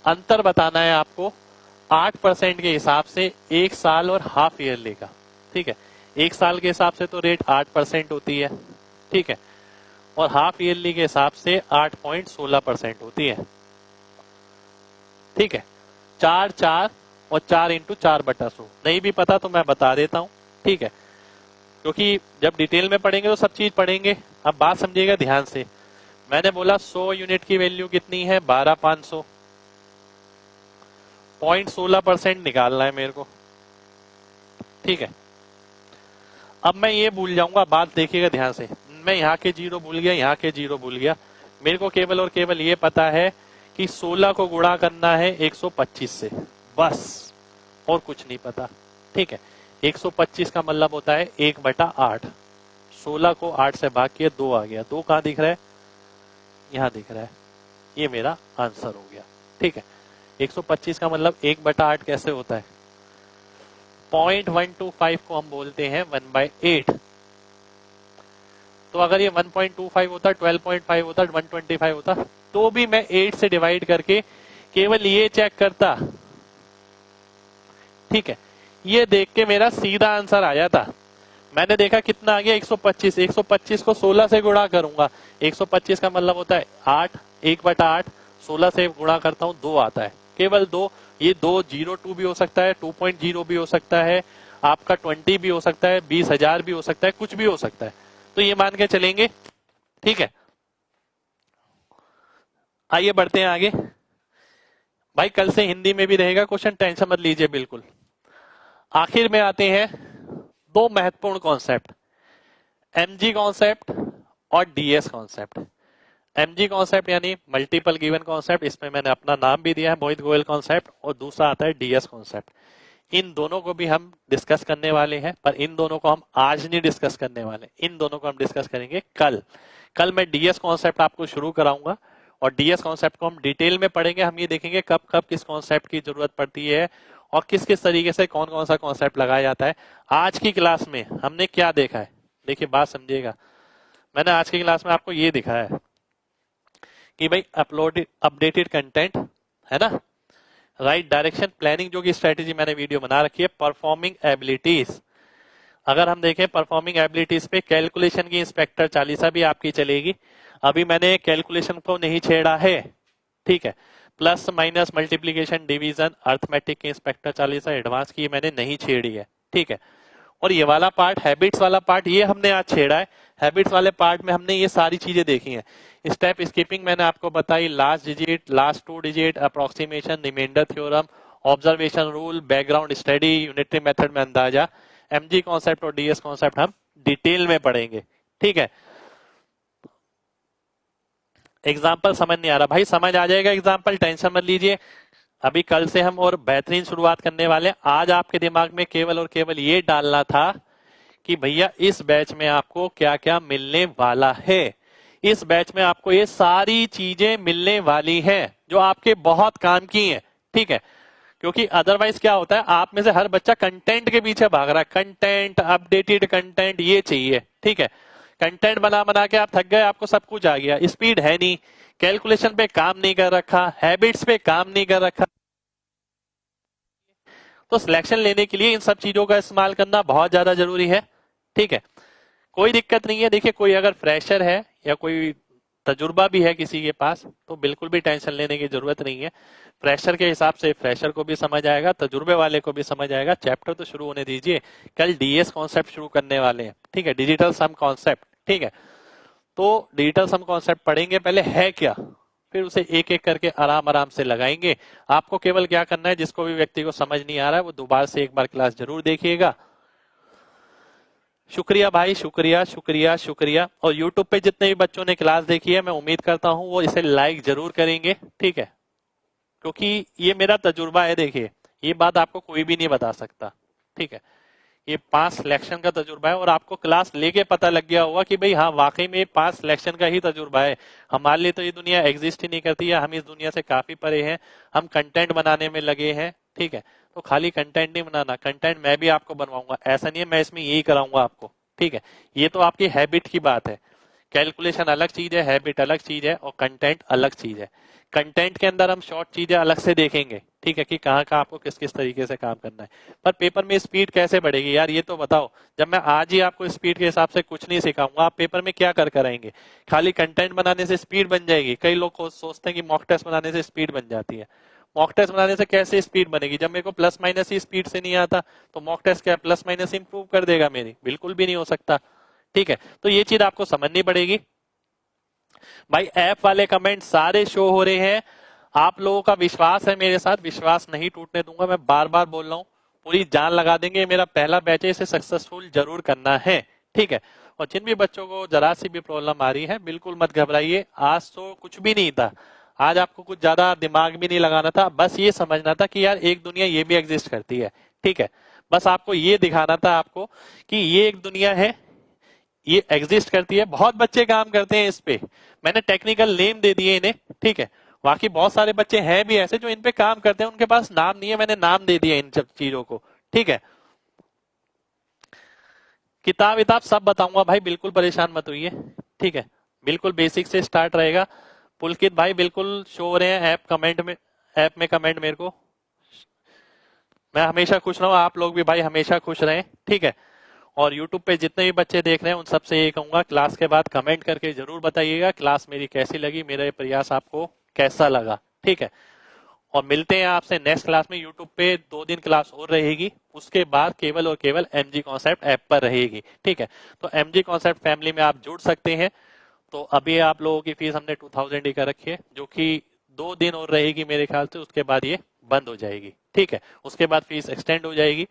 अंतर बताना है आपको 8% के हिसाब से 1 साल और हाफ ईयरली का, ठीक है। 1 साल के हिसाब से तो रेट 8% होती है, ठीक है, और हाफ ईयरली के हिसाब से 8.16% होती है, ठीक है। 4 और 4x4/100 नहीं भी पता तो मैं बता देता हूं, ठीक है, क्योंकि जब डिटेल में पढ़ेंगे तो सब चीज पढ़ेंगे। अब बात समझिएगा ध्यान से, मैंने बोला 100 यूनिट की वैल्यू कितनी है, 12,500, 0.16% निकालना है मेरे को, ठीक है। अब मैं ये भूल जाऊंगा, बात देखिएगा ध्यान से, मैं यहाँ के 0 भूल गया, यहाँ के 0 भूल गया, मेरे को केवल और केवल ये पता है कि 16 को गुणा करना है 125 से, बस, और कुछ नहीं पता, ठीक है। 125 का मतलब होता है 1/8, 16 को 8 से भाग किया 2 आ गया, 2 कहां दिख रहा है, यहां दिख रहा है, ये मेरा आंसर हो गया, ठीक है। 125 का मतलब 1/8 कैसे होता है, 0.125 को हम बोलते हैं 1/8, तो अगर ये 1.25 होता, 12.5 होता, 125 होता, तो भी मैं 8 से डिवाइड करके केवल ये चेक करता, ठीक है। ये देख के मेरा सीधा आंसर आ जाता। मैंने देखा कितना आ गया 125, 125 को 16 से गुणा करूंगा, 125 का मतलब होता है 8, 1/8, 16 से गुणा करता हूं 2 आता है, केवल 2। ये 202 भी हो सकता है, 2.0 भी हो सकता है, आपका 20 भी हो सकता है, 20,000 भी हो सकता है, कुछ भी हो सकता है, तो ये मान के चलेंगे, ठीक है। आइए बढ़ते हैं आगे। भाई कल से हिंदी में भी रहेगा क्वेश्चन, टेंशन मत लीजिए बिल्कुल। आखिर में आते हैं 2 महत्वपूर्ण कॉन्सेप्ट, MG कॉन्सेप्ट और DS कॉन्सेप्ट। MG कॉन्सेप्ट यानी मल्टीपल गिवन कॉन्सेप्ट, इसमें मैंने अपना नाम भी दिया है मोहित गोयल कॉन्सेप्ट, और दूसरा आता है DS कॉन्सेप्ट। इन दोनों को भी हम डिस्कस करने वाले हैं, पर इन दोनों को हम आज नहीं डिस्कस करने वाले, इन दोनों को हम डिस्कस करेंगे कल। कल मैं DS कॉन्सेप्ट आपको शुरू कराऊंगा, और DS कॉन्सेप्ट को हम डिटेल में पढ़ेंगे। हम ये देखेंगे कब कब किस कॉन्सेप्ट की जरूरत पड़ती है और किस किस तरीके से कौन कौन सा कॉन्सेप्ट लगाया जाता है। आज की क्लास में हमने क्या देखा है, देखिए बात समझिएगा, मैंने आज की क्लास में आपको ये दिखाया है कि भाई अपडेटेड कंटेंट है ना, राइट डायरेक्शन प्लानिंग जो की स्ट्रेटेजी मैंने वीडियो बना रखी है, परफॉर्मिंग एबिलिटीज। अगर हम देखें परफॉर्मिंग एबिलिटीज पे कैलकुलेशन की इंस्पेक्टर चालीसा भी आपकी चलेगी। अभी मैंने कैलकुलेशन को नहीं छेड़ा है, ठीक है। Plus minus multiplication division arithmetic की इंस्पेक्टर चालीसा एडवांस की मैंने नहीं छेड़ी है, ठीक है। और ये वाला पार्ट हैबिट्स वाला पार्ट ये हमने आज छेड़ा है। हैबिट्स वाले पार्ट में हमने ये सारी चीजें देखी हैं। स्टेप स्किपिंग मैंने आपको बताई, last digit, last 2 digit, approximation, remainder theorem, observation rule, background study, unitary method में अंदाजा। MG कॉन्सेप्ट और DS कॉन्सेप्ट हम डिटेल में पढ़ेंगे, ठीक है। एग्जाम्पल समझ नहीं आ रहा भाई, समझ आ जाएगा एग्जाम्पल, टेंशन मत लीजिए। अभी कल से हम और बेहतरीन शुरुआत करने वाले हैं। आज आपके दिमाग में केवल और केवल ये डालना था कि भैया इस बैच में आपको क्या क्या मिलने वाला है। इस बैच में आपको ये सारी चीजें मिलने वाली हैं जो आपके बहुत काम की हैं, ठीक है। क्योंकि अदरवाइज क्या होता है, आप में से हर बच्चा कंटेंट के पीछे भाग रहा है, कंटेंट, अपडेटेड कंटेंट ये चाहिए, ठीक है। कंटेंट बना बना के आप थक गए, आपको सब कुछ आ गया, स्पीड है नहीं, कैलकुलेशन पे काम नहीं कर रखा, हैबिट्स पे काम नहीं कर रखा। तो सिलेक्शन लेने के लिए इन सब चीजों का इस्तेमाल करना बहुत ज्यादा जरूरी है, ठीक है। कोई दिक्कत नहीं है, देखिए कोई अगर फ्रेशर है या कोई तजुर्बा भी है किसी के पास, तो बिल्कुल भी टेंशन लेने की जरूरत नहीं है। फ्रेशर के हिसाब से फ्रेशर को भी समझ आएगा, तजुर्बे वाले को भी समझ आएगा। चैप्टर तो शुरू होने दीजिए, कल DS कॉन्सेप्ट शुरू करने वाले हैं, ठीक है, डिजिटल सम कॉन्सेप्ट, ठीक है। तो डिजिटल सम कॉन्सेप्ट पढ़ेंगे, पहले है क्या, फिर उसे एक एक करके आराम आराम से लगाएंगे। आपको केवल क्या करना है, जिसको भी व्यक्ति को समझ नहीं आ रहा है वो दोबारा से एक बार क्लास जरूर देखिएगा। शुक्रिया भाई, शुक्रिया शुक्रिया शुक्रिया। और YouTube पे जितने भी बच्चों ने क्लास देखी है, मैं उम्मीद करता हूं वो इसे लाइक जरूर करेंगे, ठीक है, क्योंकि ये मेरा तजुर्बा है। देखिए ये बात आपको कोई भी नहीं बता सकता, ठीक है। ये 5 सिलेक्शन का तजुर्बा है और आपको क्लास लेके पता लग गया होगा कि भाई हाँ वाकई में ये 5 सिलेक्शन का ही तजुर्बा है। हमारे लिए तो ये दुनिया एग्जिस्ट ही नहीं करती है, हम इस दुनिया से काफी परे हैं, हम कंटेंट बनाने में लगे हैं। ठीक है, तो खाली कंटेंट नहीं बनाना, कंटेंट मैं भी आपको बनवाऊंगा, ऐसा नहीं है मैं इसमें यही कराऊंगा आपको। ठीक है, ये तो आपकी हैबिट की बात है। कैलकुलेशन अलग चीज है, हैबिट अलग चीज है और कंटेंट अलग चीज है। कंटेंट के अंदर हम शॉर्ट चीजें अलग से देखेंगे, ठीक है, कि कहाँ कहाँ आपको किस किस तरीके से काम करना है। पर पेपर में स्पीड कैसे बढ़ेगी यार, ये तो बताओ। जब मैं आज ही आपको स्पीड के हिसाब से कुछ नहीं सिखाऊंगा, आप पेपर में क्या कर कर आएंगे? खाली कंटेंट बनाने से स्पीड बन जाएगी? कई लोग सोचते हैं कि मॉक टेस्ट बनाने से स्पीड बन जाती है। मॉक टेस्ट बनाने से कैसे स्पीड बनेगी? जब मेरे को प्लस माइनस ही स्पीड से नहीं आता तो मॉक टेस्ट क्या प्लस माइनस इंप्रूव कर देगा मेरी? बिल्कुल भी नहीं हो सकता। ठीक है, तो ये चीज आपको समझनी पड़ेगी। भाई ऐप वाले कमेंट सारे शो हो रहे हैं, आप लोगों का विश्वास है मेरे साथ, विश्वास नहीं टूटने दूंगा। मैं बार बार बोल रहा हूँ, पूरी जान लगा देंगे। मेरा पहला बैच है, इसे सक्सेसफुल जरूर करना है। ठीक है, और जिन भी बच्चों को जरा सी भी प्रॉब्लम आ रही है बिल्कुल मत घबराइए। आज तो कुछ भी नहीं था, आज आपको कुछ ज्यादा दिमाग भी नहीं लगाना था, बस ये समझना था कि यार एक दुनिया ये भी एग्जिस्ट करती है। ठीक है, बस आपको ये दिखाना था आपको कि ये एक दुनिया है, ये एग्जिस्ट करती है। बहुत बच्चे काम करते हैं इस पे, मैंने टेक्निकल नेम दे दिए इन्हें। ठीक है, बाकी बहुत सारे बच्चे हैं भी ऐसे जो इन पे काम करते हैं, उनके पास नाम नहीं है, मैंने नाम दे दिया इन सब चीजों को। ठीक है, किताब विताब सब बताऊंगा भाई, बिल्कुल परेशान मत होइए। ठीक है, बिल्कुल बेसिक से स्टार्ट रहेगा। पुलकित भाई बिल्कुल शो हो रहे हैं ऐप कमेंट में, ऐप में कमेंट मेरे को। मैं हमेशा खुश रहूं, आप लोग भी भाई हमेशा खुश रहें। ठीक है, और YouTube पे जितने भी बच्चे देख रहे हैं उन सबसे ये कहूंगा, क्लास के बाद कमेंट करके जरूर बताइएगा क्लास मेरी कैसी लगी, मेरा ये प्रयास आपको कैसा लगा। ठीक है, और मिलते हैं आपसे नेक्स्ट क्लास में। YouTube पे 2 दिन क्लास और रहेगी, उसके बाद केवल और केवल MG कॉन्सेप्ट ऐप पर रहेगी। ठीक है, तो MG कॉन्सेप्ट फैमिली में आप जुड़ सकते हैं। तो अभी आप लोगों की फीस हमने 2000 ही कर रखी है, जो कि 2 दिन और रहेगी मेरे ख्याल से, उसके बाद ये बंद हो जाएगी। ठीक है, उसके बाद फीस एक्सटेंड हो जाएगी।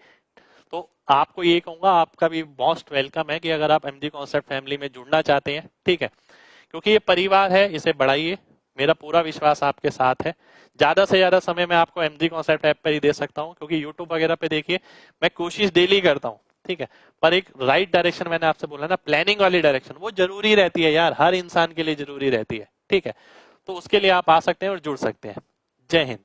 तो आपको ये कहूंगा, आपका भी मोस्ट वेलकम है कि अगर आप MG कॉन्सेप्ट फैमिली में जुड़ना चाहते हैं। ठीक है, क्योंकि ये परिवार है, इसे बढ़ाइए, मेरा पूरा विश्वास आपके साथ है। ज्यादा से ज्यादा समय मैं आपको MG कॉन्सेप्ट ऐप पर ही दे सकता हूं, क्योंकि यूट्यूब वगैरह पे देखिए मैं कोशिश डेली करता हूं। ठीक है, पर एक राइट डायरेक्शन, मैंने आपसे बोला ना, प्लानिंग वाली डायरेक्शन वो जरूरी रहती है यार, हर इंसान के लिए जरूरी रहती है। ठीक है, तो उसके लिए आप आ सकते हैं और जुड़ सकते हैं। जय हिंद।